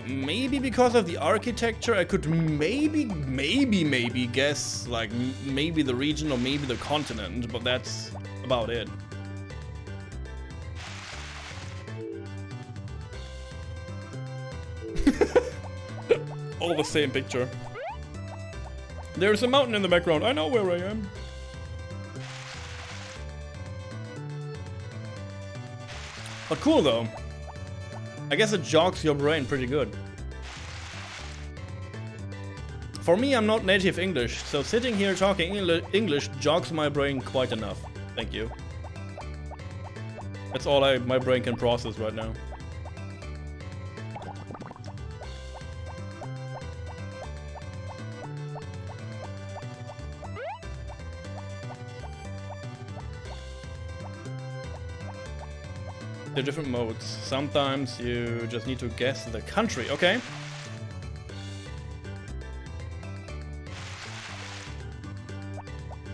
maybe because of the architecture, I could maybe guess like maybe the region or maybe the continent, but that's about it. All the same picture. There's a mountain in the background. I know where I am. But cool though. I guess it jogs your brain pretty good. For me, I'm not native English, so sitting here talking English jogs my brain quite enough. Thank you. That's all my brain can process right now. They're different modes. Sometimes you just need to guess the country. Okay.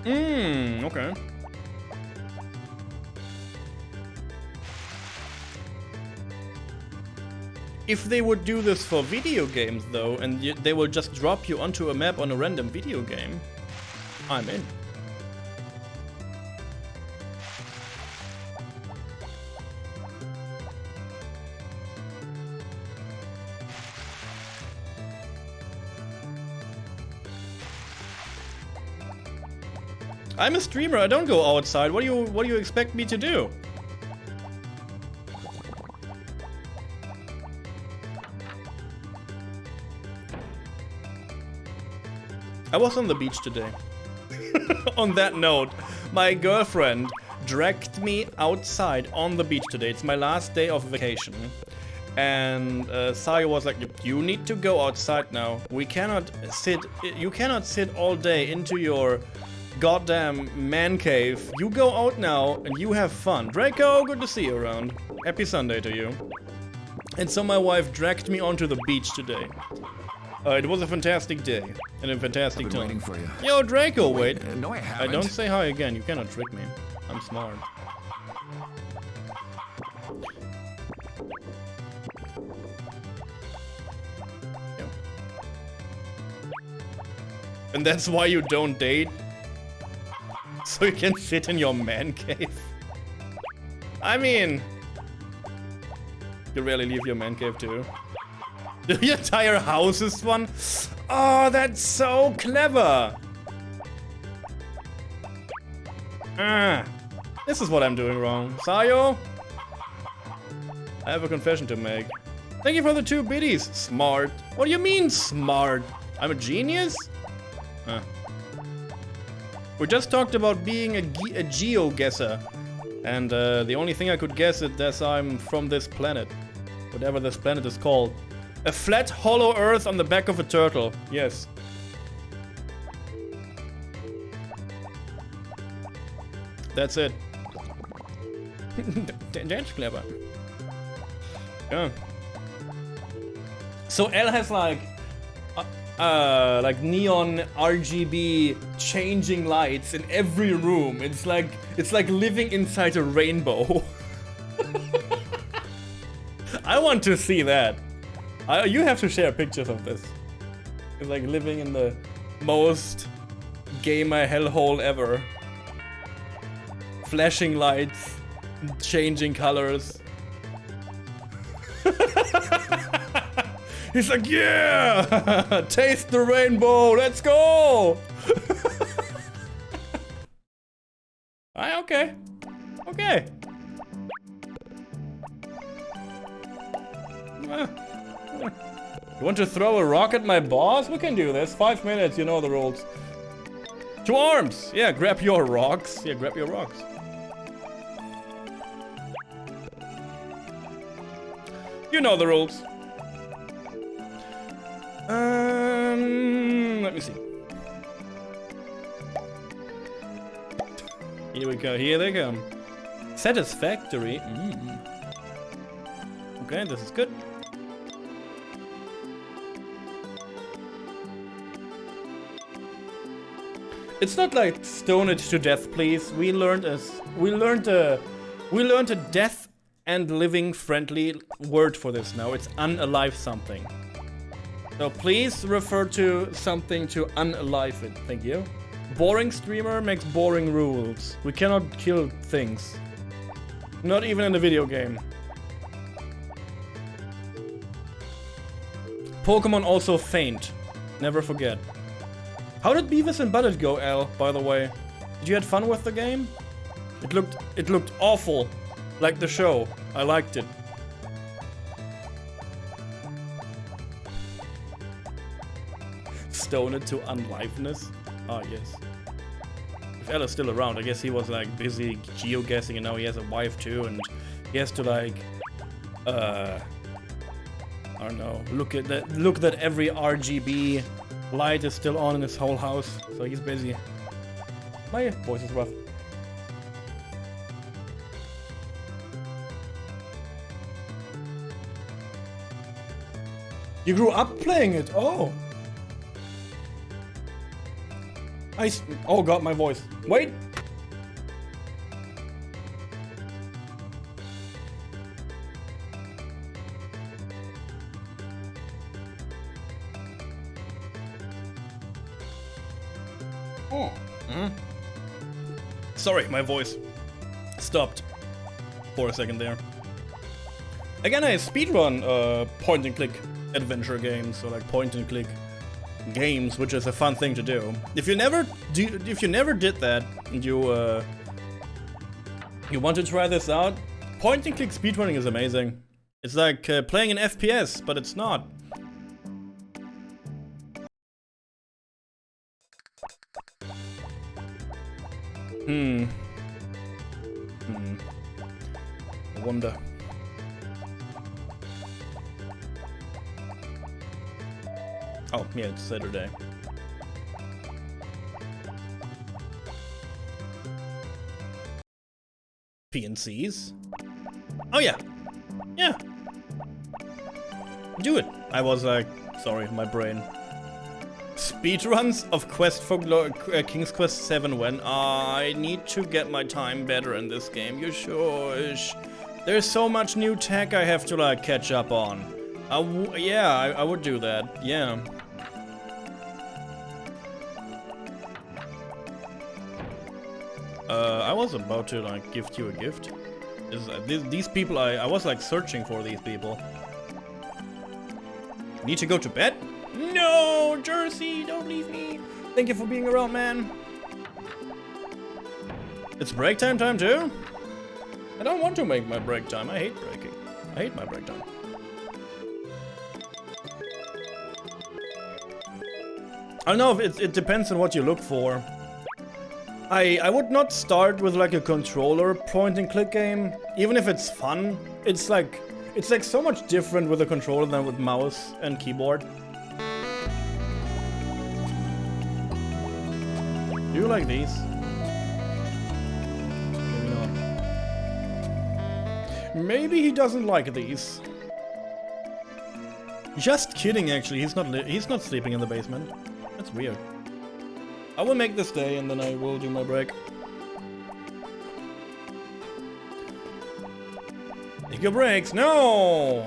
Okay. If they would do this for video games though, and they will just drop you onto a map on a random video game, I'm in. I'm a streamer, I don't go outside. What do you expect me to do? I was on the beach today. On that note, my girlfriend dragged me outside on the beach today. It's my last day of vacation. And Sayo was like, you need to go outside now. You cannot sit all day into your goddamn man cave. You go out now and you have fun. Draco, good to see you around. Happy Sunday to you. And so my wife dragged me onto the beach today. It was a fantastic day and a fantastic time. Waiting for you. Yo, Draco, wait. No, I haven't. Don't say hi again. You cannot trick me. I'm smart. Yeah. And that's why you don't date? So you can sit in your man cave? I mean... You rarely leave your man cave too. The entire house is one? Oh, that's so clever! This is what I'm doing wrong. Sayo? I have a confession to make. Thank you for the 2 biddies. Smart. What do you mean, smart? I'm a genius? We just talked about being a geo-guesser. And the only thing I could guess is that I'm from this planet. Whatever this planet is called. A flat, hollow earth on the back of a turtle. Yes. That's it. That's clever. Yeah. So L has like neon RGB changing lights in every room. It's like living inside a rainbow. I want to see that. You have to share pictures of this. It's like living in the most gamer hellhole ever. Flashing lights, changing colors. He's like, yeah! Taste the rainbow, let's go! Okay. Okay. You want to throw a rock at my boss? We can do this. 5 minutes, you know the rules. 2 arms! Yeah, grab your rocks. Yeah, grab your rocks. You know the rules. Let me see. Here we go. Here they come. Satisfactory. Okay, this is good. It's not like stone it to death, please. We learned a death and living friendly word for this now. It's unalive something. So please refer to something to unalive it. Thank you. Boring streamer makes boring rules. We cannot kill things. Not even in a video game. Pokemon also faint. Never forget. How did Beavis and Butthead go, Al, by the way? Did you have fun with the game? It looked awful. Like the show. I liked it. Stone it to unliveness? Ah, yes. If Al is still around, I guess he was like busy geoguessing and now he has a wife too and he has to like I don't know, look that every RGB light is still on in his whole house, so he's busy. My voice is rough. You grew up playing it? Oh! Oh god, my voice. Wait! Oh. Sorry, my voice stopped for a second there. Again, I speedrun point and click adventure games, so like point and click games, which is a fun thing to do. If you never did that and you want to try this out, point and click speedrunning is amazing. It's like playing an FPS, but it's not. I wonder. Oh, yeah, it's Saturday. PNCs? Oh, yeah. Yeah. Do it. I was like, sorry, my brain. Speedruns of Quest for King's Quest 7 when I need to get my time better in this game. You shush. There's so much new tech I have to like catch up on. Yeah, I would do that. Yeah. I was about to like gift you a gift. These people, I was like searching for these people. Need to go to bed? No, Jersey, don't leave me. Thank you for being around, man. It's break time too? I don't want to make my break time. I hate breaking. I hate my break time. I don't know if it depends on what you look for. I would not start with like a controller point and click game, even if it's fun. It's like so much different with a controller than with mouse and keyboard. Do you like these? Maybe he doesn't like these. Just kidding, actually. He's not sleeping in the basement. That's weird. I will make this day and then I will do my break. Take your breaks. No!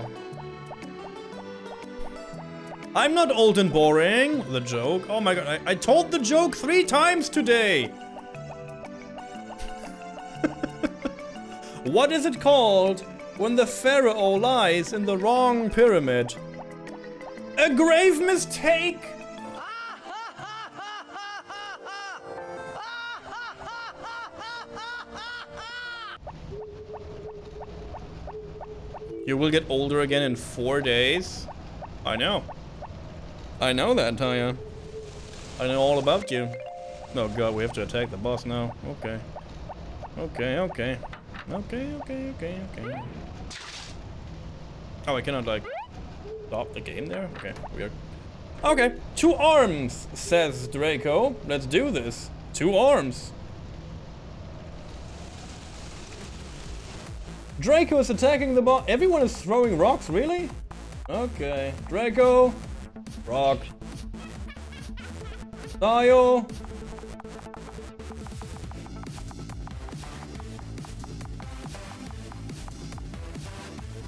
I'm not old and boring. The joke. Oh my god. I told the joke 3 times today. What is it called when the pharaoh lies in the wrong pyramid? A grave mistake! You will get older again in 4 days? I know. I know that, Taya. I know all about you. Oh god, we have to attack the boss now. Okay. Okay. Oh, I cannot, like, stop the game there? Okay, weird. Okay, 2 arms, says Draco. Let's do this. 2 arms. Draco is attacking the boss. Everyone is throwing rocks, really? Okay, Draco. Rock. Dio.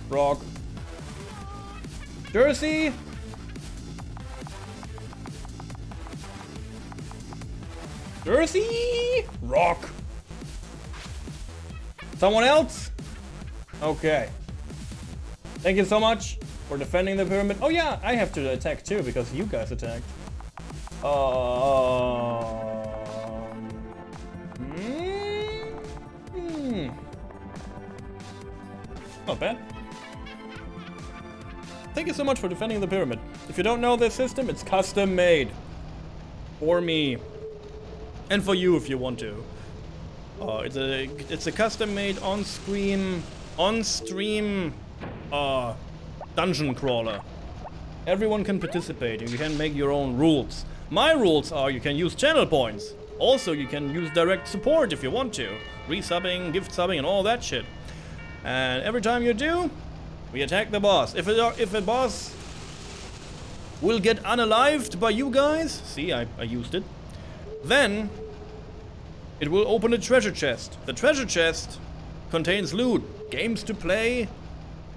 Rock. Jersey. Jersey. Rock. Someone else? Okay. Thank you so much for defending the pyramid. Oh yeah, I have to attack too because you guys attacked. Not bad. Thank you so much for defending the pyramid. If you don't know this system, it's custom made. For me. And for you if you want to. It's a custom made on-stream dungeon crawler. Everyone can participate and you can make your own rules. My rules are you can use channel points. Also, you can use direct support if you want to. Resubbing, gift subbing and all that shit. And every time you do, we attack the boss. If a boss will get unalived by you guys, see, I used it, then it will open a treasure chest. The treasure chest contains loot, games to play,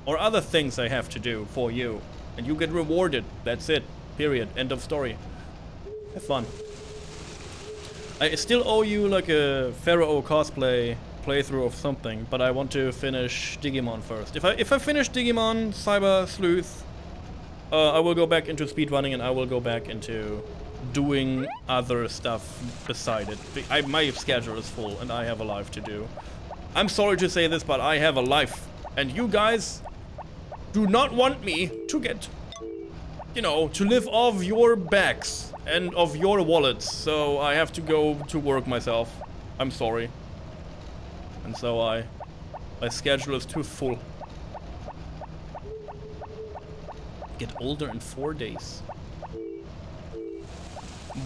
or other things I have to do for you. And you get rewarded. That's it. Period. End of story. Have fun. I still owe you like a Pharaoh cosplay playthrough of something, but I want to finish Digimon first. If I finish Digimon Cyber Sleuth, I will go back into speedrunning and I will go back into doing other stuff beside it. My schedule is full and I have a life to do. I'm sorry to say this, but I have a life. And you guys do not want me to get, you know, to live off your backs and of your wallets. So I have to go to work myself. I'm sorry. And so my schedule is too full. Get older in 4 days.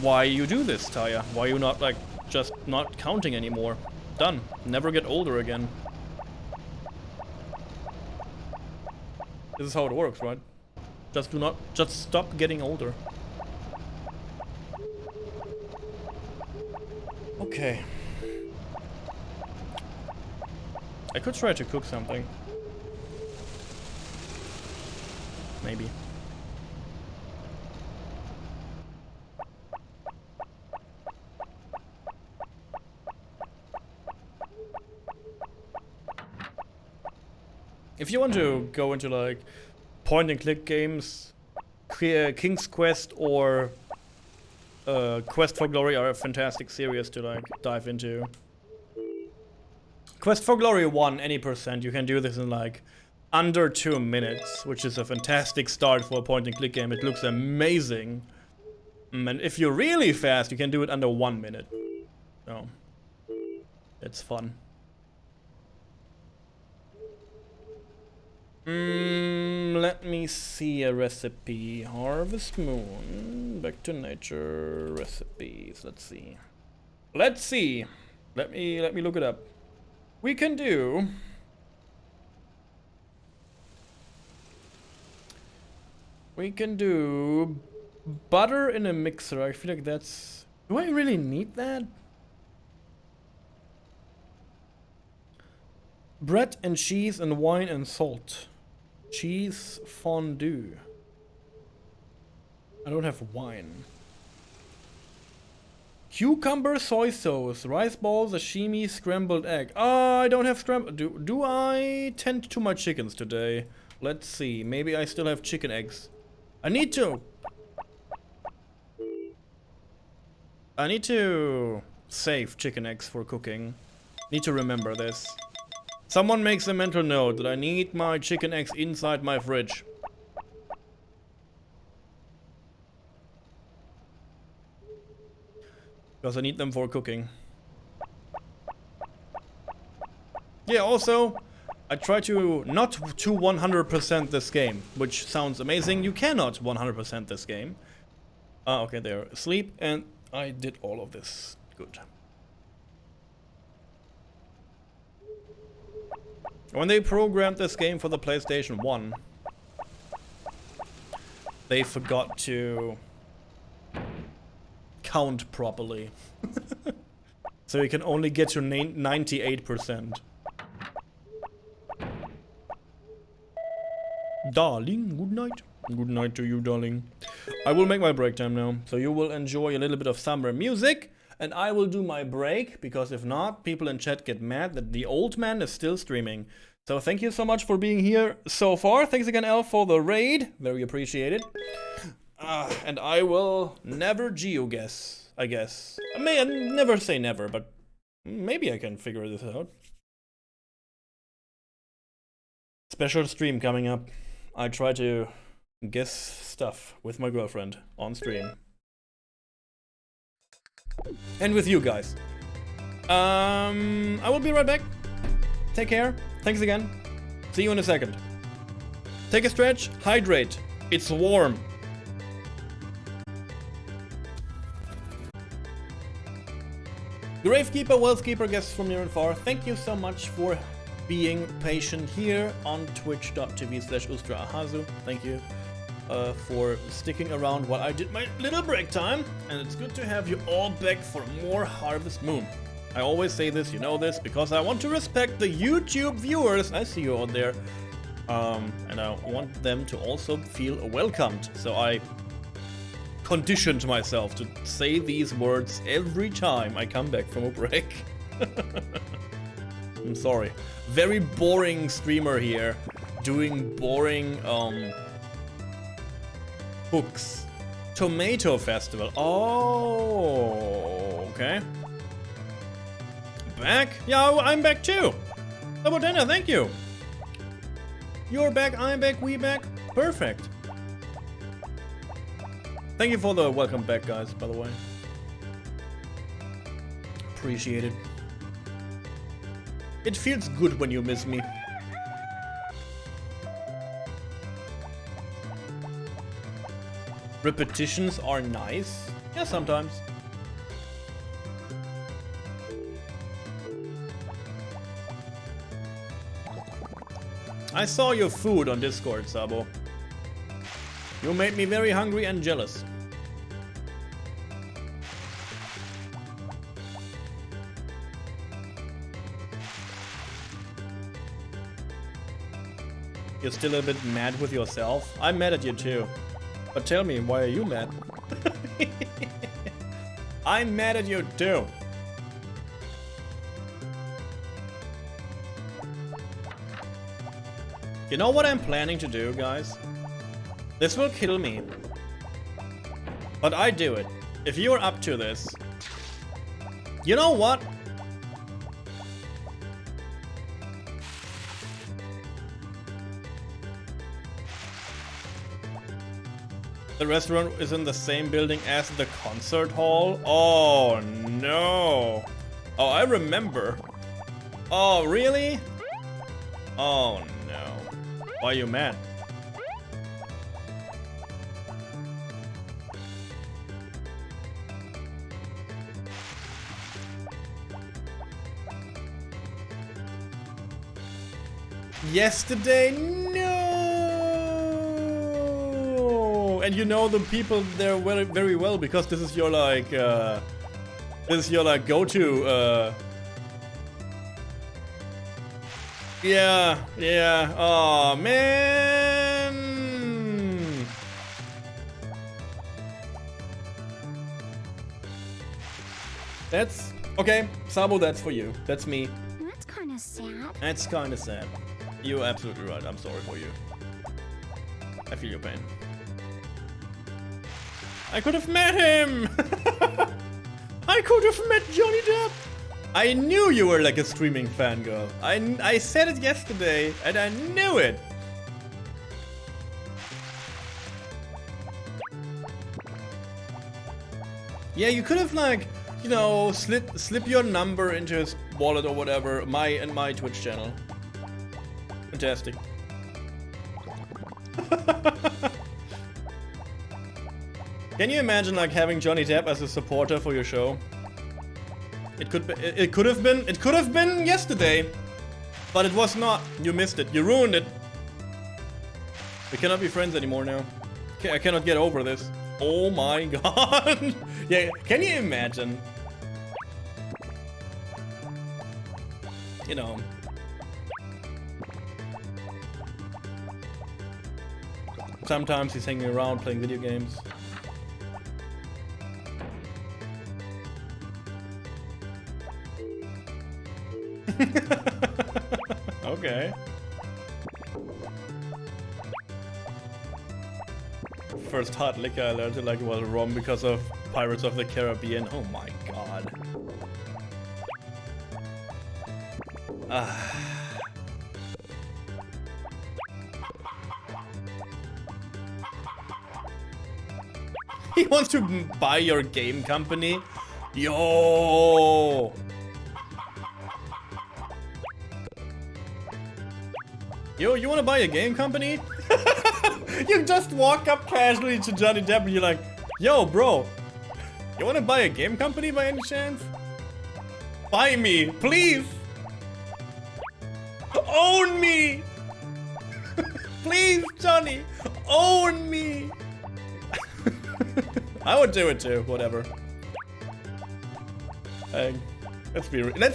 Why you do this, Taya? Why you not, like, just not counting anymore? Done. Never get older again. This is how it works, right? Just stop getting older. Okay. I could try to cook something. Maybe. If you want to go into like point and click games, King's Quest or Quest for Glory are a fantastic series to like dive into. Quest for Glory 1 any percent. You can do this in like under 2 minutes, which is a fantastic start for a point and click game. It looks amazing. And if you're really fast, you can do it under 1 minute. So it's fun. Let me see a recipe. Harvest Moon, back to nature recipes. Let's see. Let me look it up. We can do We can do butter in a mixer. I feel like that's... Do I really need that? Bread and cheese and wine and salt. Cheese fondue. I don't have wine. Cucumber soy sauce, rice balls, sashimi, scrambled egg. I don't have scrambled. Do I tend to my chickens today? Let's see. Maybe I still have chicken eggs. I need to save chicken eggs for cooking. Need to remember this. Someone makes a mental note that I need my chicken eggs inside my fridge. Because I need them for cooking. Yeah, also, I try to not to 100% this game, which sounds amazing. You cannot 100% this game. Okay, they're asleep, and I did all of this. Good. When they programmed this game for the PlayStation 1, they forgot to count properly. So you can only get to 98%. Darling, good night. Good night to you, darling. I will make my break time now, so you will enjoy a little bit of summer music, and I will do my break, because if not, people in chat get mad that the old man is still streaming. So thank you so much for being here so far. Thanks again, Elf, for the raid. Very appreciated. And I will never geoguess, I guess. I may never say never, but maybe I can figure this out. Special stream coming up. I try to guess stuff with my girlfriend on stream. And with you guys. I will be right back. Take care. Thanks again. See you in a second. Take a stretch. Hydrate. It's warm. Gravekeeper, Wealthkeeper, guests from near and far, thank you so much for being patient here on twitch.tv/Ustra Ahazu. Thank you for sticking around while I did my little break time. And it's good to have you all back for more Harvest Moon. I always say this, you know this, because I want to respect the YouTube viewers. I see you out there. And I want them to also feel welcomed. So I conditioned myself to say these words every time I come back from a break. I'm sorry. Very boring streamer here, doing boring hooks. Tomato Festival. Oh, okay. Back? Yeah, I'm back too. Abodena, thank you. You're back, I'm back, we back. Perfect. Thank you for the welcome back, guys, by the way. Appreciate it. It feels good when you miss me. Repetitions are nice. Yeah, sometimes. I saw your food on Discord, Sabo. You made me very hungry and jealous. You're still a bit mad with yourself? I'm mad at you too. But tell me, why are you mad? I'm mad at you too. You know what I'm planning to do, guys? This will kill me. But I do it. If you're up to this. You know what? The restaurant is in the same building as the concert hall? Oh no. Oh, I remember. Oh, really? Oh no. Why are you mad? Yesterday? No. and you know the people there very, very well because this is your like, go-to, yeah, yeah, oh man. That's, okay, Sabo, that's for you. That's me. That's kind of sad. That's kind of sad. You're absolutely right, I'm sorry for you. I feel your pain. I could have met him! I could have met Johnny Depp! I knew you were like a streaming fangirl. I said it yesterday, and I knew it! Yeah, you could have like, you know, slip your number into his wallet or whatever, my Twitch channel. Fantastic. Can you imagine like having Johnny Depp as a supporter for your show? It could have been yesterday, but it was not. You missed it. You ruined it. We cannot be friends anymore now. I cannot get over this. Oh my god. Yeah, can you imagine? You know. Sometimes he's hanging around playing video games. Okay. First hot liquor I learned to like was rum because of Pirates of the Caribbean. Oh my god. He wants to buy your game company? Yo! Yo, you wanna buy a game company? You just walk up casually to Johnny Depp and you're like, yo, bro, you wanna buy a game company by any chance? Buy me, please! Own me! Please, Johnny, own me! I would do it too, whatever. Hey, let's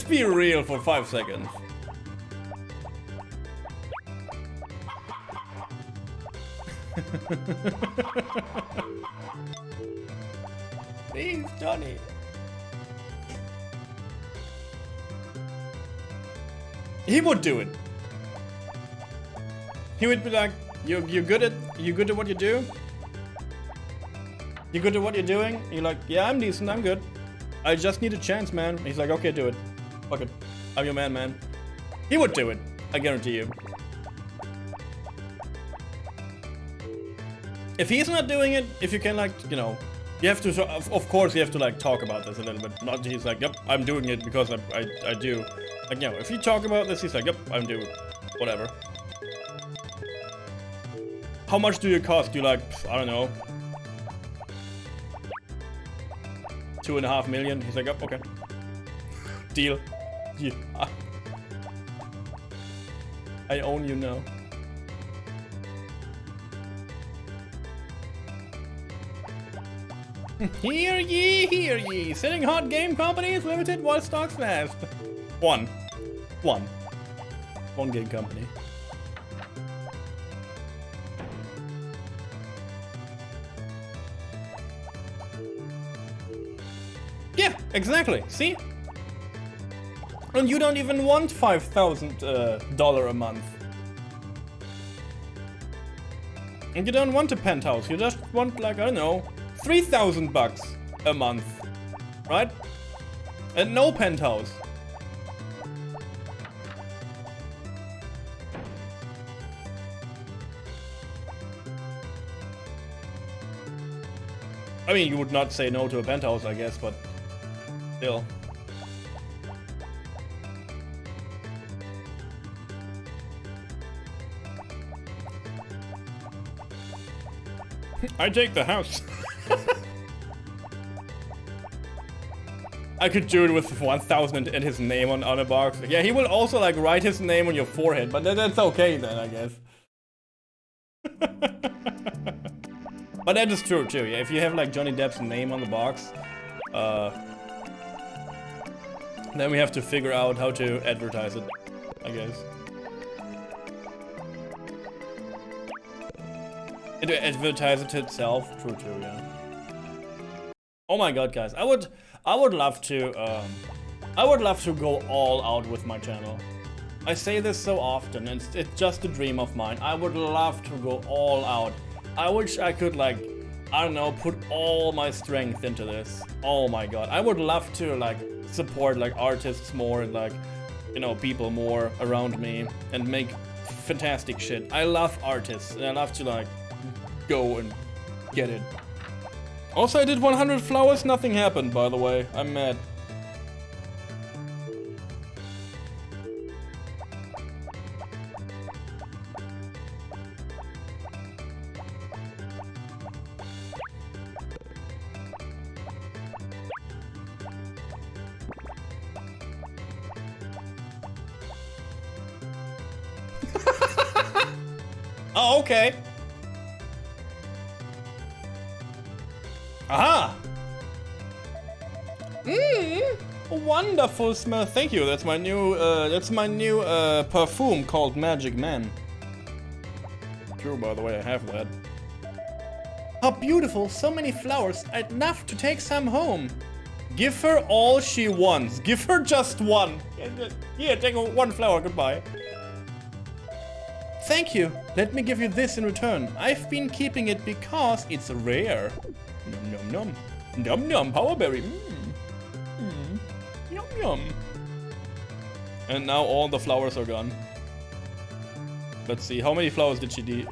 be real for 5 seconds. Please, Johnny. He would do it. He would be like, you good at what you do? You good at what you're doing? You're like, yeah, I'm decent, I'm good. I just need a chance, man. He's like, okay, do it. Fuck it. I'm your man. He would do it. I guarantee you. If he's not doing it, if you can like, you know, you have to, of course you have to like talk about this a little bit. Not he's like, yep, I'm doing it because I do. Like, you know, if you talk about this, he's like, yep, I'm doing it. Whatever. How much do you cost? You like, I don't know. 2.5 million. He's like, yep, okay. Deal. Yeah. I own you now. Hear ye, selling hot game companies limited while stocks last. One game company. Yeah, exactly, see? And you don't even want $5,000 a month. And you don't want a penthouse, you just want like, I don't know, $3,000 a month, right? And no penthouse. I mean, you would not say no to a penthouse, I guess, but still. I take the house. I could do it with 1,000 and his name on a box. Yeah, he will also like write his name on your forehead, but that's okay then, I guess. But that is true too, yeah. If you have like Johnny Depp's name on the box, then we have to figure out how to advertise it, I guess. To advertise it itself, true too, yeah. Oh my god, guys, I would love to go all out with my channel. I say this so often, and it's just a dream of mine. I would love to go all out. I wish I could, like, I don't know, put all my strength into this. Oh my god, I would love to, like, support, like, artists more and, like, you know, people more around me and make fantastic shit. I love artists, and I love to, like, go and get it. Also, I did 100 flowers, nothing happened, by the way. I'm mad. Oh, okay. Aha! Wonderful smell. Thank you. That's my new perfume called Magic Man. True, by the way, I have that. How beautiful, so many flowers. I'd love to take some home. Give her all she wants. Give her just one. Here, take one flower, goodbye. Thank you. Let me give you this in return. I've been keeping it because it's rare. Nom nom nom. Nom nom, powerberry. Yum yum. And now all the flowers are gone. Let's see, how many flowers did she take?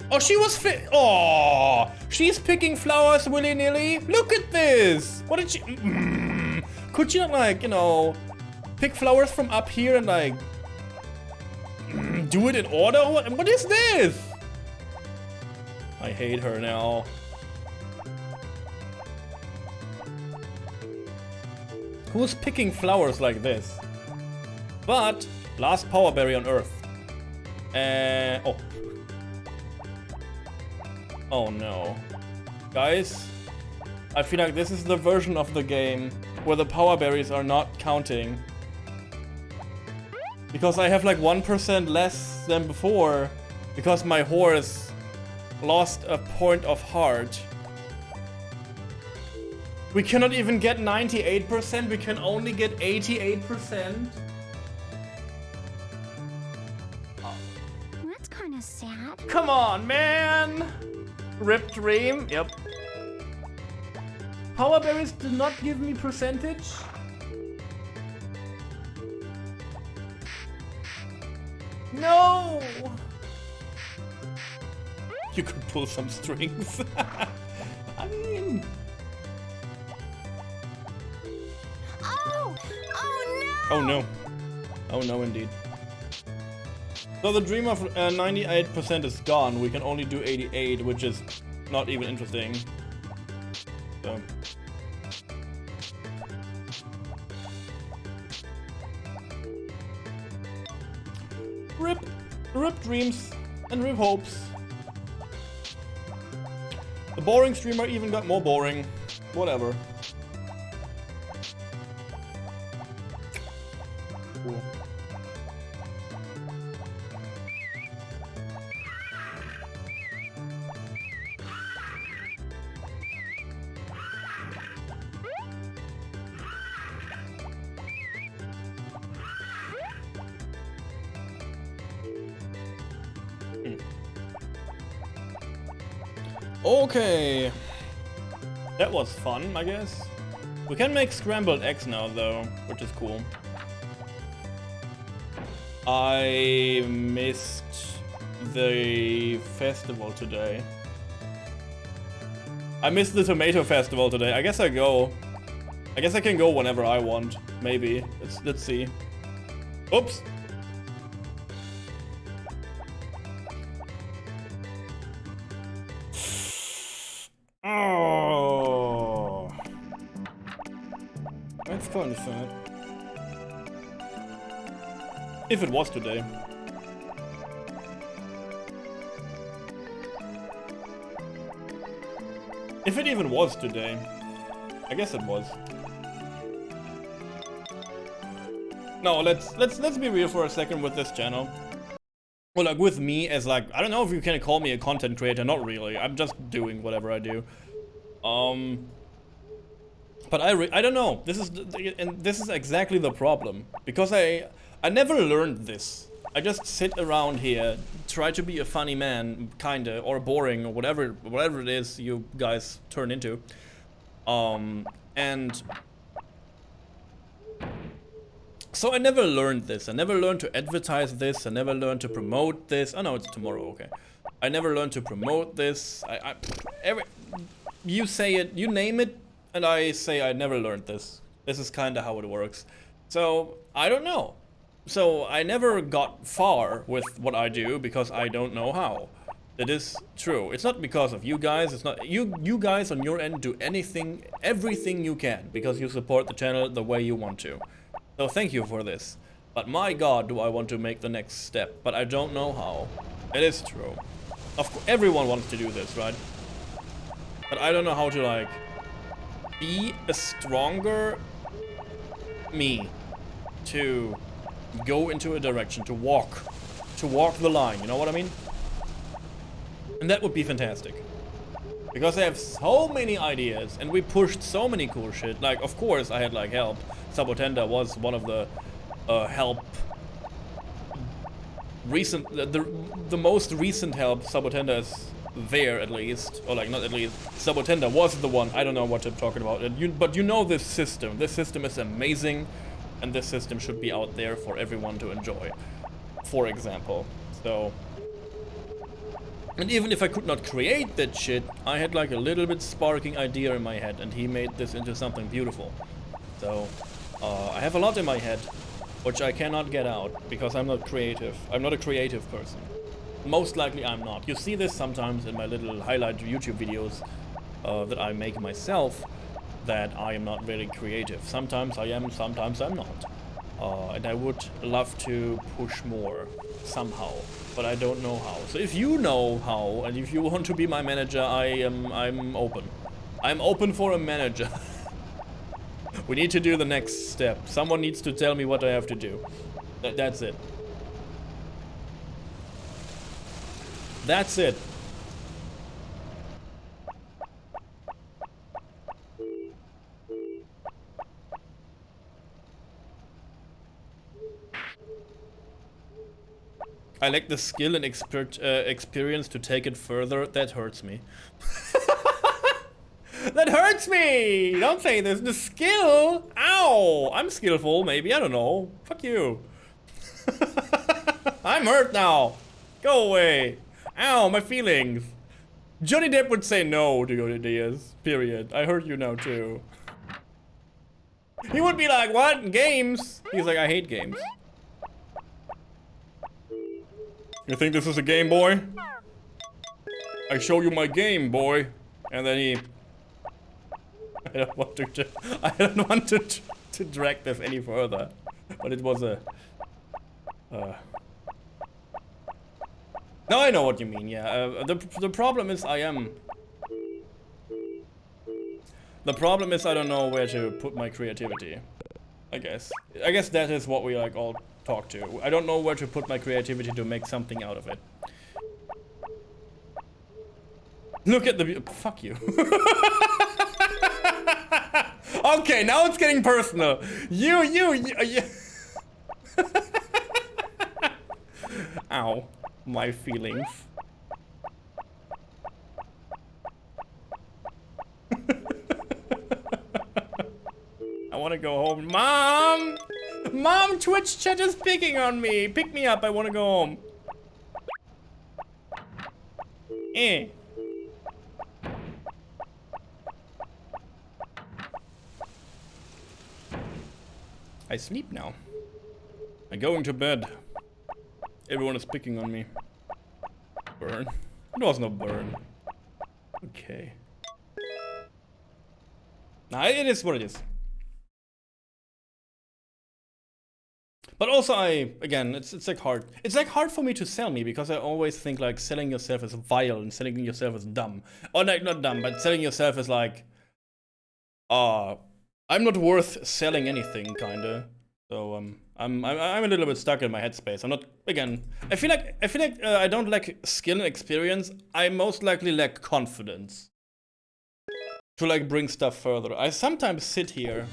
Oh, oh, she's picking flowers willy-nilly. Look at this. What did she? Could she not, like, you know, pick flowers from up here and, like, do it in order? What is this? I hate her now. Who's picking flowers like this? But last power berry on Earth. Oh. Oh no. Guys, I feel like this is the version of the game where the power berries are not counting. Because I have like 1% less than before. Because my horse lost a point of heart. We cannot even get 98%, we can only get 88%. That's kind of sad. Come on, man! Rip dream, yep. Power berries do not give me percentage. No! You could pull some strings. I mean... Oh! Oh no! Oh no. Oh no indeed. So the dream of 98% is gone. We can only do 88, which is not even interesting. So. Rip dreams and rip hopes. The boring streamer even got more boring. Whatever. Cool. Okay. That was fun, I guess. We can make scrambled eggs now, though, which is cool. I missed the festival today. I missed the tomato festival today. I guess I go. I guess I can go whenever I want. Maybe. Let's see. Oops. Oh. That's kind of sad. If it was today. If it even was today. I guess it was. No, let's be real for a second with this channel. Well, like with me as like, I don't know if you can call me a content creator, not really. I'm just doing whatever I do. But I don't know. This is exactly the problem, because I never learned this. I just sit around here, try to be a funny man, kinda, or boring, or whatever it is you guys turn into. And so I never learned this. I never learned to advertise this. I never learned to promote this. Oh no, it's tomorrow. Okay. I never learned to promote this. You say it, you name it, and I say I never learned this. This is kind of how it works. So I don't know. So I never got far with what I do because I don't know how. That is true. It's not because of you guys. It's not you guys on your end do everything you can because you support the channel the way you want to. So thank you for this. But my God, do I want to make the next step? But I don't know how. It is true. Of course, everyone wants to do this, right? But I don't know how to like be a stronger me to go into a direction, to walk the line. You know what I mean? And that would be fantastic. Because I have so many ideas and we pushed so many cool shit. Like, of course, I had like help. Sabotenda was one of the help. The most recent help. Sabotenda is there at least, or like not at least. Sabotenda was the one. I don't know what I'm talking about. But you know this system. This system is amazing, and this system should be out there for everyone to enjoy. For example, so. And even if I could not create that shit, I had like a little bit sparking idea in my head, and he made this into something beautiful. So, I have a lot in my head, which I cannot get out, because I'm not creative. I'm not a creative person. Most likely I'm not. You see this sometimes in my little highlight YouTube videos that I make myself, that I am not really creative. Sometimes I am, sometimes I'm not. And I would love to push more, somehow. But I don't know how. So if you know how, and if you want to be my manager, I'm open. I'm open for a manager. We need to do the next step. Someone needs to tell me what I have to do. That's it. That's it. I lack the skill and experience to take it further. That hurts me. That hurts me! Don't say this. The skill! Ow! I'm skillful, maybe. I don't know. Fuck you. I'm hurt now. Go away. Ow, my feelings. Johnny Depp would say no to your ideas. Period. I hurt you now too. He would be like, what? Games? He's like, I hate games. You think this is a game, boy? I show you my game, boy. And then he... I don't want to drag this any further. But it was a... Now I know what you mean, yeah. The problem is The problem is I don't know where to put my creativity. I guess that is what we like all talk to. I don't know where to put my creativity to make something out of it. Look at the... Fuck you. Okay, now it's getting personal. You. Ow. My feelings. I want to go home. Mom! Mom, Twitch chat is picking on me. Pick me up. I want to go home. Eh. I sleep now. I'm going to bed. Everyone is picking on me. Burn. It was no burn. Okay. Nah, it is what it is. But also again, it's like hard. It's like hard for me to sell me because I always think like selling yourself as vile and selling yourself as dumb. Or like not dumb, but selling yourself as like, I'm not worth selling anything, kinda. So I'm a little bit stuck in my headspace. I'm not, again, I feel like I don't lack skill and experience. I most likely lack confidence to like bring stuff further. I sometimes sit here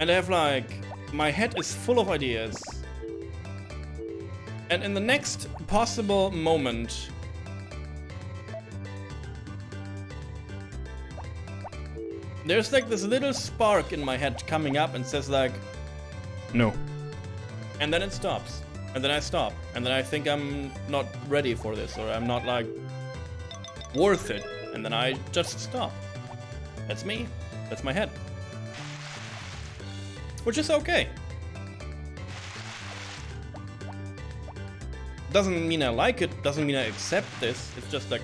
and I have like, my head is full of ideas. And in the next possible moment, there's like this little spark in my head coming up and says like, no. And then it stops. And then I stop. And then I think I'm not ready for this, or I'm not like worth it. And then I just stop. That's me. That's my head. Which is okay. Doesn't mean I like it, doesn't mean I accept this. It's just like,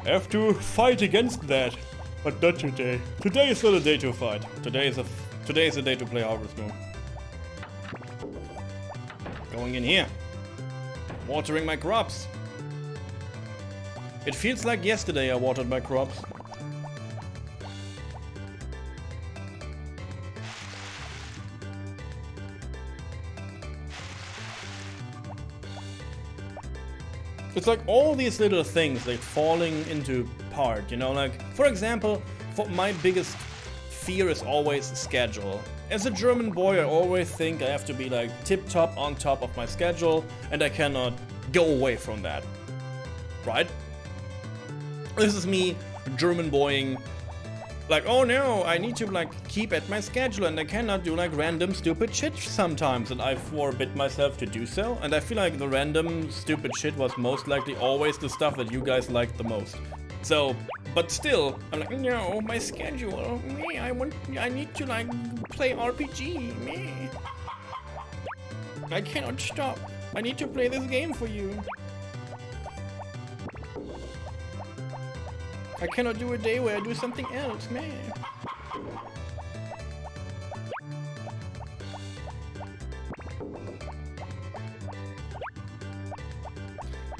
I have to fight against that, but not today. Today is not a day to fight. Today is a day to play Harvest Moon. Going in here, watering my crops. It feels like yesterday I watered my crops. It's like all these little things like falling into part, you know, like for example, my biggest fear is always schedule. As a German boy, I always think I have to be like tip-top on top of my schedule and I cannot go away from that, right? This is me German boying, like, oh no, I need to like keep at my schedule and I cannot do like random stupid shit sometimes, and I forbid myself to do so. And I feel like the random stupid shit was most likely always the stuff that you guys liked the most. So, but still, I'm like, no, my schedule, me, I need to like play RPG, me. I cannot stop. I need to play this game for you. I cannot do a day where I do something else, man.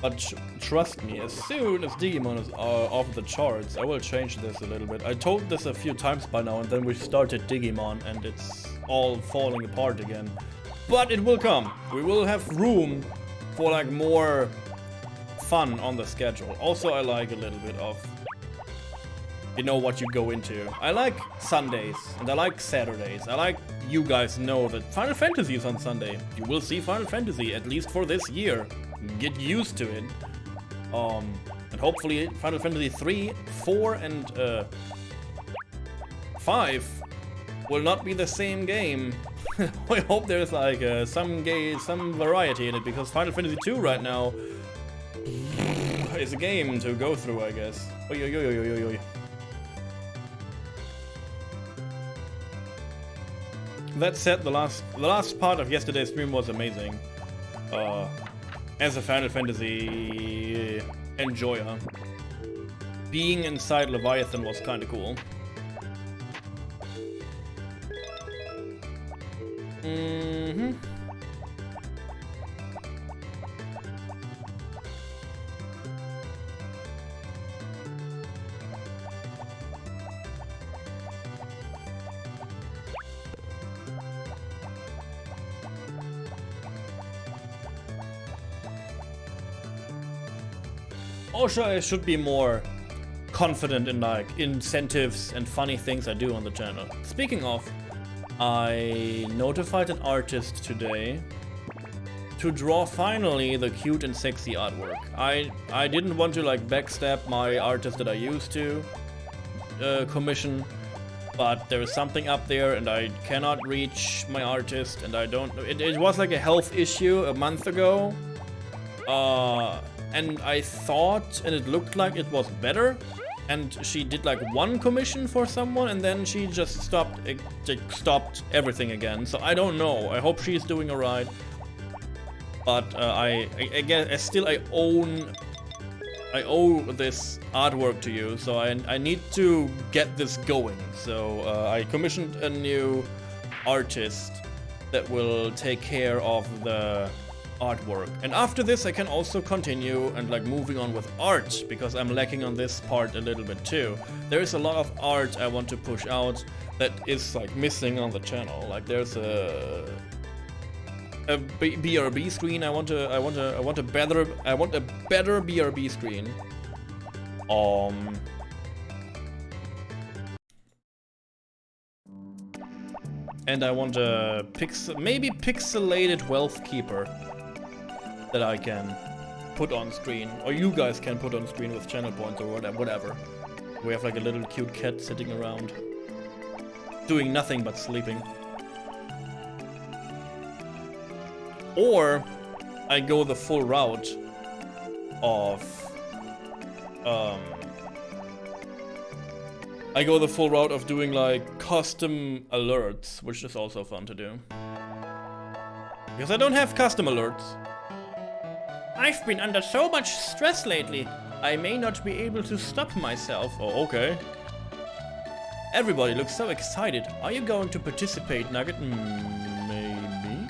But trust me, as soon as Digimon is off the charts, I will change this a little bit. I told this a few times by now, and then we started Digimon, and it's all falling apart again. But it will come. We will have room for like more fun on the schedule. Also, I like a little bit of, you know, what you go into. I like Sundays and I like Saturdays. I like, you guys know that Final Fantasy is on Sunday. You will see Final Fantasy, at least for this year. Get used to it. And hopefully Final Fantasy 3, 4 and 5 will not be the same game. I hope there's like some variety in it, because Final Fantasy 2 right now is a game to go through, I guess. Oy, oy, oy, oy, oy, oy. That said, the last part of yesterday's stream was amazing. As a Final Fantasy enjoyer, being inside Leviathan was kind of cool. Also, I should be more confident in like incentives and funny things I do on the channel. Speaking of, I notified an artist today to draw finally the cute and sexy artwork. I didn't want to like backstab my artist that I used to commission, but there is something up there and I cannot reach my artist, and I don't. It was like a health issue a month ago. And I thought, and it looked like it was better, and she did like one commission for someone, and then she just stopped everything again. So I don't know. I hope she's doing alright. But I guess still I own I owe this artwork to you, so I need to get this going. So I commissioned a new artist that will take care of the artwork. And after this I can also continue and like moving on with art, because I'm lacking on this part a little bit too. There is a lot of art I want to push out that is like missing on the channel. Like there's a BRB screen. I want a better BRB screen. And I want a maybe pixelated wealth keeper that I can put on screen, or you guys can put on screen with channel points or whatever. We have like a little cute cat sitting around, doing nothing but sleeping. Or I go the full route of doing like custom alerts, which is also fun to do. Because I don't have custom alerts. I've been under so much stress lately. I may not be able to stop myself. Oh, okay. Everybody looks so excited. Are you going to participate, Nugget? Maybe.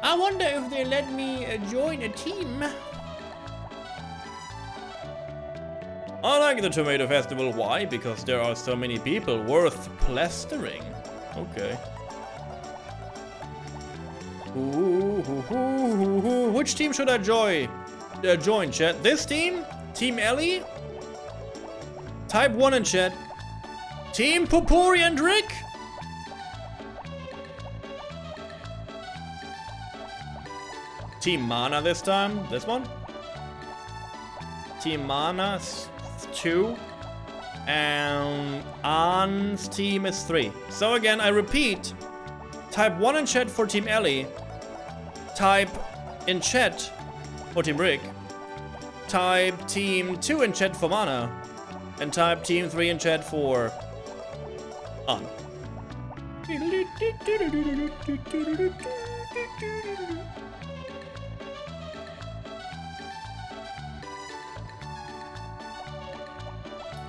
I wonder if they let me join a team. I like the Tomato Festival. Why? Because there are so many people worth plastering. Okay. Which team should I join, chat? This team? Team Ellie? Type 1 in chat. Team Popori and Rick? Team Mana this time? This one? Team Mana 2. And An's team is 3. So again, I repeat. Type 1 in chat for Team Ellie. Type in chat for Team Rick. Type Team 2 in chat for Mana. And type Team 3 in chat for An.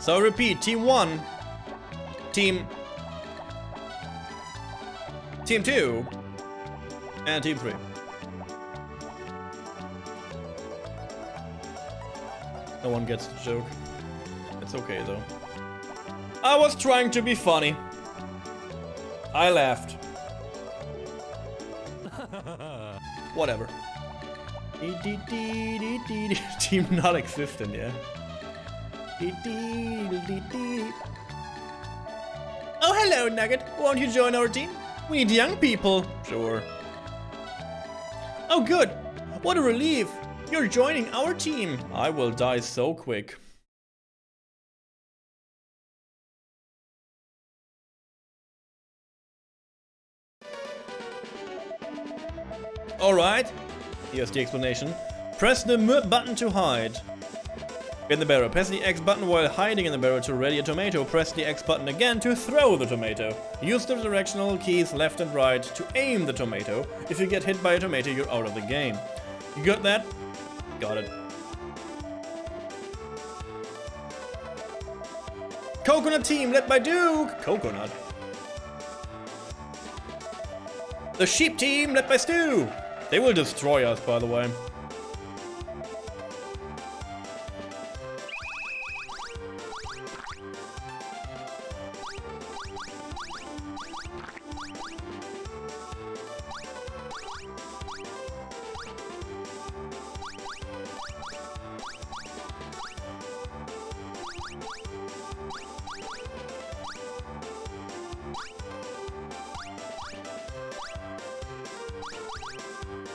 So repeat, Team 1, Team 2, and Team 3. No one gets the joke. It's okay though. I was trying to be funny. I laughed. Whatever. Team not existent, yeah. Oh, hello, Nugget. Won't you join our team? We need young people. Sure. Oh, good. What a relief. You're joining our team. I will die so quick. Alright. Here's the explanation. Press the M button to hide in the barrel. Press the X button while hiding in the barrel to ready a tomato. Press the X button again to throw the tomato. Use the directional keys left and right to aim the tomato. If you get hit by a tomato, you're out of the game. You got that? Got it. Coconut team led by Duke. Coconut. The sheep team led by Stu. They will destroy us, by the way.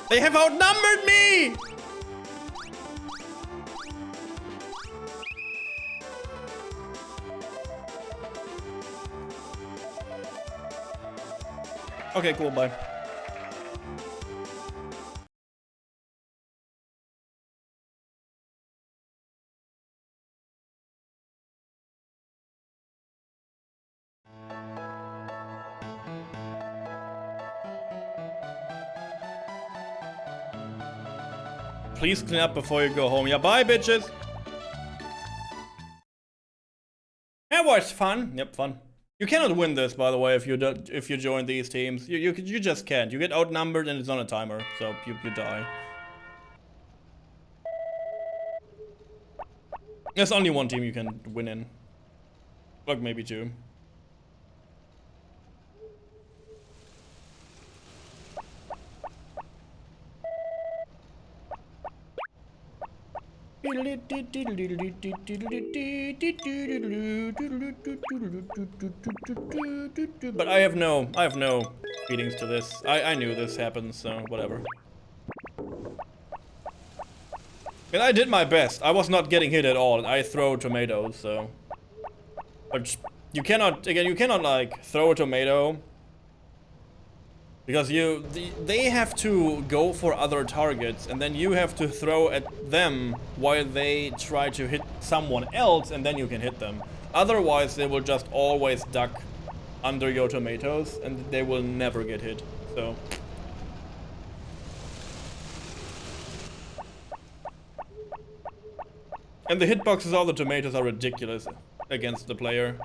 They have outnumbered me! Okay, cool, bye. Please clean up before you go home. Yeah, bye, bitches. That was fun. Yep, fun. You cannot win this, by the way, if you join these teams. You just can't. You get outnumbered and it's on a timer, so you die. There's only one team you can win in. Like maybe two. But I have no feelings to this. I knew this happens, so whatever. And I did my best. I was not getting hit at all. I throw tomatoes, so. But you cannot, again, you cannot like throw a tomato. Because they have to go for other targets, and then you have to throw at them while they try to hit someone else, and then you can hit them. Otherwise, they will just always duck under your tomatoes, and they will never get hit. So. And the hitboxes of the tomatoes are ridiculous against the player.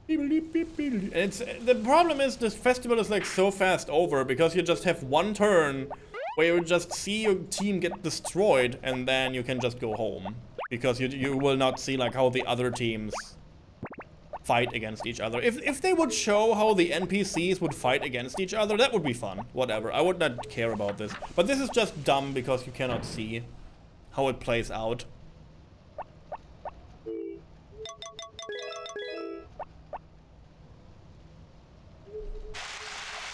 The problem is this festival is like so fast over because you just have one turn where you just see your team get destroyed and then you can just go home. Because you will not see like how the other teams fight against each other. If they would show how the NPCs would fight against each other, that would be fun. Whatever, I would not care about this. But this is just dumb because you cannot see how it plays out.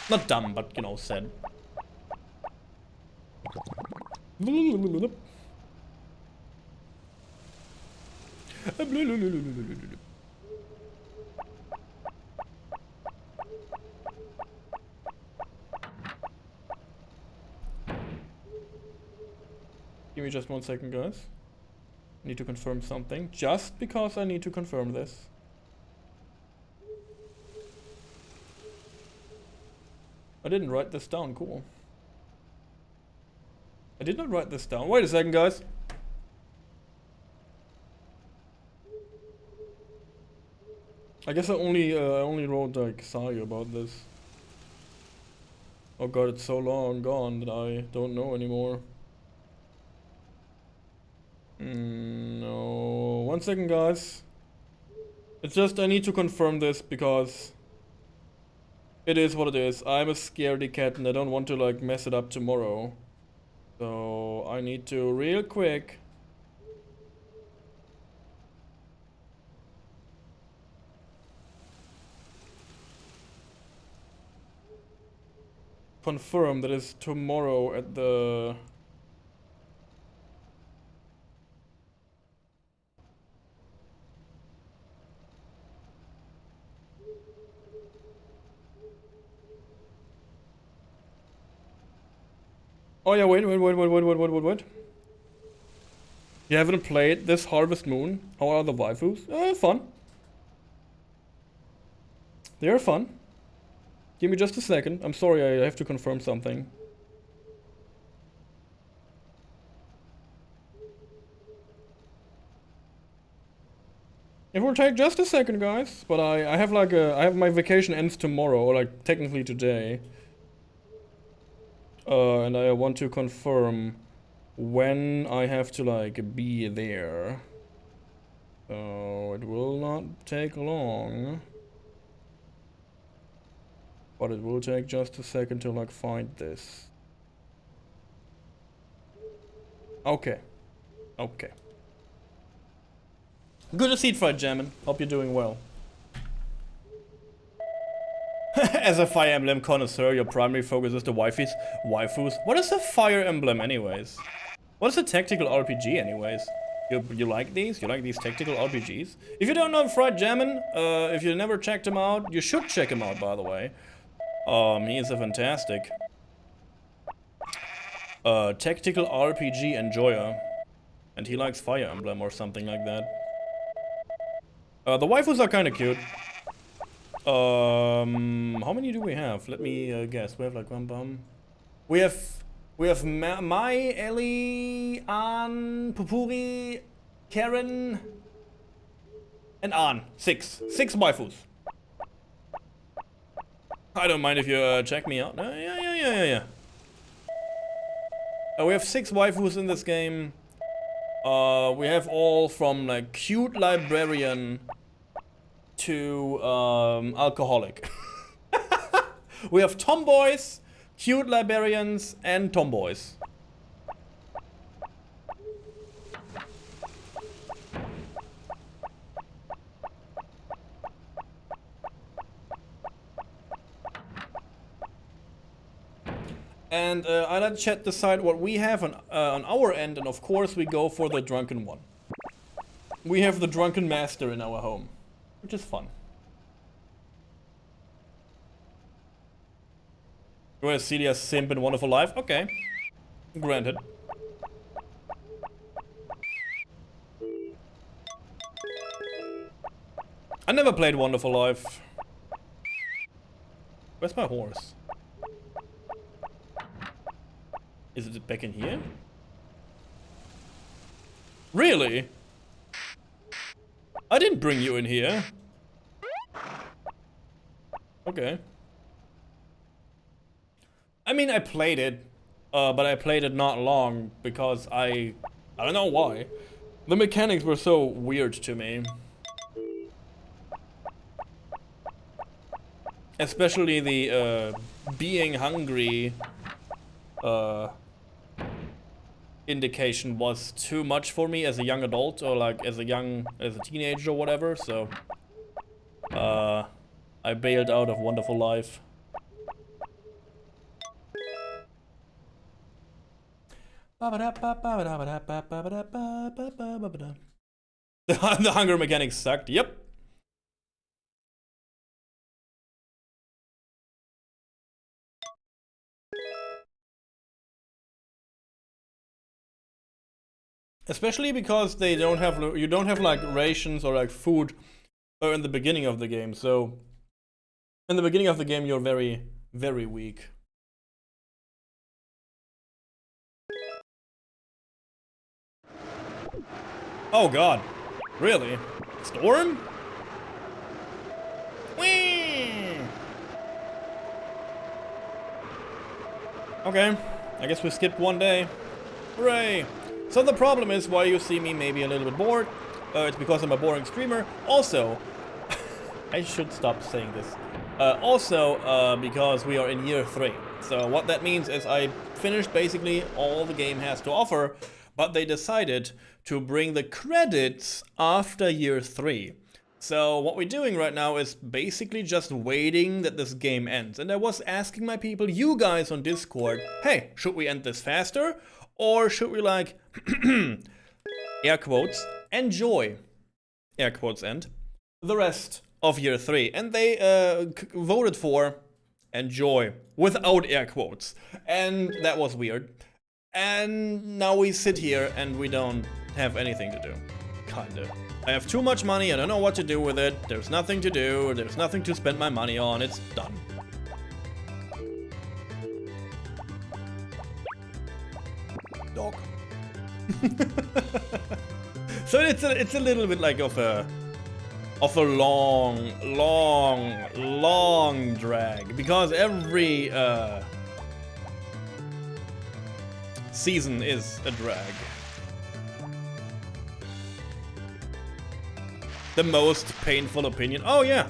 Not dumb, but you know, sad. Give me just 1 second, guys. I need to confirm something. Just because I need to confirm this. I didn't write this down, cool. I did not write this down. Wait a second, guys. I guess I only wrote like sorry about this. Oh god, it's so long gone that I don't know anymore. No, 1 second, guys. It's just I need to confirm this because it is what it is. I'm a scaredy cat and I don't want to like mess it up tomorrow. So I need to real quick confirm that it's tomorrow at the Oh yeah, wait. You haven't played this Harvest Moon? How are the waifus? Fun. They are fun. Give me just a second. I'm sorry, I have to confirm something. It will take just a second, guys. But I have like I have my vacation ends tomorrow, or like technically today. And I want to confirm when I have to like be there. So it will not take long. But it will take just a second to like find this. Okay. Okay. Good to see it, Fried Jammin'. Hope you're doing well. As a Fire Emblem connoisseur, your primary focus is the waifus. What is a Fire Emblem anyways? What is a tactical RPG anyways? You like these? You like these tactical RPGs? If you don't know Fried Jammin', if you never checked him out, you should check him out, by the way. He is a fantastic tactical RPG enjoyer. And he likes Fire Emblem or something like that. The waifus are kinda cute. How many do we have? Let me guess. We have like 1, We have Mai, Ellie, An, Pupuri, Karen, and An. 6 waifus. I don't mind if you check me out. Yeah. We have 6 waifus in this game. We have all from like cute librarian to alcoholic. We have tomboys, cute librarians, and tomboys. And I let chat decide what we have on our end, and of course we go for the drunken one. We have the drunken master in our home, which is fun. Whereas Celia's simp in Wonderful Life? Okay. Granted. I never played Wonderful Life. Where's my horse? Is it back in here? Really? I didn't bring you in here. Okay. I mean, I played it, but I played it not long because I don't know why. The mechanics were so weird to me. Especially the being hungry indication was too much for me as a young adult, or like as a teenager or whatever, so I bailed out of Wonderful Life. The hunger mechanics sucked, yep. Especially because they don't have, you don't have like rations or like food in the beginning of the game. So in the beginning of the game, you're very, very weak. Oh God, really? Storm? Whee! Okay, I guess we skipped one day. Hooray! So the problem is why you see me maybe a little bit bored. It's because I'm a boring streamer. Also, I should stop saying this. Because we are in year 3. So what that means is I finished basically all the game has to offer, but they decided to bring the credits after year 3. So what we're doing right now is basically just waiting that this game ends. And I was asking my people, you guys on Discord, hey, should we end this faster? Or should we like, air quotes, enjoy, air quotes end, the rest of year 3? And they voted for enjoy, without air quotes. And that was weird. And now we sit here and we don't have anything to do. Kinda. I have too much money, I don't know what to do with it. There's nothing to do, there's nothing to spend my money on, it's done. Dog. So it's a little bit like of a long drag, because every season is a drag. The most painful opinion. Oh yeah.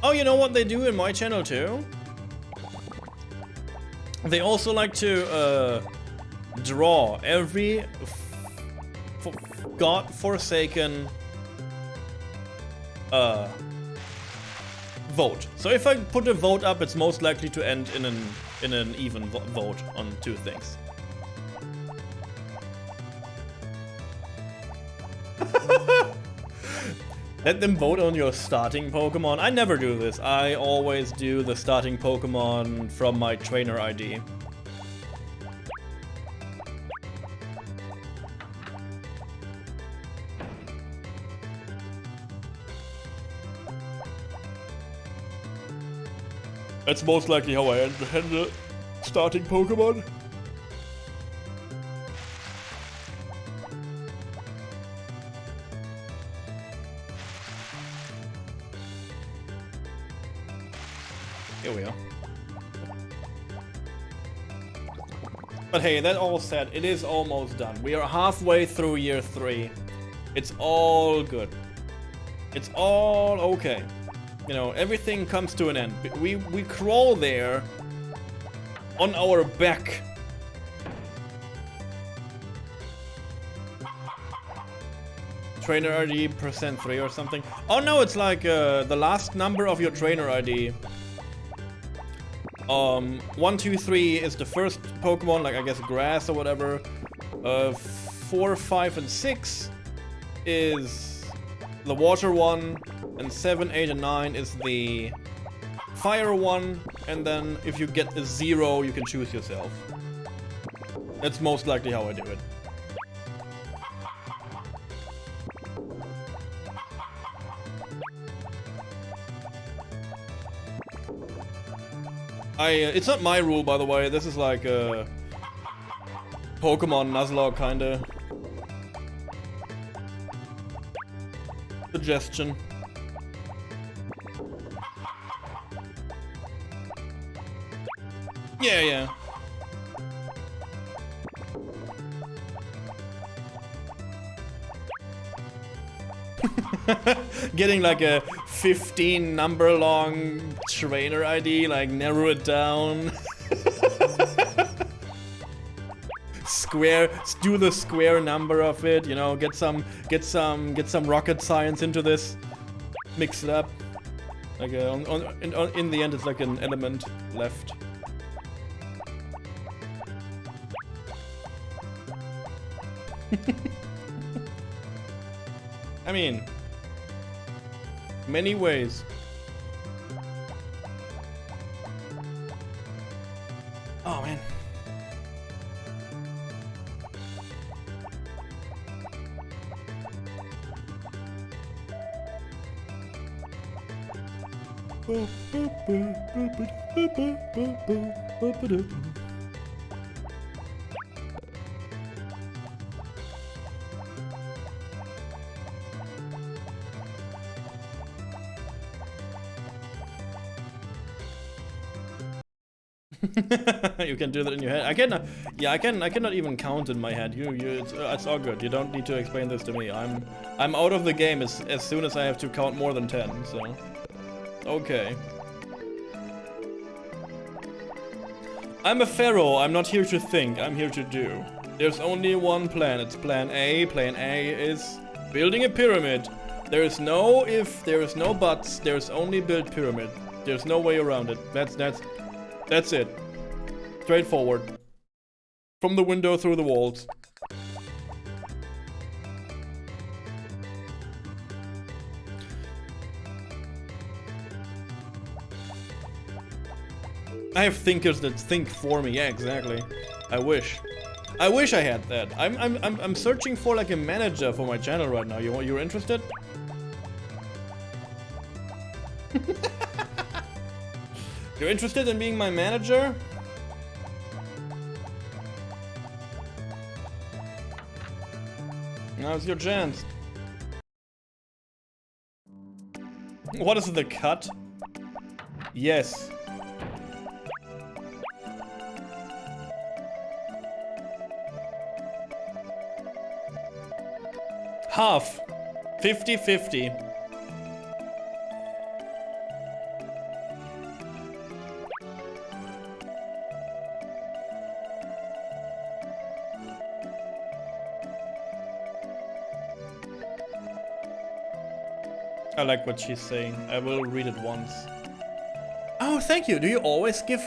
Oh, you know what they do in my channel too? They also like to draw every godforsaken vote. So if I put a vote up, it's most likely to end in an even vote on 2 things. Let them vote on your starting Pokemon. I never do this. I always do the starting Pokemon from my trainer ID. That's most likely how I handle starting Pokemon. Here we are. But hey, that all said, it is almost done. We are halfway through year 3. It's all good. It's all okay. You know, everything comes to an end. We crawl there on our back. Trainer ID %3 or something. Oh no, it's like the last number of your trainer ID. 1, 2, 3 is the first Pokemon, like I guess grass or whatever. 4, 5, and 6 is the water one, and 7, 8, and 9 is the fire one. And then if you get a 0, you can choose yourself. That's most likely how I do it. It's not my rule, by the way. This is like a Pokemon Nuzlocke kinda suggestion. Yeah. Getting like a 15 number long trainer ID, like narrow it down. Do the square number of it, you know, get some rocket science into this. Mix it up. Like in the end it's like an element left. I mean, many ways. Oh man. You can do that in your head. I cannot. Yeah, I cannot even count in my head. It's all good. You don't need to explain this to me. I'm out of the game as soon as I have to count more than 10. So, okay. I'm a pharaoh. I'm not here to think. I'm here to do. There's only one plan. It's Plan A. Plan A is building a pyramid. There is no if. There is no buts. There's only build pyramid. There's no way around it. That's it. Straightforward. From the window through the walls. I have thinkers that think for me. Yeah, exactly. I wish I had that. I'm searching for like a manager for my channel right now. You're interested? You're interested in being my manager? Now's your chance. What is the cut? Yes. Half. 50-50. I like what she's saying. I will read it once. Oh, thank you. Do you always give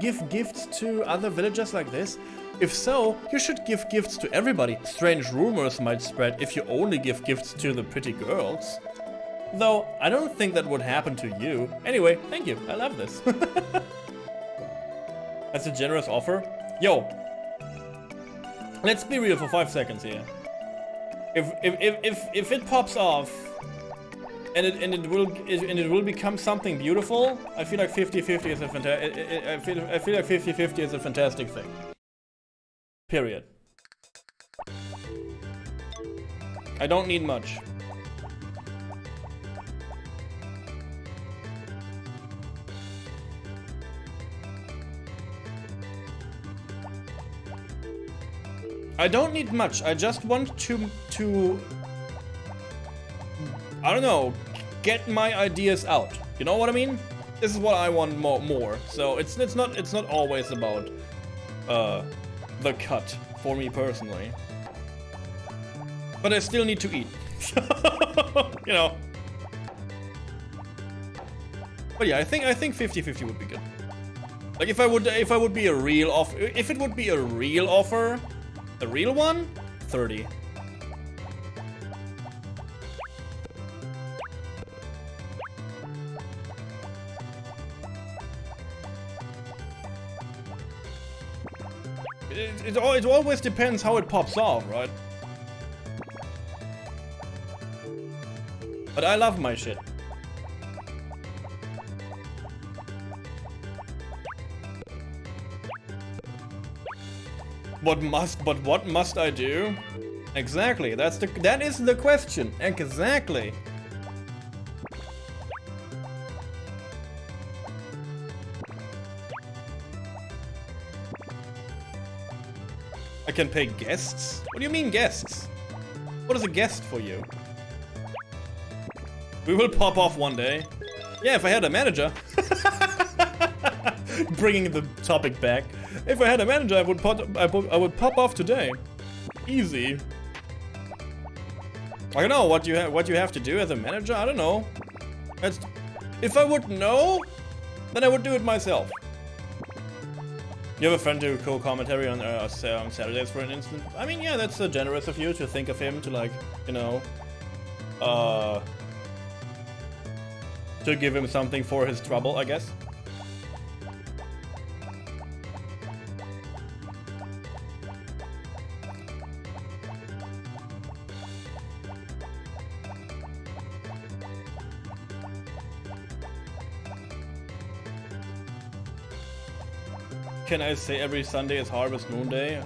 gifts to other villagers like this? If so, you should give gifts to everybody. Strange rumors might spread if you only give gifts to the pretty girls. Though, I don't think that would happen to you. Anyway, thank you. I love this. That's a generous offer. Yo. Let's be real for 5 seconds here. If it pops off and it will become something beautiful, I feel like 50-50 is a fantastic. I feel like 50-50 is a fantastic thing. Period. I don't need much. I don't need much. I just want to I don't know, get my ideas out. You know what I mean? This is what I want more. So it's not always about the cut for me personally. But I still need to eat. You know. But yeah, I think 50-50 would be good. Like if I would be a real offer, if it would be a real offer, a real one, 30. It always depends how it pops off, right? But I love my shit. What must I do? Exactly, that is the question. Exactly. I can pay guests? What do you mean guests? What is a guest for you? We will pop off one day. Yeah, if I had a manager. Bringing the topic back. If I had a manager, I would pop off today. Easy. I don't know what you have to do as a manager. I don't know. If I would know, then I would do it myself. You have a friend to co-commentary on Saturdays, for an instance. I mean, yeah, that's generous of you to think of him to, like, you know, to give him something for his trouble, I guess. Can I say every Sunday is Harvest Moon Day?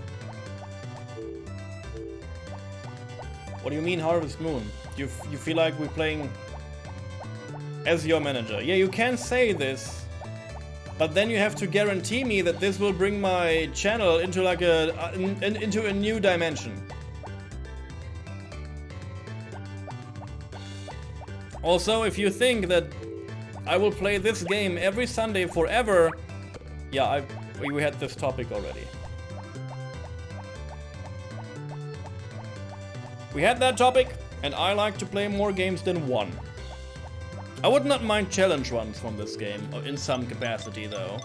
What do you mean Harvest Moon? You feel like we're playing as your manager? Yeah, you can say this, but then you have to guarantee me that this will bring my channel into like into a new dimension. Also, if you think that I will play this game every Sunday forever, yeah, we had this topic already. We had that topic, and I like to play more games than one. I would not mind challenge runs from this game, in some capacity though.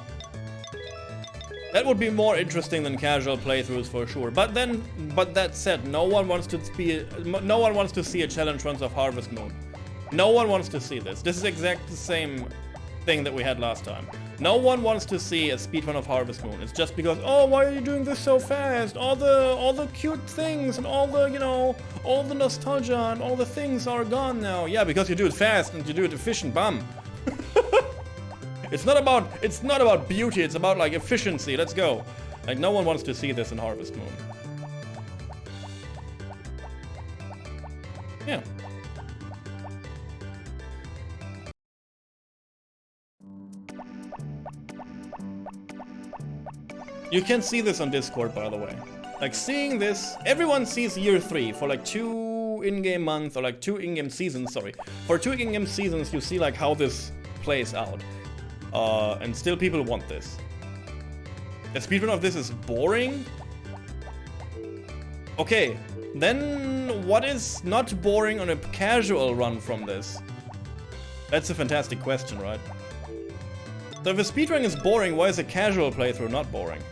That would be more interesting than casual playthroughs for sure. But that said, no one wants to see a challenge runs of Harvest Moon. No one wants to see this. This is exactly the same thing that we had last time. No one wants to see a speedrun of Harvest Moon. It's just because, oh, why are you doing this so fast? All the cute things and all the, you know, all the nostalgia and all the things are gone now. Yeah, because you do it fast and you do it efficient, bam. It's not about beauty, it's about like efficiency. Let's go. Like no one wants to see this in Harvest Moon. Yeah. You can see this on Discord, by the way. Like, seeing this, everyone sees year 3 for like 2 in-game months, or like 2 in-game seasons, sorry. For 2 in-game seasons, you see like how this plays out. And still people want this. A speedrun of this is boring? Okay, then what is not boring on a casual run from this? That's a fantastic question, right? So if a speedrun is boring, why is a casual playthrough not boring?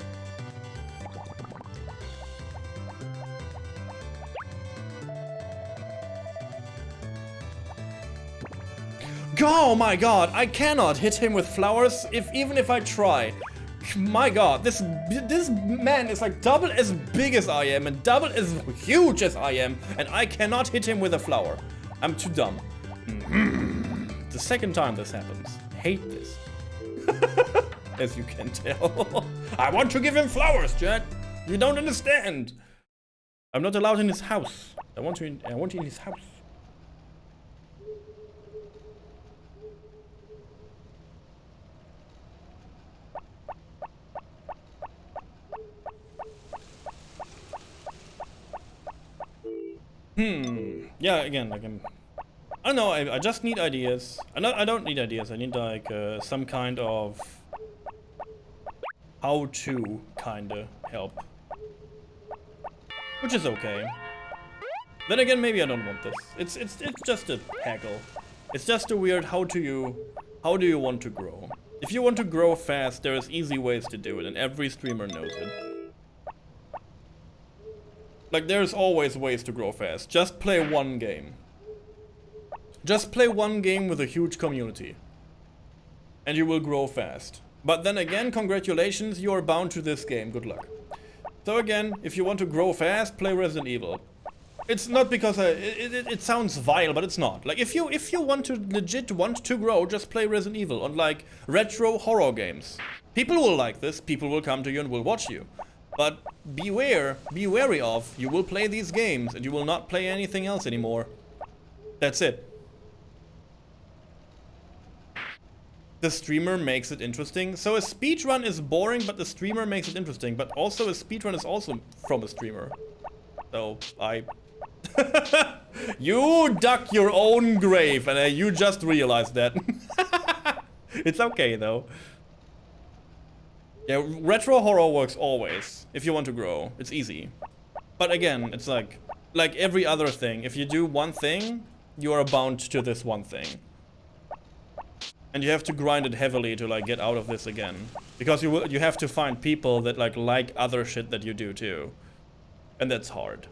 Oh my god, I cannot hit him with flowers even if I try. My god, this man is like double as big as I am and double as huge as I am, and I cannot hit him with a flower. I'm too dumb. the second time this happens. Hate this. As you can tell. I want to give him flowers, Jet. You don't understand. I'm not allowed in his house. I want you in his house. Yeah, again, like I don't know, I just need ideas. I don't need ideas, I need like some kind of how to kinda help. Which is okay. Then again, maybe I don't want this. It's just a haggle. It's just a weird how do you want to grow? If you want to grow fast, there's easy ways to do it, and every streamer knows it. Like, there's always ways to grow fast. Just play one game. Just play one game with a huge community. And you will grow fast. But then again, congratulations, you are bound to this game. Good luck. So again, if you want to grow fast, play Resident Evil. It's not because it sounds vile, but it's not. Like, if you want to legit want to grow, just play Resident Evil on, like, retro horror games. People will like this, people will come to you and will watch you. But be wary of, you will play these games and you will not play anything else anymore. That's it. The streamer makes it interesting. So a speedrun is boring, but the streamer makes it interesting. But also a speedrun is also from a streamer. So you dug your own grave and you just realized that. It's okay though. Yeah, retro horror works always, if you want to grow. It's easy. But again, it's like every other thing. If you do one thing, you are bound to this one thing. And you have to grind it heavily to like get out of this again. Because you have to find people that like other shit that you do too. And that's hard.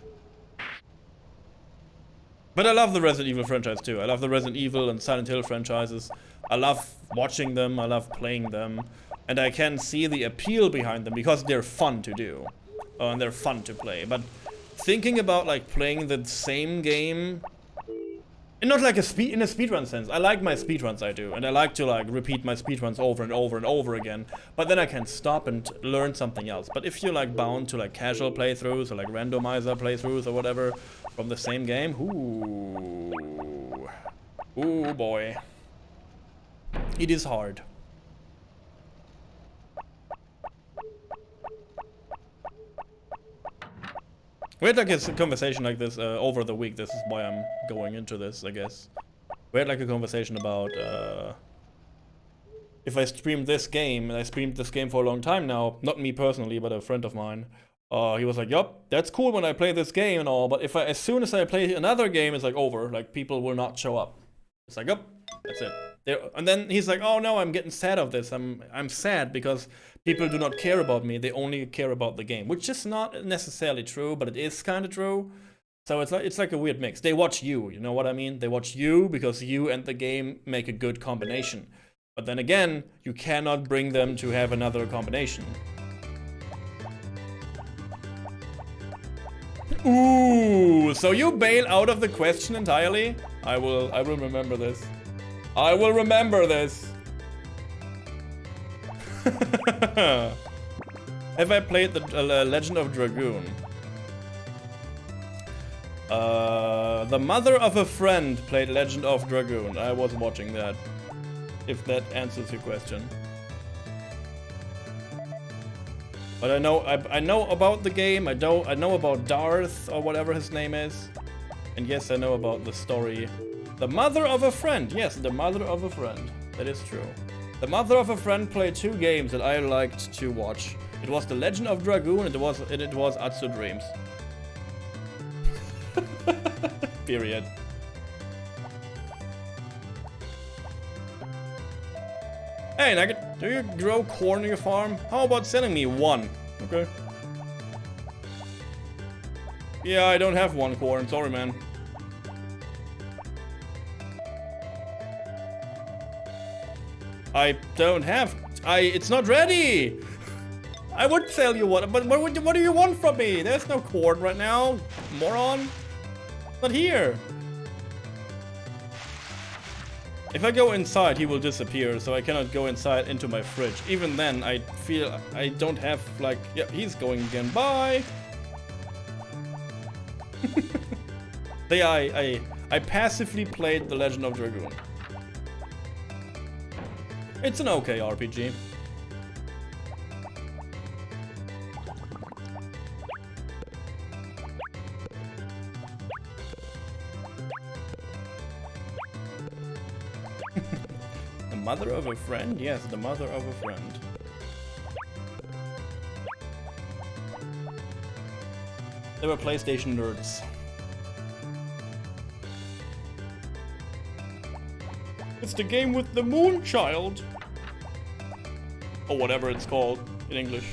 But I love the Resident Evil franchise too. I love the Resident Evil and Silent Hill franchises. I love watching them, I love playing them. And I can see the appeal behind them because they're fun to do. And they're fun to play. But thinking about like playing the same game, and not like in a speedrun sense. I like my speedruns, I do. And I like to like repeat my speedruns over and over and over again. But then I can stop and learn something else. But if you're like bound to like casual playthroughs or like randomizer playthroughs or whatever from the same game, ooh boy. It is hard. We had like a conversation like this over the week. This is why I'm going into this, I guess. We had like a conversation about if I streamed this game, and I streamed this game for a long time now, not me personally, but a friend of mine. He was like, yup, that's cool when I play this game and all, but as soon as I play another game, it's like over. Like, people will not show up. It's like, yup, that's it. And then he's like, oh no, I'm getting sad of this. I'm sad because people do not care about me. They only care about the game, which is not necessarily true, but it is kind of true. So it's like a weird mix. They watch you know what I mean? They watch you because you and the game make a good combination. But then again, you cannot bring them to have another combination. Ooh, so you bail out of the question entirely? I will remember this. I will remember this. Have I played the Legend of Dragoon? The mother of a friend played Legend of Dragoon. I was watching that. If that answers your question. But I know about the game. I know about Darth or whatever his name is. And yes, I know about the story. The mother of a friend. Yes, the mother of a friend. That is true. The mother of a friend played 2 games that I liked to watch. It was The Legend of Dragoon and it was Atsu Dreams. Period. Hey Nugget, do you grow corn on your farm? How about selling me 1? Okay. Yeah, I don't have 1 corn, sorry man. I don't have... it's not ready! I would sell you 1, but what do you want from me? There's no corn right now, moron. Not here. If I go inside, he will disappear, so I cannot go inside into my fridge. Even then, I feel I don't have, like... Yeah, he's going again. Bye! So yeah, I passively played The Legend of Dragoon. It's an okay RPG. The mother of a friend? Yes, the mother of a friend. They were PlayStation nerds. It's the game with the moon child. Or whatever it's called in English.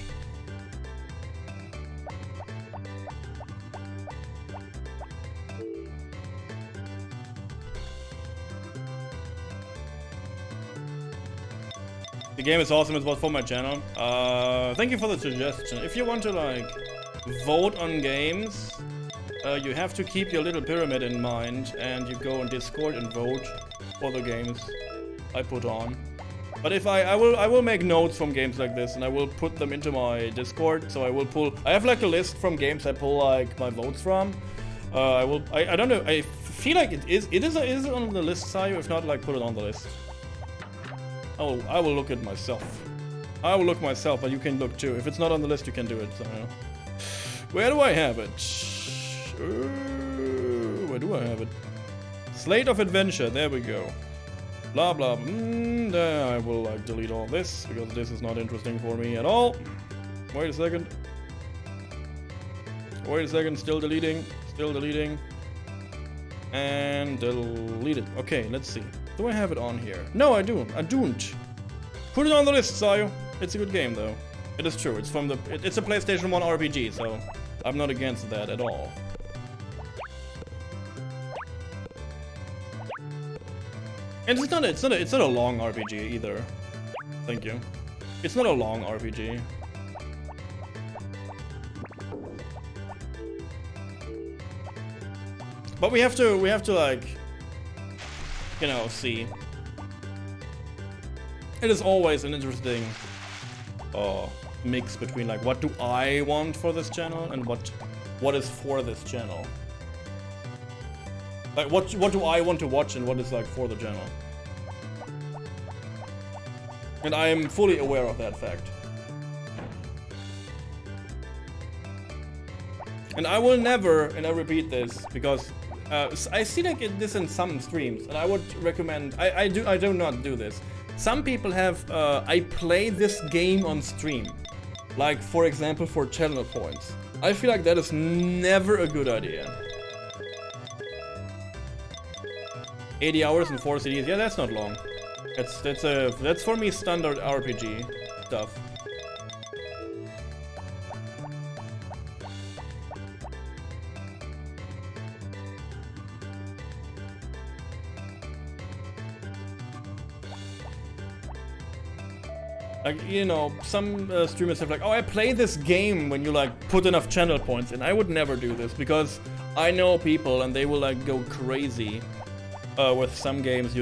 The game is awesome, it was for my channel. Thank you for the suggestion. If you want to like vote on games, you have to keep your little pyramid in mind and you go on Discord and vote for the games I put on. But if I will make notes from games like this and I will put them into my Discord. So I have like a list from games I pull like my votes from. I don't know, I feel like is it on the list, Sayo? If not, like put it on the list. Oh, I will look at myself. I will look myself, but you can look too. If it's not on the list, you can do it. So, where do I have it? Where do I have it? Slate of Adventure. There we go. Blah blah. There I will like delete all this because this is not interesting for me at all. Wait a second. Wait a second. Still deleting. Still deleting. And delete it. Okay, let's see. Do I have it on here? No, I do. I don't. Put it on the list, Sayo. It's a good game, though. It is true. It's from the. It's a PlayStation 1 RPG, so I'm not against that at all. And it's not a long RPG either. Thank you. It's not a long RPG. But we have to like, you know, see. It is always an interesting mix between like what do I want for this channel and what is for this channel. Like what do I want to watch and what is like for the channel. And I am fully aware of that fact. And I will never, and I repeat this because I see like this in some streams, and I would recommend. I do not do this. Some people have. I play this game on stream, like for example for channel points. I feel like that is never a good idea. 80 hours and 4 CDs. Yeah, that's not long. That's for me standard RPG stuff. Like, you know, some streamers have like, oh, I play this game when you like put enough channel points, and I would never do this because I know people and they will like go crazy with some games.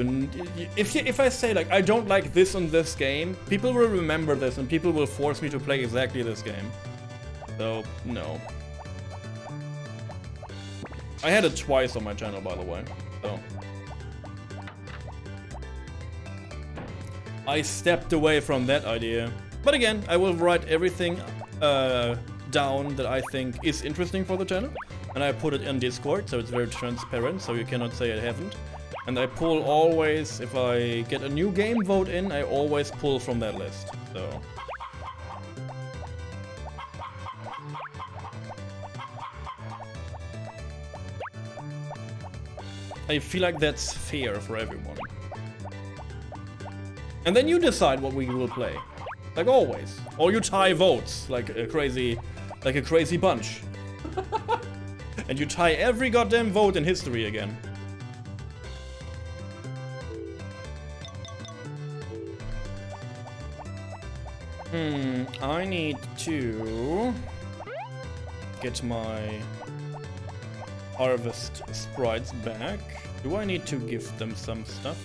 If I say like I don't like this on this game, people will remember this and people will force me to play exactly this game. So no. I had it twice on my channel, by the way. So. I stepped away from that idea. But again, I will write everything down that I think is interesting for the channel. And I put it in Discord, so it's very transparent, so you cannot say I haven't. And I pull always, if I get a new game vote in, I always pull from that list. So. I feel like that's fair for everyone. And then you decide what we will play, like always. Or you tie votes, like a crazy bunch. And you tie every goddamn vote in history again. I need to get my Harvest sprites back. Do I need to give them some stuff?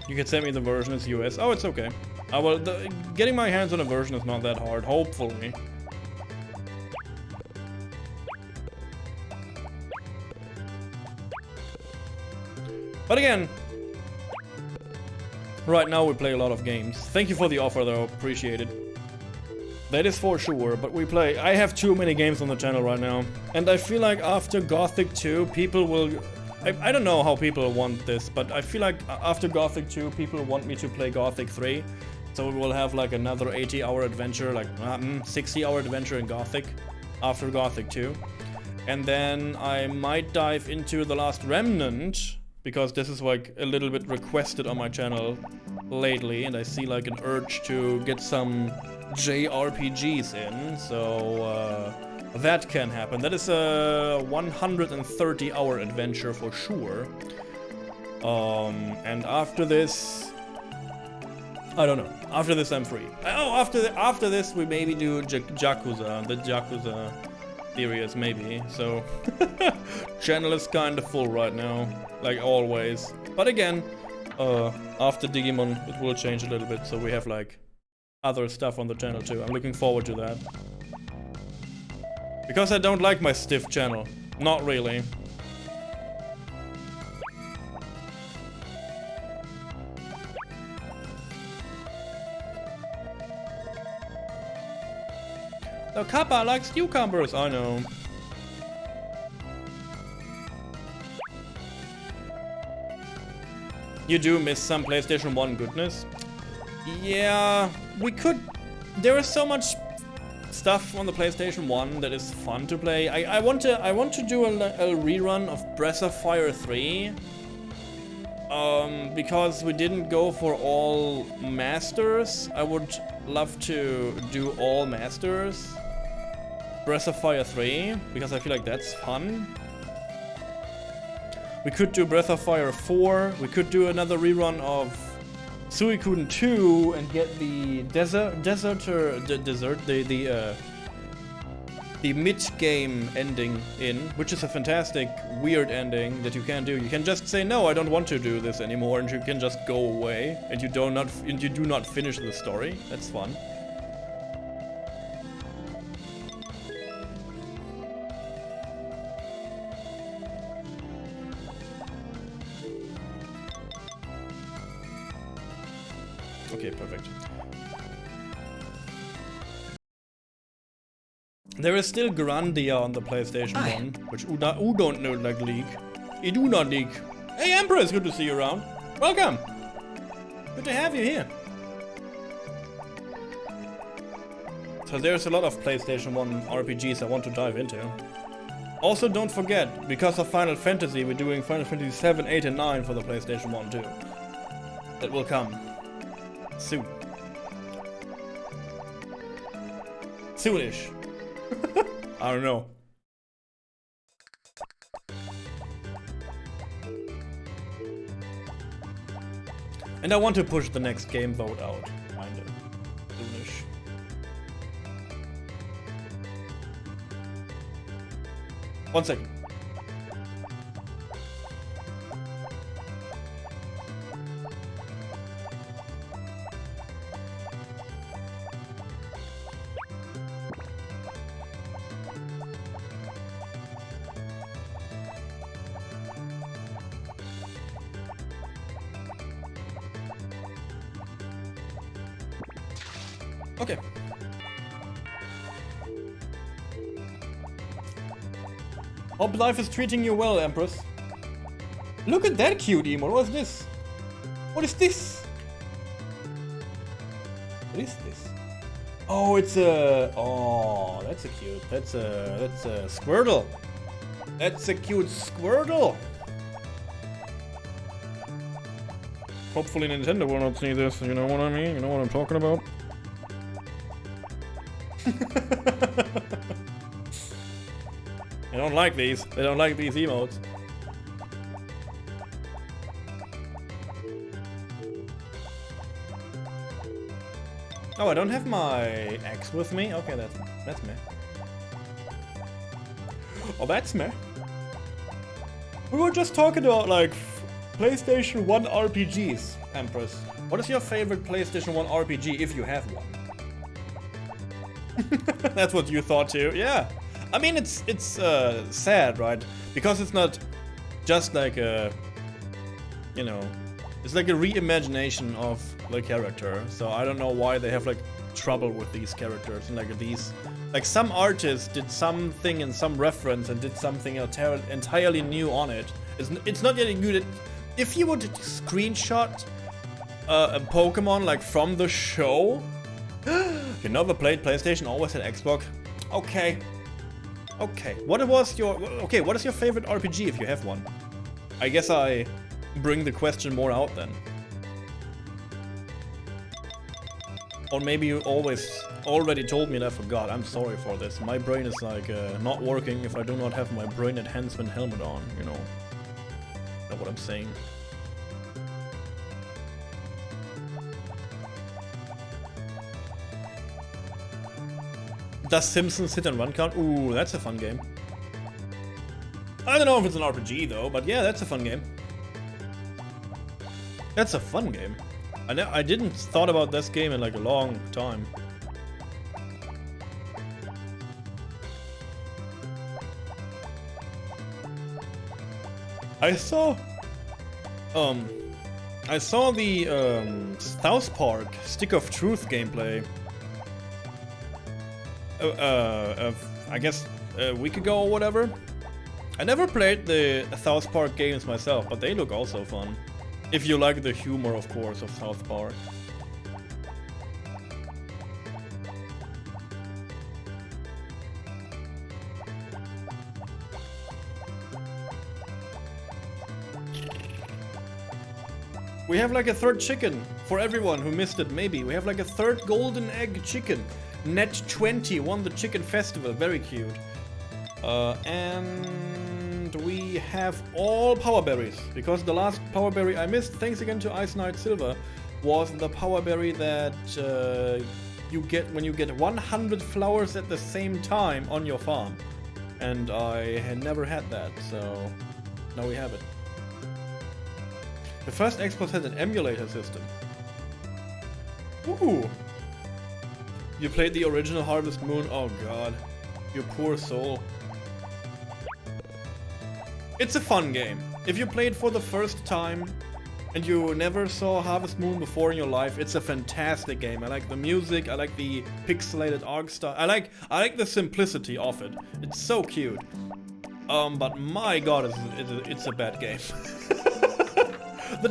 You can send me the version, it's US. Oh, it's okay. Getting my hands on a version is not that hard, hopefully. But again, right now we play a lot of games. Thank you for the offer though, appreciate it. That is for sure, but we play. I have too many games on the channel right now. And I feel like after Gothic 2, people will... I don't know how people want this, but I feel like after Gothic 2, people want me to play Gothic 3. So we will have like another 80-hour adventure, like 60-hour adventure in Gothic after Gothic 2. And then I might dive into The Last Remnant, because this is like a little bit requested on my channel lately, and I see like an urge to get some JRPGs in, so that can happen. That is a 130-hour adventure for sure. And after this, I don't know. After this, I'm free. Oh, after this, we maybe do Yakuza, the Yakuza series, maybe. So, channel is kind of full right now, like always. But again, after Digimon, it will change a little bit. So we have like other stuff on the channel too. I'm looking forward to that. Because I don't like my stiff channel. Not really. The Kappa likes cucumbers, I know. You do miss some PlayStation 1 goodness. Yeah, we could... There is so much stuff on the PlayStation 1 that is fun to play. I want to do a rerun of Breath of Fire 3. Because we didn't go for all masters. I would love to do all masters. Breath of Fire 3, because I feel like that's fun. We could do Breath of Fire 4. We could do another rerun of Suikoden 2 and get the the mid-game ending in, which is a fantastic, weird ending that you can do. You can just say, no, I don't want to do this anymore, and you can just go away, and you do not finish the story. That's fun. Okay, perfect. There is still Grandia on the PlayStation 1, which who don't know like leak. I do not leak. Hey Empress, good to see you around. Welcome. Good to have you here. So there's a lot of PlayStation 1 RPGs I want to dive into. Also, don't forget, because of Final Fantasy, we're doing Final Fantasy 7, 8, and 9 for the PlayStation 1 too. That will come soon. Soonish. I don't know. And I want to push the next game vote out, kinda. Soonish. One second. Okay. Hope life is treating you well, Empress. Look at that cute emote. What is this? What is this? What is this? Oh, it's a... Oh, that's a cute... That's a Squirtle. That's a cute Squirtle. Hopefully Nintendo will not see this, you know what I mean? You know what I'm talking about? They don't like these. They don't like these emotes. Oh, I don't have my X with me? Okay, that's me. Oh, that's me. We were just talking about, like, PlayStation 1 RPGs. Empress. What is your favorite PlayStation 1 RPG if you have one? That's what you thought too. Yeah. I mean, it's sad, right? Because it's not just like a, you know, it's like a reimagination of the character. So I don't know why they have like trouble with these characters and like these. Like some artist did something in some reference and did something entirely new on it. It's not getting good. If you would screenshot a Pokemon like from the show, you never played PlayStation, always had Xbox. Okay. Okay. What is your favorite RPG if you have one? I guess I bring the question more out then. Or maybe you already told me and I forgot. I'm sorry for this. My brain is like not working if I do not have my brain enhancement helmet on, you know. Know what I'm saying? Does Simpsons Hit and Run count? Ooh, that's a fun game. I don't know if it's an RPG though, but yeah, that's a fun game. That's a fun game. I didn't thought about this game in like a long time. I saw the South Park Stick of Truth gameplay. I guess a week ago or whatever. I never played the South Park games myself, but they look also fun. If you like the humor, of course, of South Park. We have like a third chicken for everyone who missed it, maybe. We have like a third golden egg chicken. Net 20 won the chicken festival, very cute. And we have all power berries, because the last power berry I missed, thanks again to Ice Knight Silver, was the power berry that you get when you get 100 flowers at the same time on your farm. And I had never had that, so now we have it. The first Xbox had an emulator system. Ooh! You played the original Harvest Moon? Oh god. You poor soul. It's a fun game. If you play it for the first time and you never saw Harvest Moon before in your life, it's a fantastic game. I like the music, I like the pixelated art style. I like the simplicity of it. It's so cute. But my god, it's a bad game. The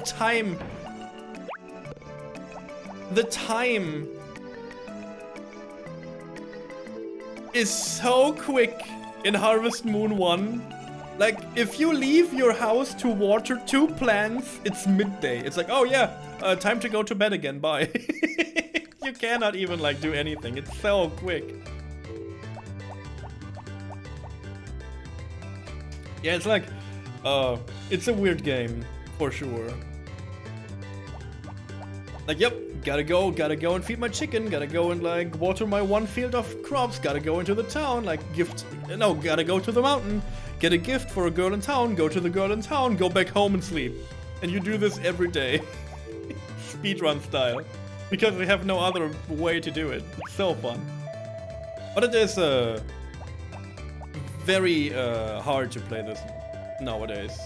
time is so quick in Harvest Moon 1. Like, if you leave your house to water 2 plants, it's midday. It's like, oh yeah, time to go to bed again, bye. You cannot even, like, do anything. It's so quick. Yeah, it's like, it's a weird game, for sure. Like, yep, gotta go and feed my chicken, gotta go and, like, water my 1 field of crops, gotta go into the town, like, gotta go to the mountain, get a gift for a girl in town, go to the girl in town, go back home and sleep. And you do this every day. Speedrun style. Because we have no other way to do it. It's so fun. But it is, very, hard to play this nowadays.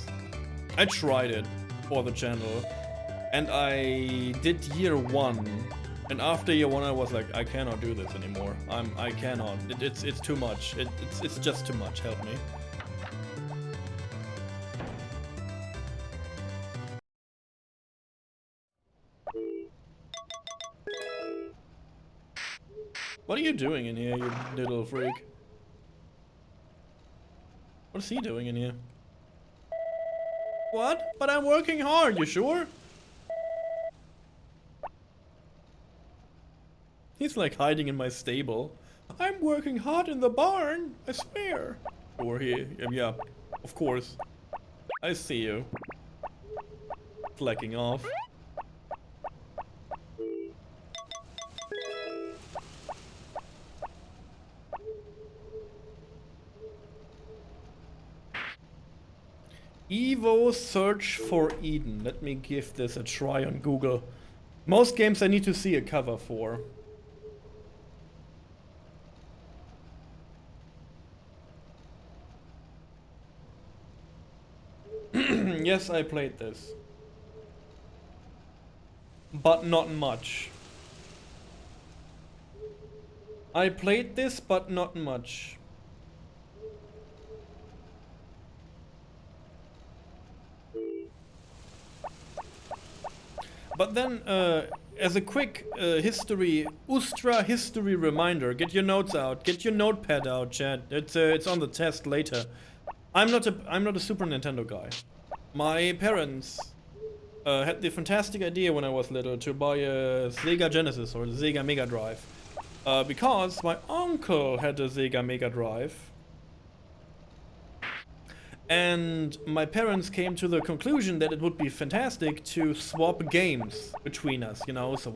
I tried it for the channel. And I did year 1, and after year 1 I was like, I cannot do this anymore. I cannot. It's too much. It's just too much. Help me. What are you doing in here, you little freak? What is he doing in here? What? But I'm working hard. You sure? He's like hiding in my stable. I'm working hard in the barn, I swear. Or yeah, of course. I see you. Flecking off. Evo Search for Eden. Let me give this a try on Google. Most games I need to see a cover for. Yes, I played this. But not much. I played this, but not much. But then, as a quick Ustra history reminder, get your notes out, get your notepad out, chat. It's on the test later. I'm not a Super Nintendo guy. My parents had the fantastic idea when I was little to buy a Sega Genesis or the Sega Mega Drive, because my uncle had a Sega Mega Drive. And my parents came to the conclusion that it would be fantastic to swap games between us, you know, so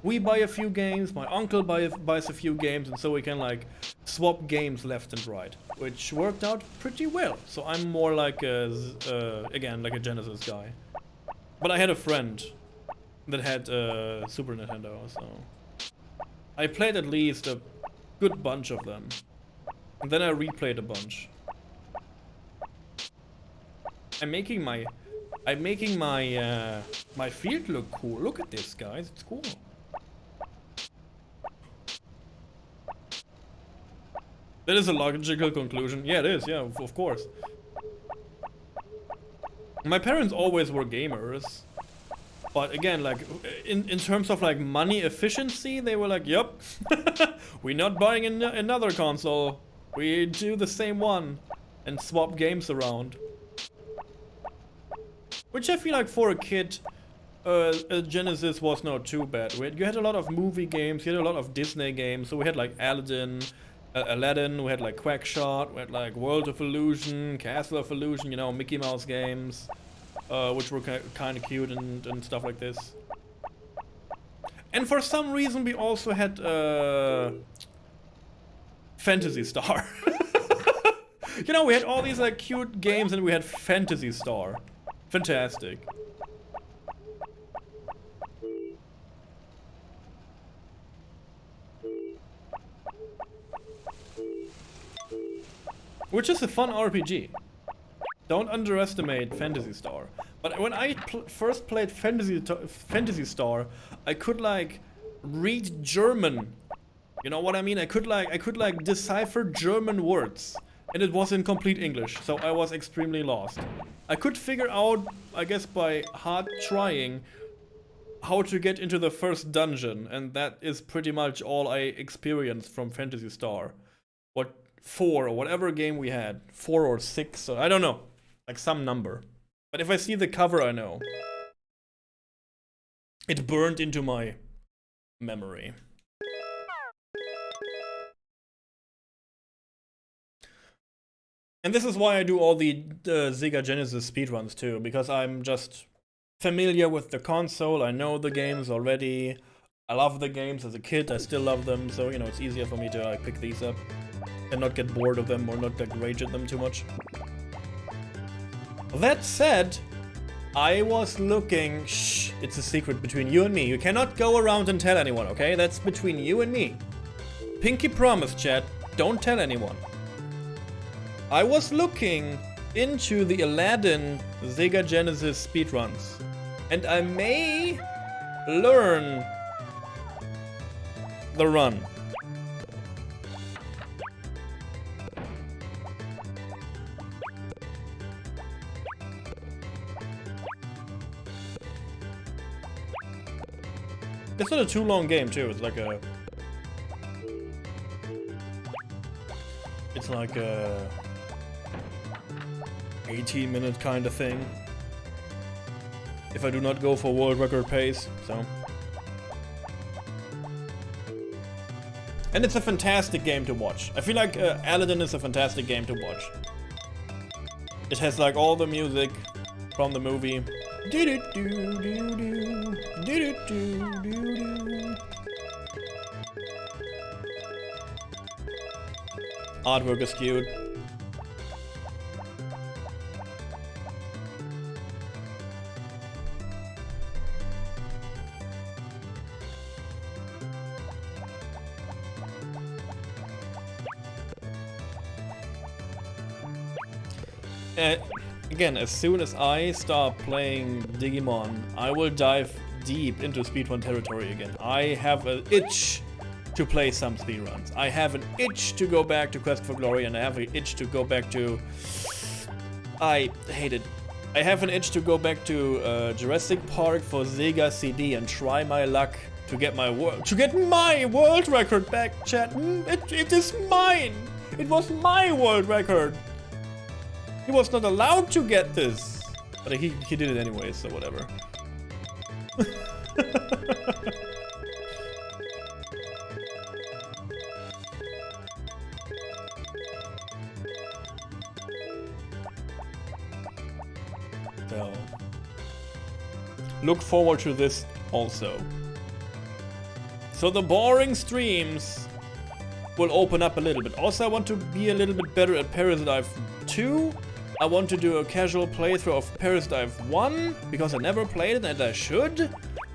we buy a few games, my uncle buys a few games, and so we can like swap games left and right, which worked out pretty well. So I'm more like again, like a Genesis guy. But I had a friend that had a Super Nintendo, so I played at least a good bunch of them. And then I replayed a bunch. I'm making my my field look cool. Look at this, guys. It's cool. That is a logical conclusion. Yeah, it is. Yeah, of course. My parents always were gamers, but again, like in terms of like money efficiency, they were like, "Yep, we're not buying another console. We do the same one and swap games around." Which I feel like for a kid, a Genesis was not too bad. You had a lot of movie games, you had a lot of Disney games. So we had like Aladdin, we had like Quackshot, we had like World of Illusion, Castle of Illusion, you know, Mickey Mouse games, which were kind of cute and stuff like this. And for some reason we also had Phantasy Star. You know, we had all these like cute games and we had Phantasy Star. Fantastic. Which is a fun RPG. Don't underestimate Phantasy Star. But when I first played Phantasy Star, I could like read German. You know what I mean? I could like decipher German words. And it was in complete English, so I was extremely lost. I could figure out, I guess by hard trying, how to get into the first dungeon, and that is pretty much all I experienced from Phantasy Star. What, 4 or whatever game we had, 4 or 6, or I don't know, like some number. But if I see the cover, I know. It burned into my memory. And this is why I do all the Sega Genesis speedruns too, because I'm just familiar with the console, I know the games already, I love the games as a kid, I still love them, so you know, it's easier for me to pick these up and not get bored of them or not like rage at them too much. That said, I was looking, shh, it's a secret between you and me, you cannot go around and tell anyone, okay? That's between you and me. Pinky promise, chat, don't tell anyone. I was looking into the Aladdin Sega Genesis speedruns, and I may learn the run. It's not a too long game too, it's like a 18-minute kind of thing. If I do not go for world record pace, so. And it's a fantastic game to watch. I feel like Aladdin is a fantastic game to watch. It has like all the music from the movie. Artwork is cute. Again, as soon as I stop playing Digimon, I will dive deep into speedrun territory again. I have an itch to play some speedruns. I have an itch to go back to Quest for Glory, and I have an itch to go back to... I hate it. I have an itch to go back to Jurassic Park for Sega CD and try my luck to get my world record back, chat. It is mine. It was my world record. He was not allowed to get this, but he did it anyway, so whatever. So, look forward to this also. So the boring streams will open up a little bit. Also, I want to be a little bit better at Parasite 2. I want to do a casual playthrough of Parasite 1 because I never played it and I should.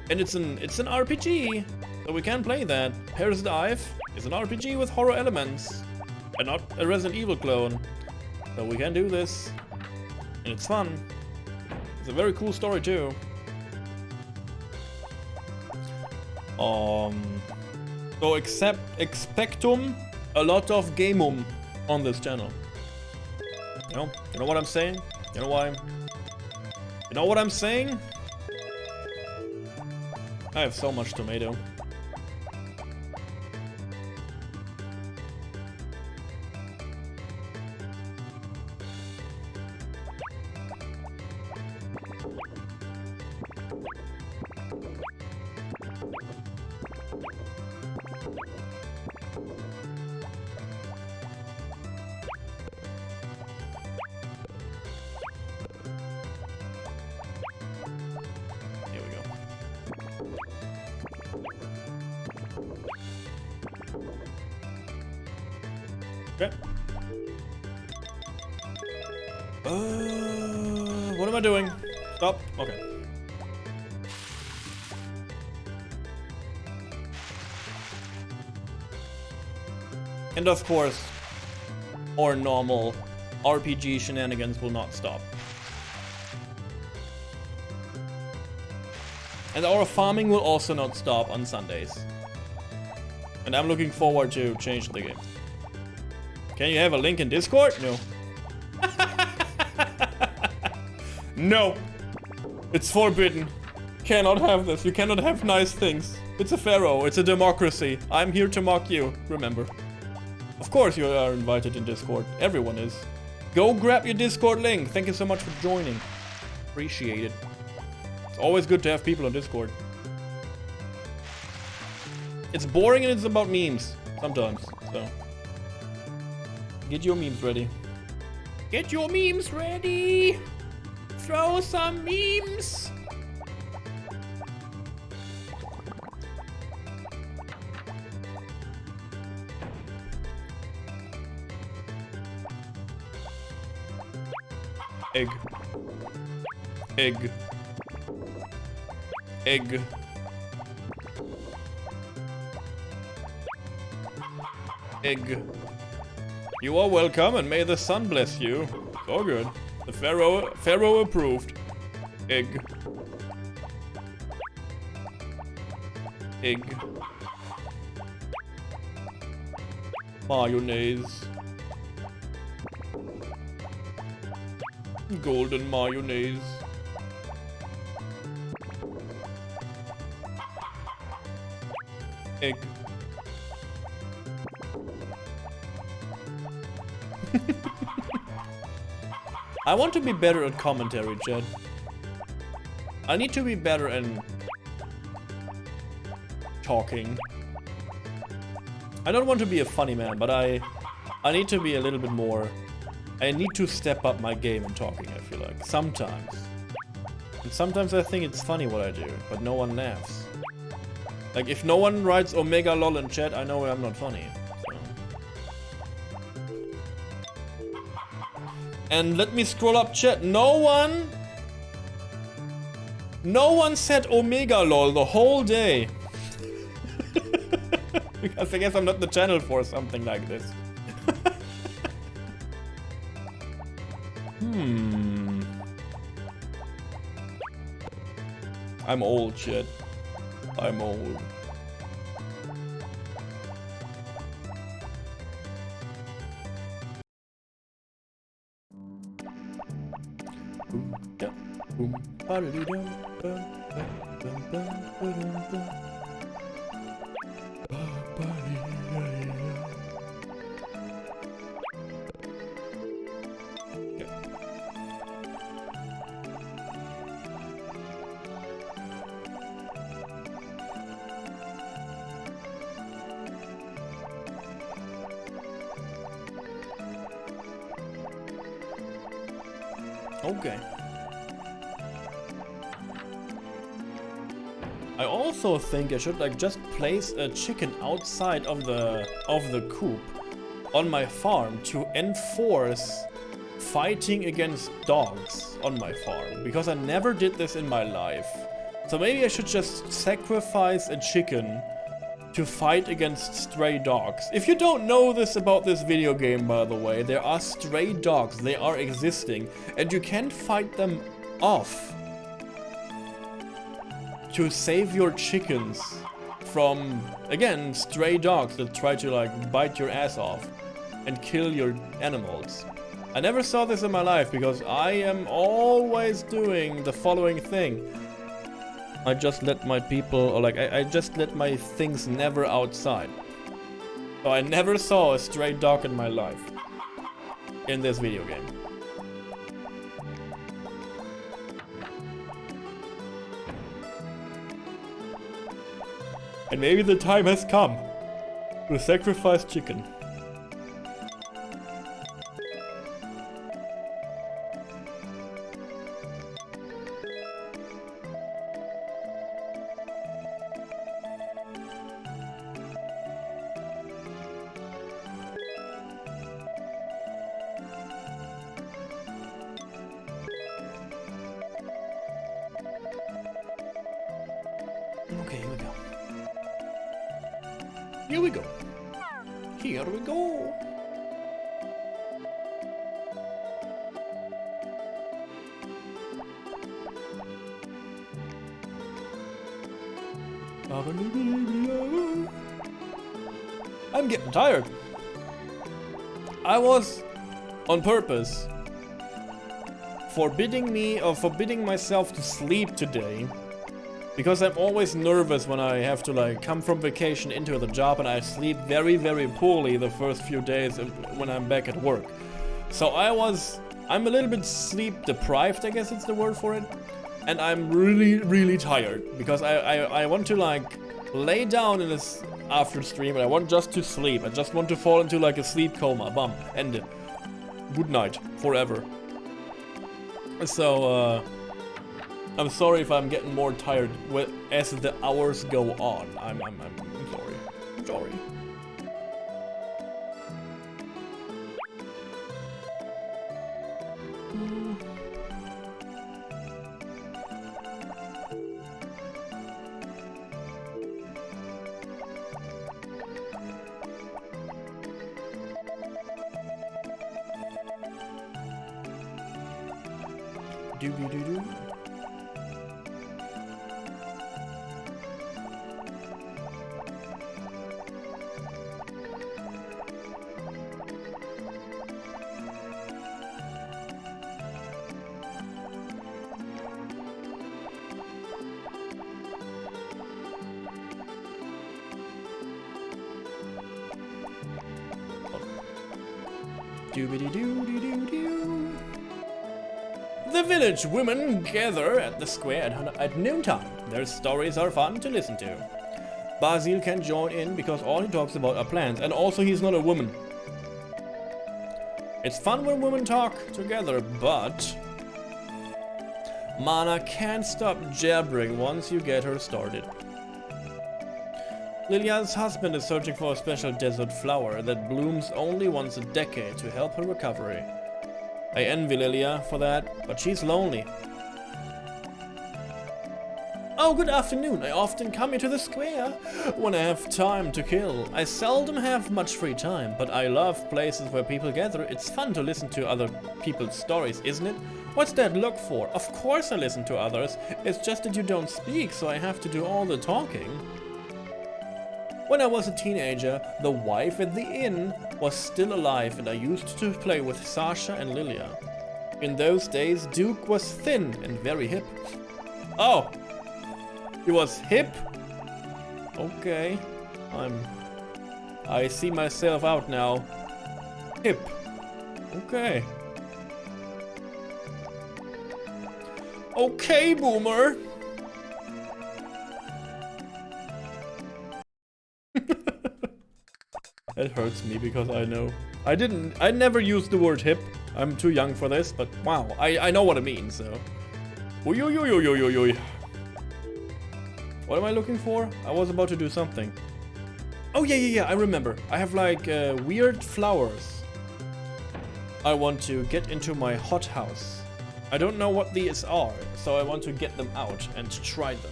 And it's an RPG, so we can play that. Parasite is an RPG with horror elements and not a Resident Evil clone. So we can do this, and it's fun. It's a very cool story too. So expectum a lot of gamum on this channel. You know what I'm saying? You know why? You know what I'm saying? I have so much tomato. Okay. What am I doing? Stop. Okay. And of course, our normal RPG shenanigans will not stop. And our farming will also not stop on Sundays. And I'm looking forward to changing the game. Can you have a link in Discord? No. No. It's forbidden. Cannot have this. You cannot have nice things. It's a pharaoh. It's a democracy. I'm here to mock you. Remember. Of course you are invited in Discord. Everyone is. Go grab your Discord link. Thank you so much for joining. Appreciate it. It's always good to have people on Discord. It's boring and it's about memes. Sometimes. So. Get your memes ready. Get your memes ready! Throw some memes! Egg. Egg. Egg. Egg. You are welcome, and may the sun bless you. So good. The Pharaoh approved. Egg. Egg. Mayonnaise. Golden mayonnaise. Egg. I want to be better at commentary, Chad. I need to be better in talking. I don't want to be a funny man, but I need to be a little bit more. I need to step up my game in talking, I feel like. Sometimes. And sometimes I think it's funny what I do, but no one laughs. Like, if no one writes Omega lol in chat, I know I'm not funny. And let me scroll up chat. No one said Omega lol the whole day. Because I guess I'm not the channel for something like this. I'm old, shit. I'm old. Okay. I also think I should like just place a chicken outside of the coop on my farm to enforce fighting against dogs on my farm, because I never did this in my life. So maybe I should just sacrifice a chicken to fight against stray dogs. If you don't know this about this video game, by the way, there are stray dogs. They are existing, and you can fight them off to save your chickens from, again, stray dogs that try to like bite your ass off and kill your animals. I never saw this in my life because I am always doing the following thing. I just let my people, or like, I just let my things never outside. So I never saw a stray dog in my life in this video game. And maybe the time has come to sacrifice chicken. Okay, here we go. Here we go. Here we go. I'm getting tired. I was on purpose forbidding myself to sleep today, because I'm always nervous when I have to like come from vacation into the job, and I sleep very, very poorly the first few days when I'm back at work. So I'm a little bit sleep deprived, I guess it's the word for it. And I'm really, really tired because I want to like lay down in this after stream, and I want just to sleep. I just want to fall into like a sleep coma. Bam, end it. Good night, forever. So, I'm sorry if I'm getting more tired as the hours go on. I'm sorry. I'm sorry. Doo-doo-doo-doo. Doobity-doo-doo-doo-doo. The village women gather at the square at noontime. Their stories are fun to listen to. Basil can join in because all he talks about are plants, and also he's not a woman. It's fun when women talk together, but Mana can't stop jabbering once you get her started. Lilia's husband is searching for a special desert flower that blooms only once a decade to help her recovery. I envy Lilia for that, but she's lonely. Oh, good afternoon. I often come here to the square when I have time to kill. I seldom have much free time, but I love places where people gather. It's fun to listen to other people's stories, isn't it? What's that look for? Of course I listen to others. It's just that you don't speak, so I have to do all the talking. When I was a teenager, the wife at the inn was still alive and I used to play with Sasha and Lilia. In those days, Duke was thin and very hip. Oh! He was hip? Okay. I see myself out now. Hip. Okay. Okay, boomer. It hurts me because I know. I never used the word hip. I'm too young for this, but wow, I know what it means, so. Oy, oy, oy, oy, oy, oy. What am I looking for? I was about to do something. Oh yeah, I remember. I have like weird flowers. I want to get into my hothouse. I don't know what these are, so I want to get them out and try them.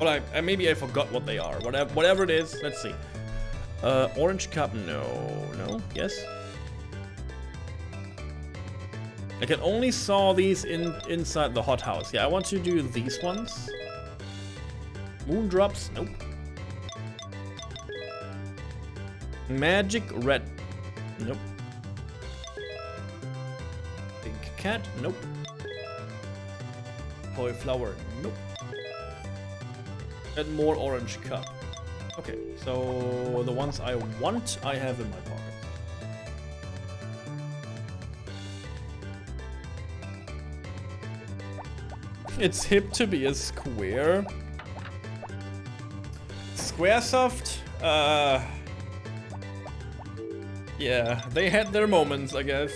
Well, maybe I forgot what they are. Whatever it is, let's see. Orange cup, no, yes. I can only saw these inside the hothouse. Yeah, I want to do these ones. Moondrops, nope. Magic red, nope. Pink cat, nope. Koi flower, nope. And more orange cup. Okay, so the ones I want, I have in my pocket. It's hip to be a square. Squaresoft, yeah, they had their moments, I guess.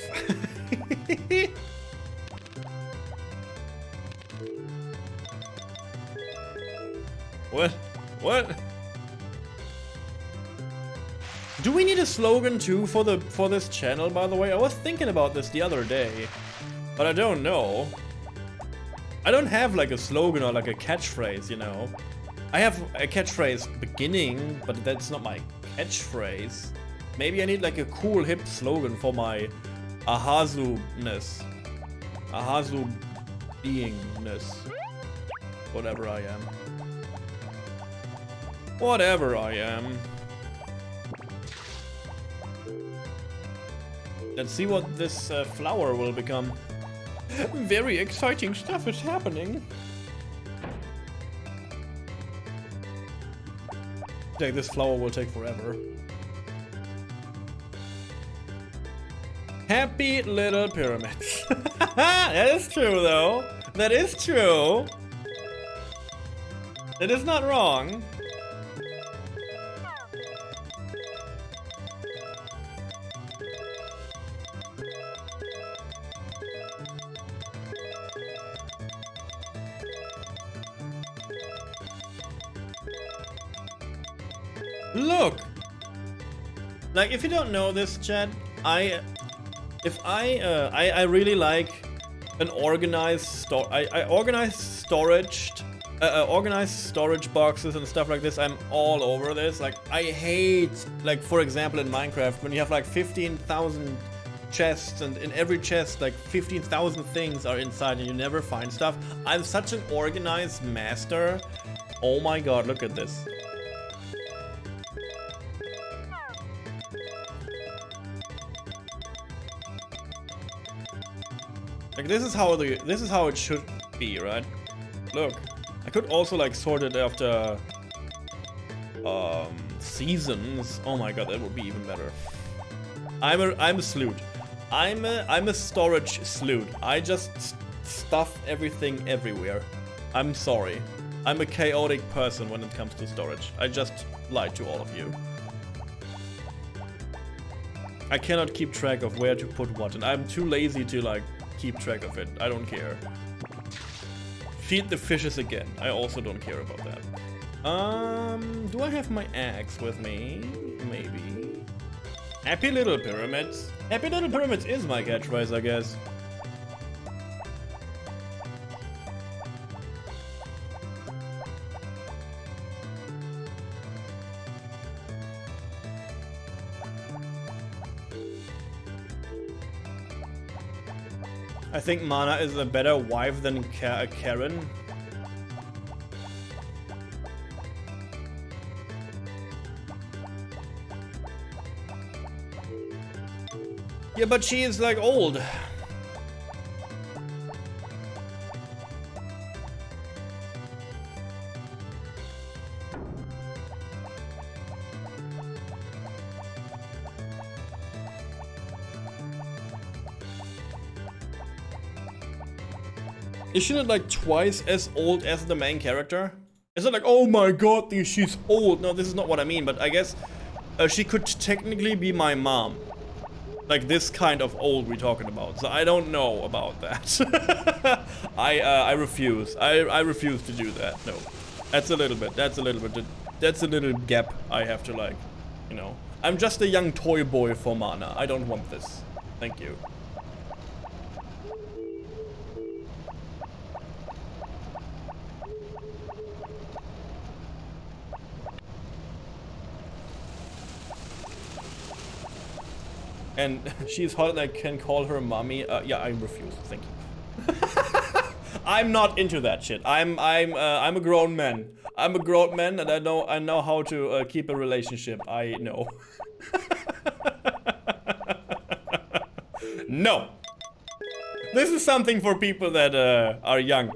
What? Do we need a slogan too for this channel, by the way? I was thinking about this the other day, but I don't know. I don't have like a slogan or like a catchphrase, you know. I have a catchphrase beginning, but that's not my catchphrase. Maybe I need like a cool hip slogan for my Ahazu-ness. Ahazu beingness. Whatever I am. Whatever I am. Let's see what this flower will become. Very exciting stuff is happening. Like, this flower will take forever. Happy little pyramids. That is true, though. That is true. That is not wrong. Look! Like, if you don't know this, chat, I really like an organized I organize organized storage boxes and stuff like this. I'm all over this. Like, I hate, like, for example, in Minecraft, when you have like 15,000 chests, and in every chest like 15,000 things are inside and you never find stuff. I'm such an organized master. Oh my god, look at this. Like, this is how it should be, right? Look, I could also like sort it after seasons. Oh my god, that would be even better. I'm a sloot. I'm a storage sloot. I just stuff everything everywhere. I'm sorry. I'm a chaotic person when it comes to storage. I just lied to all of you. I cannot keep track of where to put what, and I'm too lazy to like keep track of it. I don't care. Feed the fishes again. I also don't care about that. Do I have my axe with me? Maybe. Happy little pyramids. Happy little pyramids is my catchphrase, I guess. I think Mana is a better wife than Karen. Yeah, but she is like old. Isn't it like twice as old as the main character? Is it like, oh my god, she's old? No, this is not what I mean, but I guess she could technically be my mom. Like this kind of old we're talking about. So I don't know about that. I refuse. I refuse to do that. No. That's a little gap I have to like, you know. I'm just a young toy boy for Mana. I don't want this. Thank you. And she's hot and I can call her mommy. Yeah, I refuse. Thank you. I'm not into that shit. I'm a grown man. I'm a grown man, and I know how to keep a relationship. I know. No. This is something for people that are young.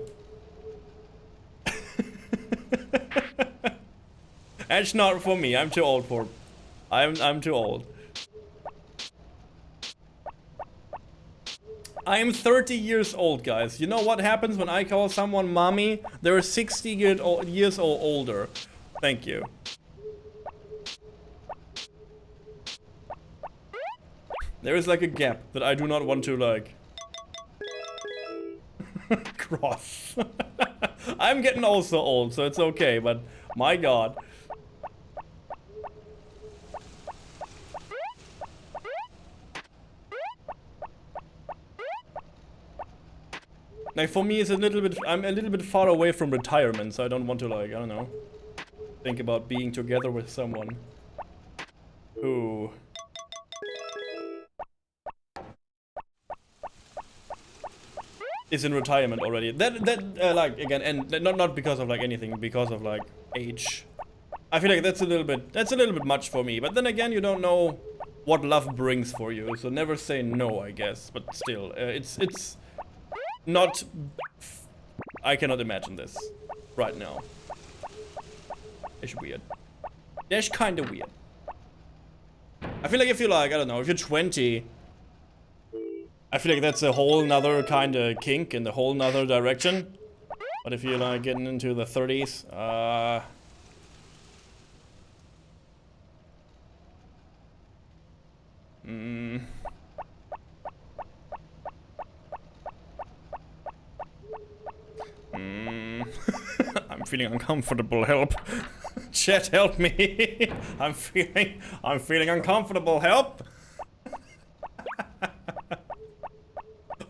That's not for me. I'm too old for. I'm too old. I am 30 years old, guys. You know what happens when I call someone mommy? They're 60 years older. Thank you. There is like a gap that I do not want to like cross. I'm getting also old, so it's okay, but my god. Like for me, it's I'm a little bit far away from retirement, so I don't want to like, I don't know, think about being together with someone who is in retirement already. That like again, and not because of like anything, because of like age. I feel like that's a little bit much for me. But then again, you don't know what love brings for you, so never say no, I guess. But still, it's not. I cannot imagine this right now. It's weird. That's kind of weird. I feel like if you're like, I don't know, if you're 20, I feel like that's a whole nother kind of kink in the whole nother direction. But if you're like getting into the 30s, I'm feeling uncomfortable. Help! Chat, help me! I'm feeling uncomfortable. Help!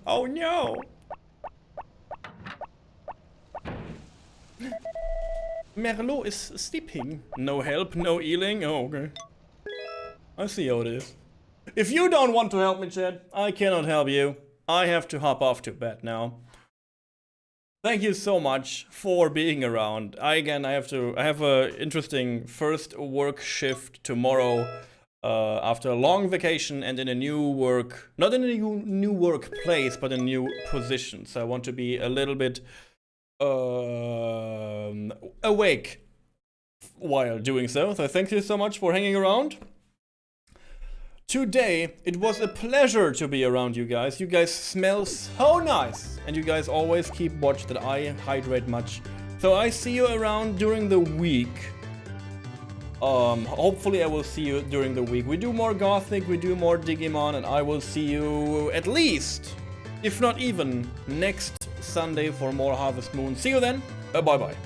Oh no! Merlot is sleeping. No help, no healing. Oh, okay. I see how it is. If you don't want to help me, chat, I cannot help you. I have to hop off to bed now. Thank you so much for being around. I have a interesting first work shift tomorrow after a long vacation and in a new work, not in a new workplace, but a new position. So I want to be a little bit awake while doing so. So thank you so much for hanging around. Today, it was a pleasure to be around you guys. You guys smell so nice. And you guys always keep watch that I hydrate much. So I see you around during the week. Hopefully I will see you during the week. We do more Gothic, we do more Digimon, and I will see you at least, if not even, next Sunday for more Harvest Moon. See you then. Bye-bye.